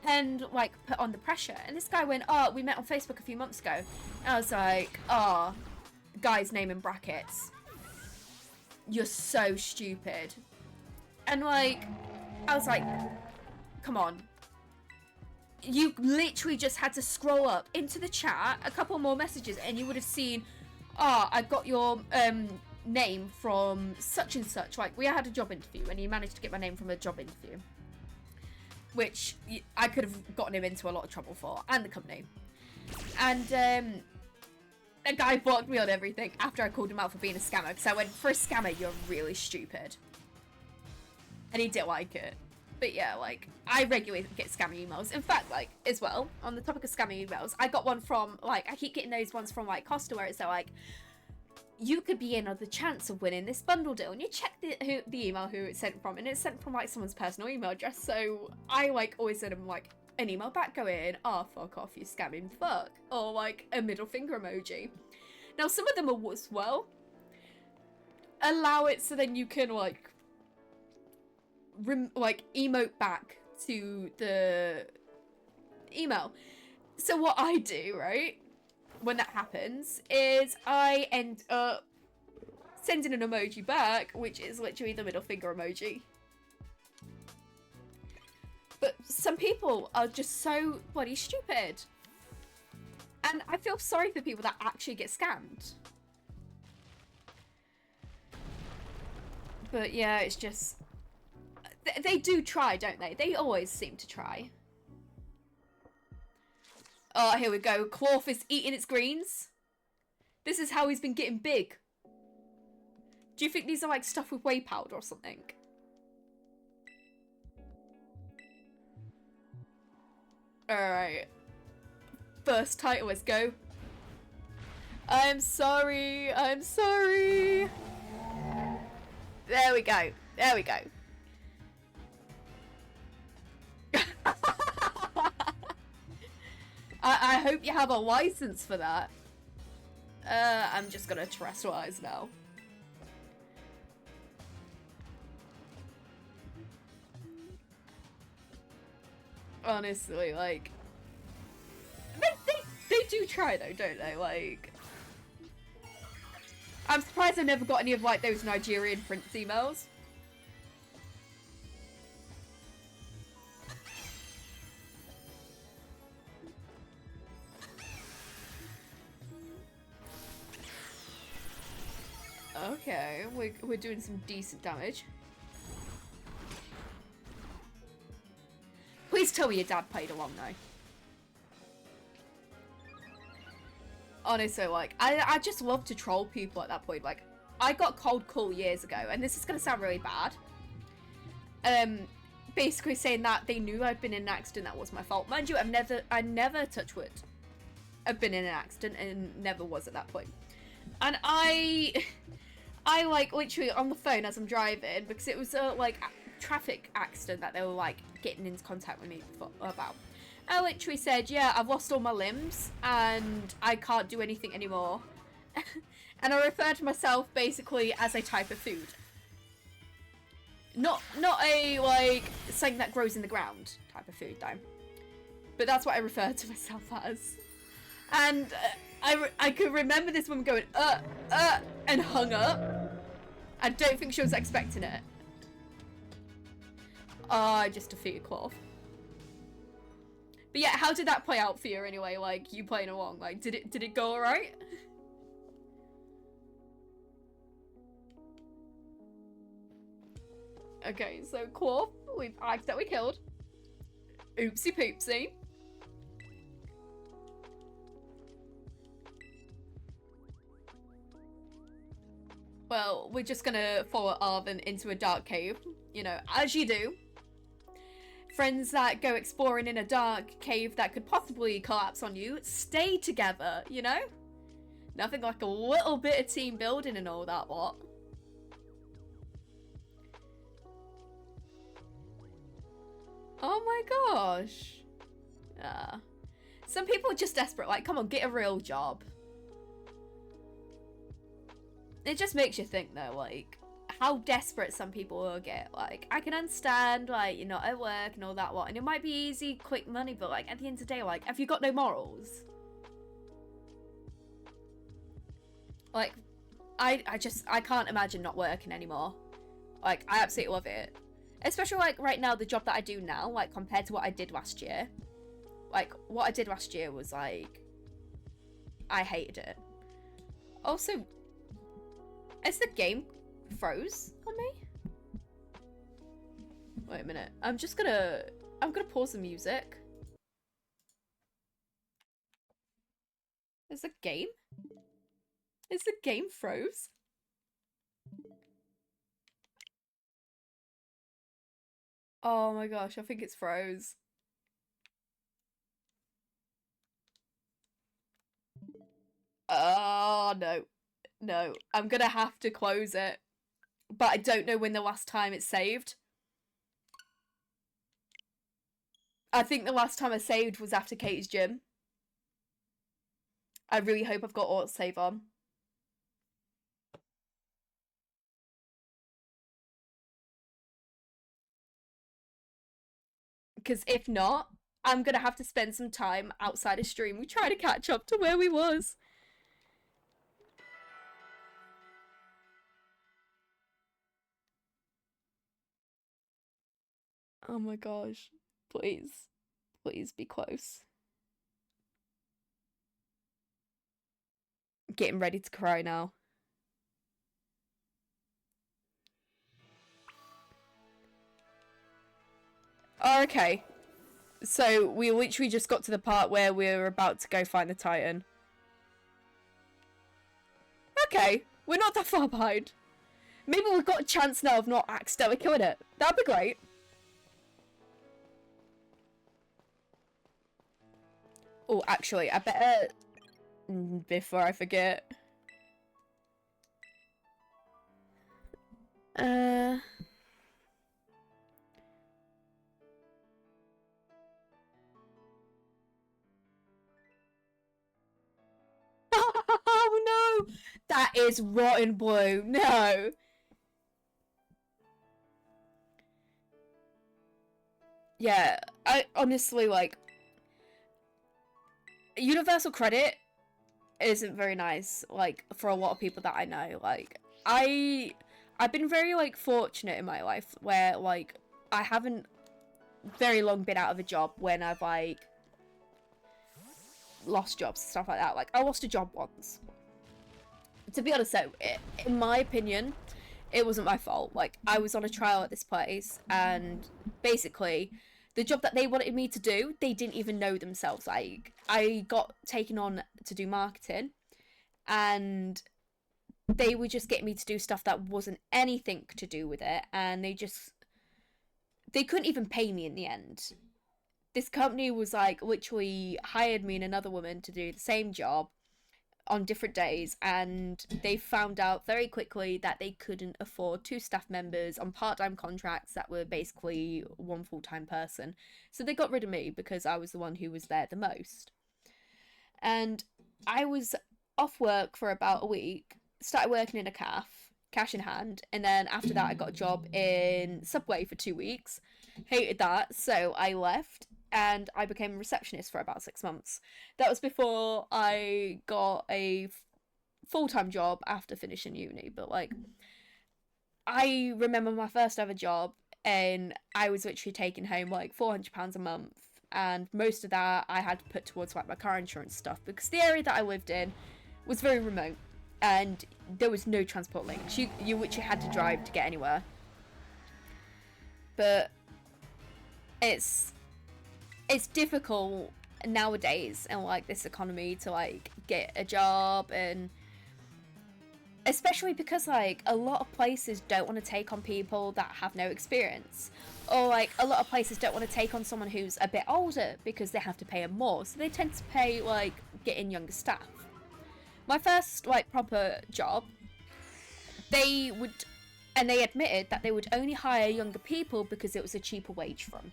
and, put on the pressure. And this guy went, oh, we met on Facebook a few months ago. And I was like, oh, guy's name in brackets. You're so stupid. And, I was like, come on. You literally just had to scroll up into the chat, a couple more messages, and you would have seen, I got your name from such and such. We had a job interview, and he managed to get my name from a job interview. Which I could have gotten him into a lot of trouble for, and the company. And the guy blocked me on everything after I called him out for being a scammer, because I went, for a scammer, you're really stupid. And he didn't like it. But yeah, I regularly get scammy emails. In fact, as well, on the topic of scammy emails, I got one from, I keep getting those ones from, Costa, where it's you could be in on the chance of winning this bundle deal. And you check the email who it's sent from, and it's sent from, someone's personal email address. So I, always send them, an email back going, fuck off, you scamming fuck. Or, a middle finger emoji. Now, some of them are as well. Allow it so then you can, emote back to the email. So what I do, right, when that happens is I end up sending an emoji back, which is literally the middle finger emoji. But some people are just so bloody stupid. And I feel sorry for people that actually get scammed. But yeah, it's just... They do try, don't they? They always seem to try. Oh, here we go. Cloth is eating its greens. This is how he's been getting big. Do you think these are like stuff with whey powder or something? Alright. First title, let's go. I'm sorry. I'm sorry. There we go. There we go. I hope you have a license for that. I'm just gonna terrestrialize now. Honestly, like... They do try though, don't they? Like... I'm surprised I never got any of like those Nigerian prince emails. Okay, we're doing some decent damage. Please tell me your dad played along though. Honestly, like, I just love to troll people at that point. Like, I got cold call years ago, and this is gonna sound really bad. Basically saying that they knew I'd been in an accident, that was my fault. Mind you, I never, touch wood, I've been in an accident and never was at that point. And I like literally on the phone as I'm driving, because it was a like traffic accident that they were like getting into contact with me about. I literally said, yeah, I've lost all my limbs and I can't do anything anymore. And I referred to myself basically as a type of food. Not a like something that grows in the ground type of food though. But that's what I referred to myself as. And I could remember this woman going, and hung up. I don't think she was expecting it. I just defeated Cloth. But yeah, how did that play out for you anyway? Like, you playing along, like, did it go alright? Okay, so Cloth, we've accidentally killed. Oopsie poopsie. Well, we're just gonna follow Arvin into a dark cave, you know, as you do. Friends that go exploring in a dark cave that could possibly collapse on you, stay together, you know? Nothing like a little bit of team building and all that what. Oh my gosh. Some people are just desperate, like, come on, get a real job. It just makes you think though, like, how desperate some people will get. Like, I can understand, like, you're not at work and all that what, and it might be easy, quick money, but like, at the end of the day, like, have you got no morals? Like, I can't imagine not working anymore. Like, I absolutely love it. Especially, like, right now, the job that I do now, like, compared to what I did last year. Like, what I did last year was, like, I hated it. Also, is the game froze on me? Wait a minute. I'm gonna pause the music. Is the game froze? Oh my gosh, I think it's froze. Oh no. No, I'm gonna have to close it. But I don't know when the last time it's saved. I think the last time I saved was after Katy's gym. I really hope I've got autosave on. Because if not, I'm gonna have to spend some time outside of stream. We try to catch up to where we was. Oh my gosh. Please. Please be close. Getting ready to cry now. Oh, okay. So we literally just got to the part where we're about to go find the Titan. Okay, we're not that far behind. Maybe we've got a chance now of not accidentally killing it. That'd be great. Oh, actually, I better... Before I forget. Oh no! That is rotten blue. No. Yeah, I honestly, like, universal credit isn't very nice, like, for a lot of people that I know. Like, I've been very, like, fortunate in my life where, like, I haven't very long been out of a job when I've, like, lost jobs and stuff like that. Like, I lost a job once. To be honest though, in my opinion, it wasn't my fault. Like, I was on a trial at this place, and basically, the job that they wanted me to do, they didn't even know themselves. Like, I got taken on to do marketing, and they were just getting me to do stuff that wasn't anything to do with it, and they couldn't even pay me in the end. This company was like literally hired me and another woman to do the same job on different days, and they found out very quickly that they couldn't afford two staff members on part-time contracts that were basically one full-time person. So they got rid of me because I was the one who was there the most. And I was off work for about a week, started working in a cash in hand, and then after that I got a job in Subway for 2 weeks. Hated that, so I left and I became a receptionist for about 6 months. That was before I got a full-time job after finishing uni. But like, I remember my first ever job, and I was literally taking home like £400 a month, and most of that I had to put towards like my car insurance stuff, because the area that I lived in was very remote and there was no transport links. You literally had to drive to get anywhere. But it's difficult nowadays in like this economy to like get a job, and especially because like a lot of places don't want to take on people that have no experience, or like a lot of places don't want to take on someone who's a bit older because they have to pay them more, so they tend to pay like getting younger staff. My first like proper job, they admitted that they would only hire younger people because it was a cheaper wage for them.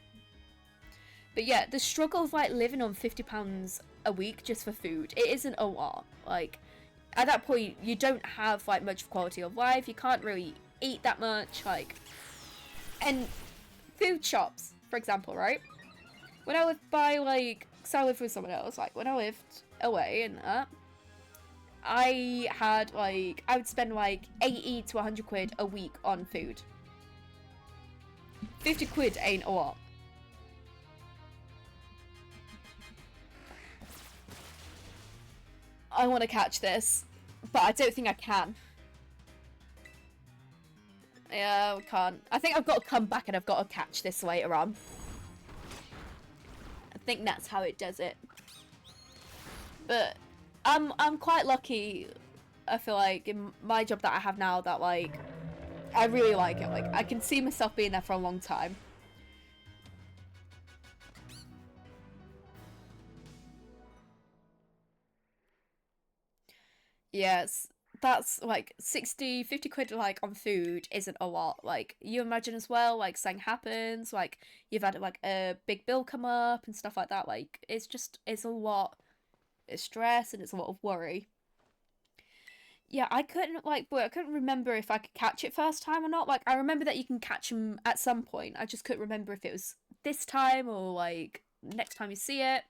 But yeah, the struggle of like living on £50 a week just for food, it isn't a lot. Like, at that point, you don't have like much quality of life. You can't really eat that much. Like, and food shops, for example, right? When I lived by like, cause I lived with someone else. Like when I lived away and that, I would spend like 80 to 100 quid a week on food. 50 quid ain't a lot. I want to catch this, but I don't think I can. Yeah, I can't. I think I've got to come back and I've got to catch this later on. I think that's how it does it. But I'm quite lucky, I feel like, in my job that I have now, that like I really like it. Like, I can see myself being there for a long time. Yes, that's like 50 quid like on food isn't a lot. Like, you imagine as well, like something happens, like you've had like a big bill come up and stuff like that. Like, it's a lot of stress and it's a lot of worry. Yeah, I couldn't I couldn't remember if I could catch it first time or not. Like, I remember that you can catch them at some point. I just couldn't remember if it was this time or like next time you see it.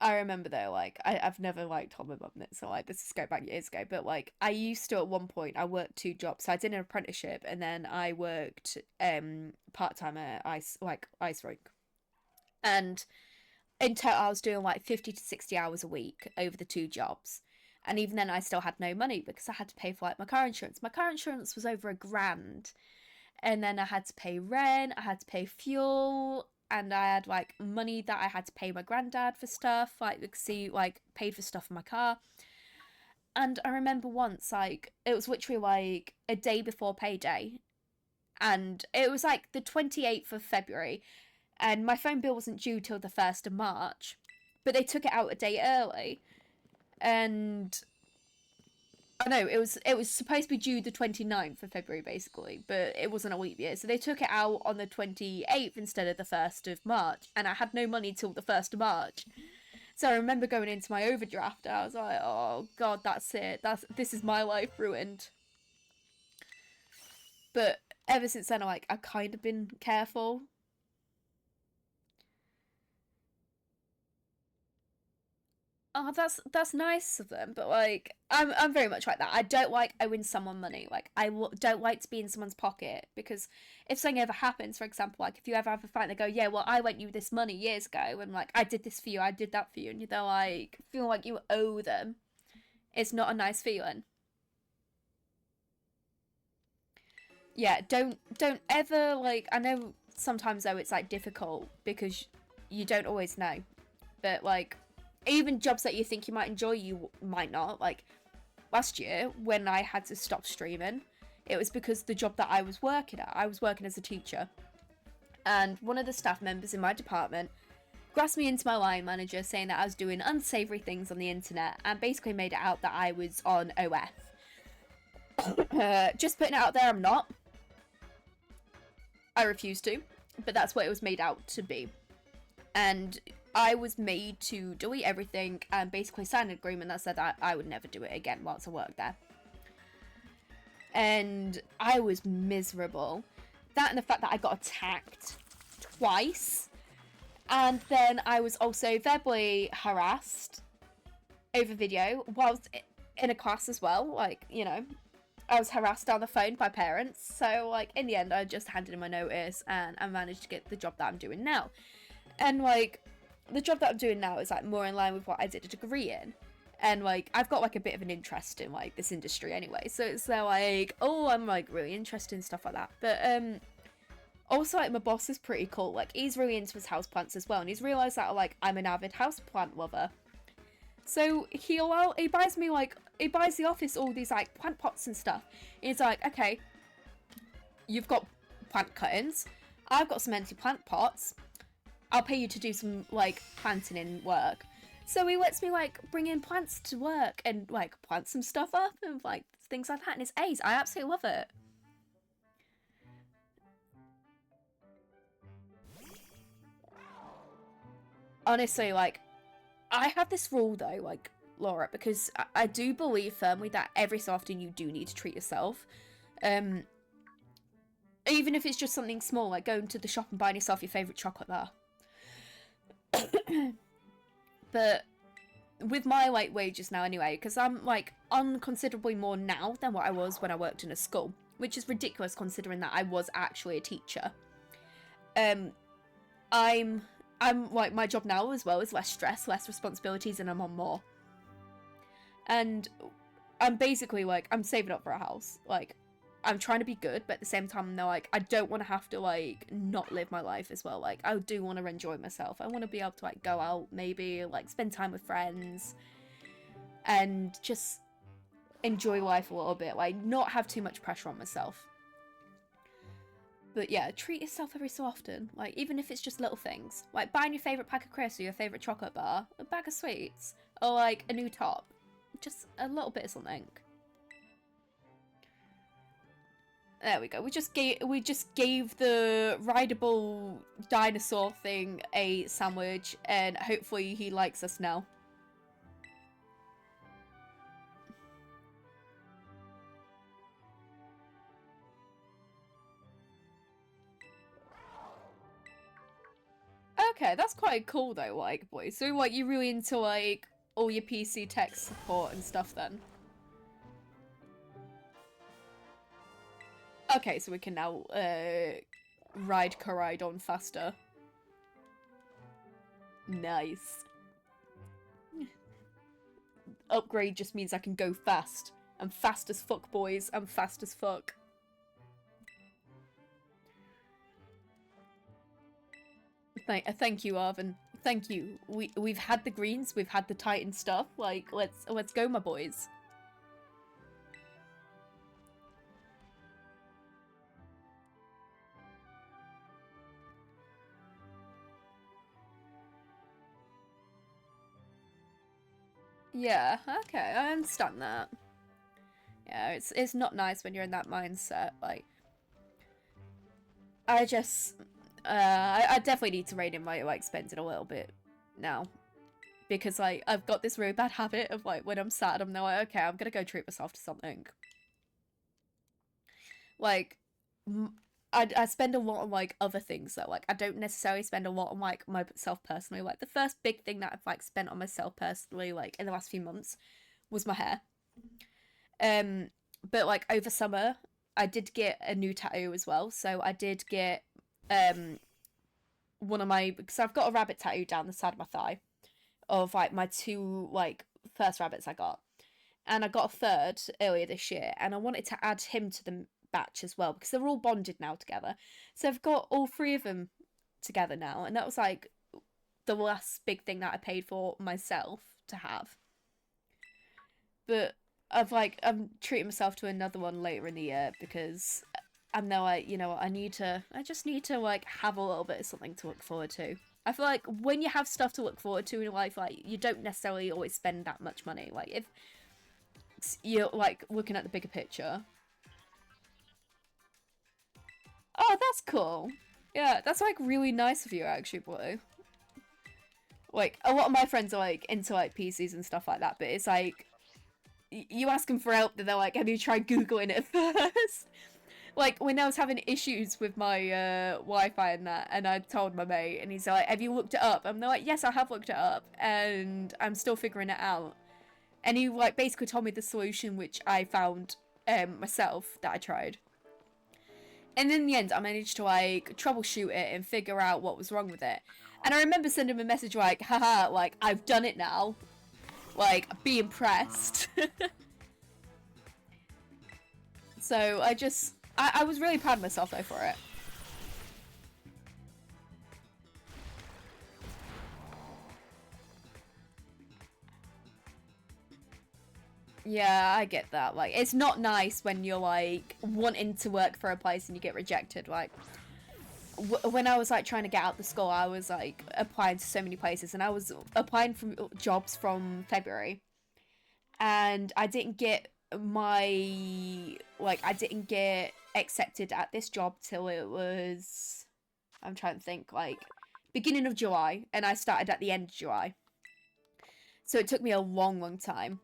I remember though, like, I've never like told my mum this, so like this is go back years ago, but like I used to at one point I worked 2 jobs. So I did an apprenticeship and then I worked part-time at ice rink. And in total I was doing like 50 to 60 hours a week over the 2 jobs. And even then I still had no money because I had to pay for like my car insurance. My car insurance was over £1,000. And then I had to pay rent, I had to pay fuel, and I had like money that I had to pay my granddad for stuff, like see like paid for stuff in my car. And I remember once like it was literally like a day before payday, and it was like the 28th of February, and my phone bill wasn't due till the 1st of March, but they took it out a day early, and I know it was supposed to be due the 29th of February basically, but it wasn't a leap year. So they took it out on the 28th instead of the 1st of March, and I had no money till the 1st of March. So I remember going into my overdraft and I was like, "Oh god, that's it. This is my life ruined." But ever since then I've kind of been careful. Oh, that's nice of them, but like I'm very much like that. I don't like owing someone money. Like don't like to be in someone's pocket, because if something ever happens, for example, like if you ever have a fight, and they go, "Yeah, well, I lent you this money years ago, and like I did this for you, I did that for you," and they're like feel like you owe them. It's not a nice feeling. Yeah, don't ever like. I know sometimes though it's like difficult because you don't always know, but like even jobs that you think you might enjoy, you might not. Like last year when I had to stop streaming, it was because the job that I was working at, I was working as a teacher, and one of the staff members in my department grasped me into my line manager saying that I was doing unsavory things on the internet, and basically made it out that I was on OF. Just putting it out there, I'm not. I refuse to, but that's what it was made out to be. And I was made to delete everything and basically sign an agreement that said that I would never do it again whilst I worked there. And I was miserable. That and the fact that I got attacked twice. And then I was also verbally harassed over video whilst in a class as well. Like, you know, I was harassed on the phone by parents. So, like, in the end, I just handed in my notice and I managed to get the job that I'm doing now. And, like, the job that I'm doing now is, like, more in line with what I did a degree in. And, like, I've got, like, a bit of an interest in, like, this industry anyway. So it's like, oh, I'm, like, really interested in stuff like that. But, also, like, my boss is pretty cool. Like, he's really into his houseplants as well. And he's realised that, like, I'm an avid houseplant lover. So he buys me, like, he buys the office all these, like, plant pots and stuff. And he's like, okay, you've got plant cuttings. I've got some empty plant pots. I'll pay you to do some, like, planting in work. So he lets me, like, bring in plants to work and, like, plant some stuff up and, like, things like that. And it's ace. I absolutely love it. Honestly, like, I have this rule, though, like, Laura, because I do believe firmly that every so often you do need to treat yourself. Even if it's just something small, like going to the shop and buying yourself your favourite chocolate bar. But with my, like, wages now anyway, because I'm, like, on considerably more now than what I was when I worked in a school, which is ridiculous considering that I was actually a teacher. I'm like, my job now as well is less stress, less responsibilities, and I'm on more. And I'm basically, like, I'm saving up for a house. Like, I'm trying to be good, but at the same time, no, like, I don't want to have to, like, not live my life as well. Like, I do want to enjoy myself. I want to be able to, like, go out, maybe, like, spend time with friends, and just enjoy life a little bit. Like, not have too much pressure on myself. But yeah, treat yourself every so often. Like, even if it's just little things. Like, buying your favourite pack of crisps or your favourite chocolate bar, a bag of sweets, or, like, a new top. Just a little bit of something. There we go. We just gave the rideable dinosaur thing a sandwich, and hopefully he likes us now. Okay, that's quite cool though, like, boy. So, like, you're really into, like, all your PC tech support and stuff then? Okay, so we can now, ride Koraidon faster. Nice. Upgrade just means I can go fast. I'm fast as fuck, boys. I'm fast as fuck. Thank you, Arvin. Thank you. We've had the greens, we've had the Titan stuff. Like, let's go, my boys. Yeah, okay, I understand that. Yeah, it's not nice when you're in that mindset. Like, I just, I definitely need to rein in my like spending a little bit now, because like I've got this really bad habit of like when I'm sad, I'm now like, okay, I'm gonna go treat myself to something. Like, I spend a lot on like other things though. Like, I don't necessarily spend a lot on like myself personally. Like, the first big thing that I've like spent on myself personally, like in the last few months, was my hair. But like over summer, I did get a new tattoo as well. So I did get one of my, because I've got a rabbit tattoo down the side of my thigh of like my two like first rabbits I got, and I got a third earlier this year, and I wanted to add him to the batch as well because they're all bonded now together. So I've got all three of them together now, and that was like the last big thing that I paid for myself to have. But I'm treating myself to another one later in the year because I'm now like, you know what, I just need to like have a little bit of something to look forward to. I feel like when you have stuff to look forward to in life, like, you don't necessarily always spend that much money. Like, if you're like looking at the bigger picture. Oh, that's cool. Yeah, that's like really nice of you, actually, Blue. Like, a lot of my friends are like into like PCs and stuff like that, but it's like you ask them for help, they're like, have you tried Googling it first? Like, when I was having issues with my Wi-Fi and that, and I told my mate, and he's like, have you looked it up? And they're like, yes, I have looked it up, and I'm still figuring it out. And he like basically told me the solution, which I found myself, that I tried. And in the end, I managed to like troubleshoot it and figure out what was wrong with it. And I remember sending him a message like, haha, like, I've done it now. Like, be impressed. So I was really proud of myself though for it. Yeah, I get that. Like, it's not nice when you're like wanting to work for a place and you get rejected. Like, when I was like trying to get out the school, I was like applying to so many places, and I was applying for jobs from February, and I didn't get I didn't get accepted at this job till it was, I'm trying to think, like beginning of July, and I started at the end of July. So it took me a long time.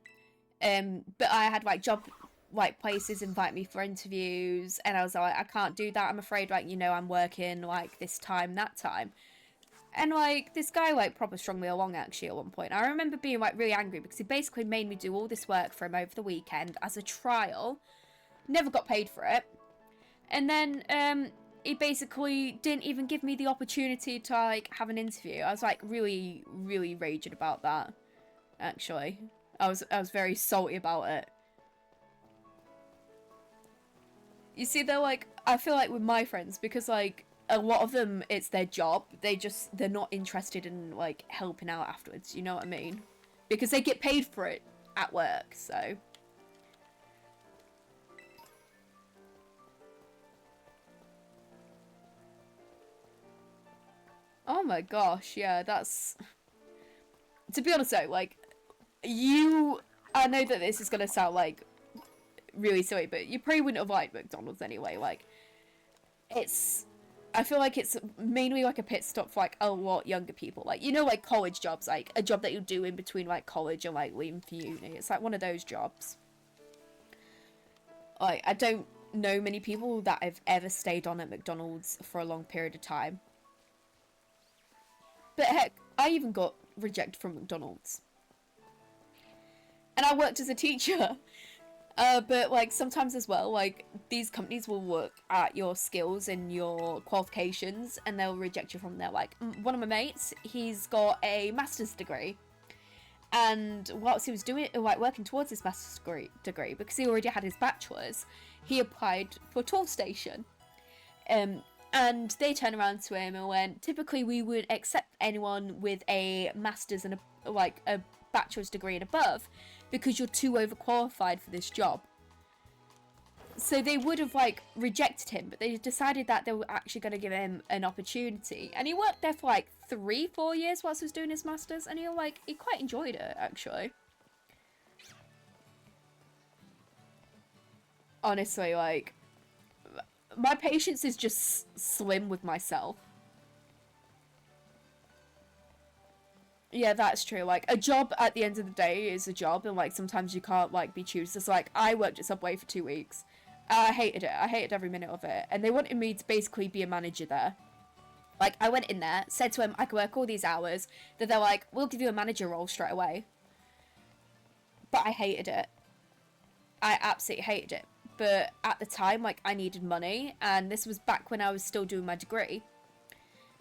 But I had like job like places invite me for interviews, and I was like, I can't do that, I'm afraid, like, you know, I'm working like this time, that time. And like this guy like proper strung me along actually at one point. I remember being like really angry because he basically made me do all this work for him over the weekend as a trial. Never got paid for it. And then he basically didn't even give me the opportunity to like have an interview. I was like really raging about that, actually. I was very salty about it. You see, they're like, I feel like with my friends, because like a lot of them, it's their job, they're not interested in like helping out afterwards, you know what I mean? Because they get paid for it at work, so. Oh my gosh, yeah, that's, to be honest though, like, I know that this is gonna sound like really silly, but you probably wouldn't have liked McDonald's anyway. Like, I feel like it's mainly like a pit stop for like a lot younger people. Like, you know, like college jobs, like a job that you do in between like college and like leaving for uni. It's like one of those jobs. Like, I don't know many people that have ever stayed on at McDonald's for a long period of time. But heck, I even got rejected from McDonald's. And I worked as a teacher. But, like, sometimes as well, like, these companies will look at your skills and your qualifications, and they'll reject you from there. Like, one of my mates, he's got a master's degree. And whilst he was working towards his master's degree, because he already had his bachelor's, he applied for tool station. And they turned around to him and went, typically we would accept anyone with a master's and a bachelor's degree and above, because you're too overqualified for this job. So they would have, like, rejected him, but they decided that they were actually going to give him an opportunity. And he worked there for, like, 3-4 years whilst he was doing his masters, and he quite enjoyed it, actually. Honestly, like, my patience is just slim with myself. Yeah, that's true. Like, a job at the end of the day is a job, and, like, sometimes you can't, like, be choosers. Like, I worked at Subway for 2 weeks. I hated it. I hated every minute of it. And they wanted me to basically be a manager there. Like, I went in there, said to him, I could work all these hours. Then they're like, we'll give you a manager role straight away. But I hated it. I absolutely hated it. But at the time, like, I needed money. And this was back when I was still doing my degree.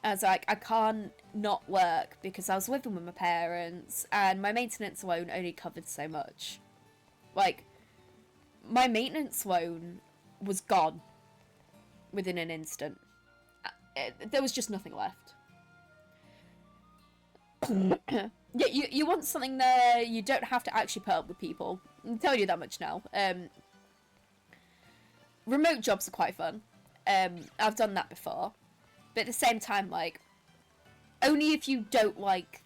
I was like, I can't not work because I was living with my parents. And my maintenance loan only covered so much. Like, my maintenance loan was gone within an instant. There was just nothing left. Yeah, you want something there, you don't have to actually put up with people. I'm telling you that much now. Remote jobs are quite fun. I've done that before. But at the same time, like, only if you don't like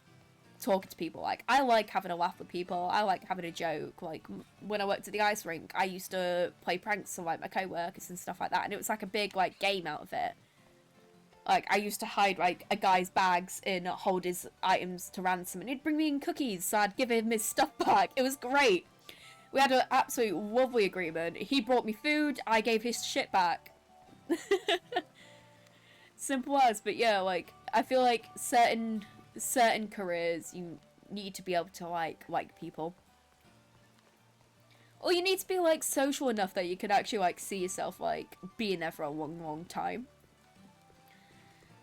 talking to people. Like, I like having a laugh with people. I like having a joke. Like, when I worked at the ice rink, I used to play pranks on, like, my co-workers and stuff like that. And it was like a big, like, game out of it. Like, I used to hide, like, a guy's bags and hold his items to ransom. And he'd bring me in cookies, so I'd give him his stuff back. It was great. We had an absolute lovely agreement. He brought me food, I gave his shit back. Simple as. But yeah, like, I feel like certain careers, you need to be able to, like people. Or you need to be, like, social enough that you can actually, like, see yourself, like, being there for a long time.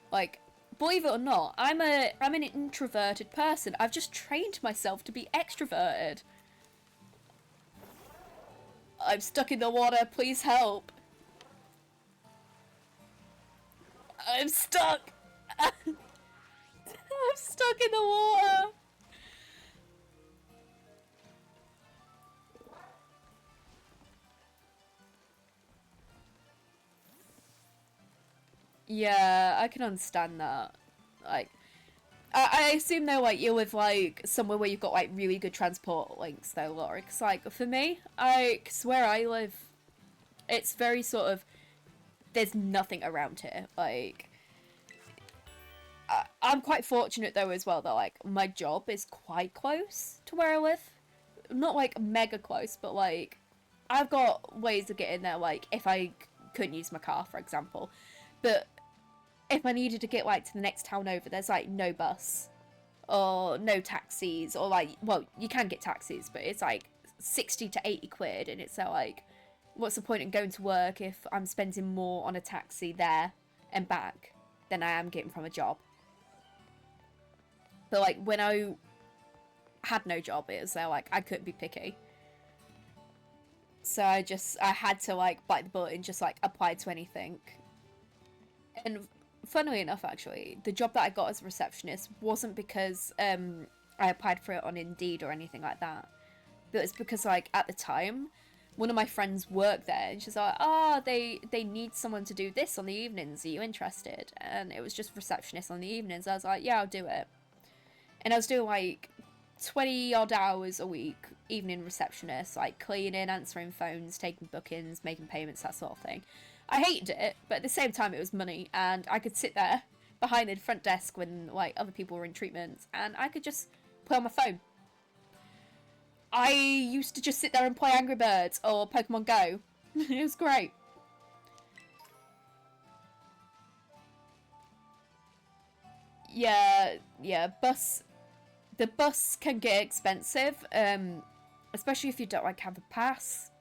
Like, believe it or not, I'm an introverted person. I've just trained myself to be extroverted. I'm stuck in the water, please help. I'm stuck. I'm stuck in the water. Yeah, I can understand that. Like, I assume though, like, you're with, like, somewhere where you've got, like, really good transport links though, Laura. Because, like, for me, cause where I live, it's very sort of, there's nothing around here. Like, I'm quite fortunate though as well that, like, my job is quite close to where I live. Not, like, mega close, but, like, I've got ways of getting there, like, if I couldn't use my car, for example. But if I needed to get, like, to the next town over, there's, like, no bus or no taxis, or, like, well, you can get taxis, but it's, like, 60 to 80 quid, and it's like, what's the point in going to work if I'm spending more on a taxi there and back than I am getting from a job? But, like, when I had no job, it was like, I couldn't be picky. So I had to, like, bite the bullet and just, like, apply to anything. And funnily enough, actually, the job that I got as a receptionist wasn't because I applied for it on Indeed or anything like that. But it's because, like, at the time, one of my friends worked there, and she's like, they need someone to do this on the evenings. Are you interested? And it was just receptionist on the evenings. I was like, yeah, I'll do it. And I was doing, like, 20 odd hours a week, evening receptionist, like, cleaning, answering phones, taking bookings, making payments, that sort of thing. I hated it, but at the same time it was money, and I could sit there behind the front desk when, like, other people were in treatment, and I could just play on my phone. I used to just sit there and play Angry Birds or Pokemon Go. It was great. yeah, the bus can get expensive, especially if you don't like have a pass.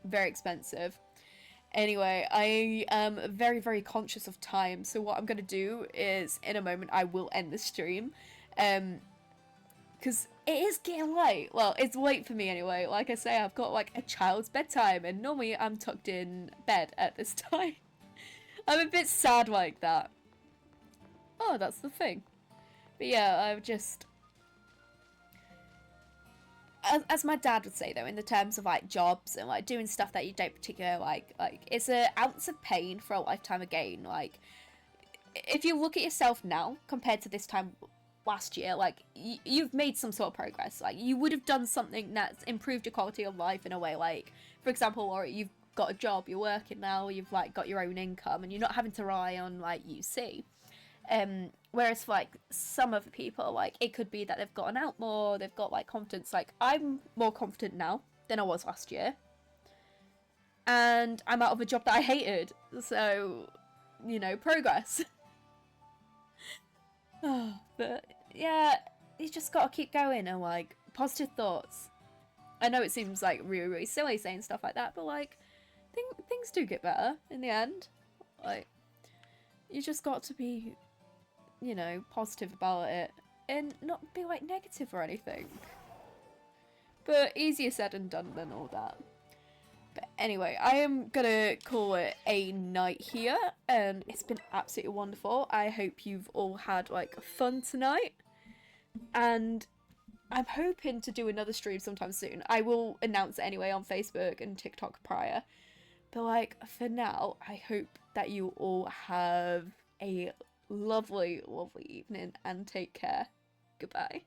Very expensive. Anyway, I am very, very conscious of time, so what I'm gonna do is, in a moment, I will end the stream, because it is getting late. Well, it's late for me anyway. Like I say, I've got like a child's bedtime, and normally I'm tucked in bed at this time. I'm a bit sad like that. Oh, that's the thing. But yeah, I've just... As my dad would say though, in the terms of like jobs and like doing stuff that you don't particularly like it's an ounce of pain for a lifetime of gain. Like, if you look at yourself now compared to this time last year, like you've made some sort of progress. Like, you would have done something that's improved your quality of life in a way. Like, for example, or you've got a job, you're working now, you've like got your own income, and you're not having to rely on like UC. Whereas for like some other people, like it could be that they've gotten out more, they've got like confidence. Like, I'm more confident now than I was last year, and I'm out of a job that I hated, so you know, progress. But yeah, you just gotta keep going and like positive thoughts. I know it seems like really, really silly saying stuff like that, but like things do get better in the end. Like, you just got to be, you know, positive about it and not be like negative or anything. But easier said than done than all that. But anyway, I am gonna call it a night here, and it's been absolutely wonderful. I hope you've all had like fun tonight, and I'm hoping to do another stream sometime soon. I will announce it anyway on Facebook and TikTok prior. But like, for now, I hope that you all have a lovely, lovely evening and take care. Goodbye.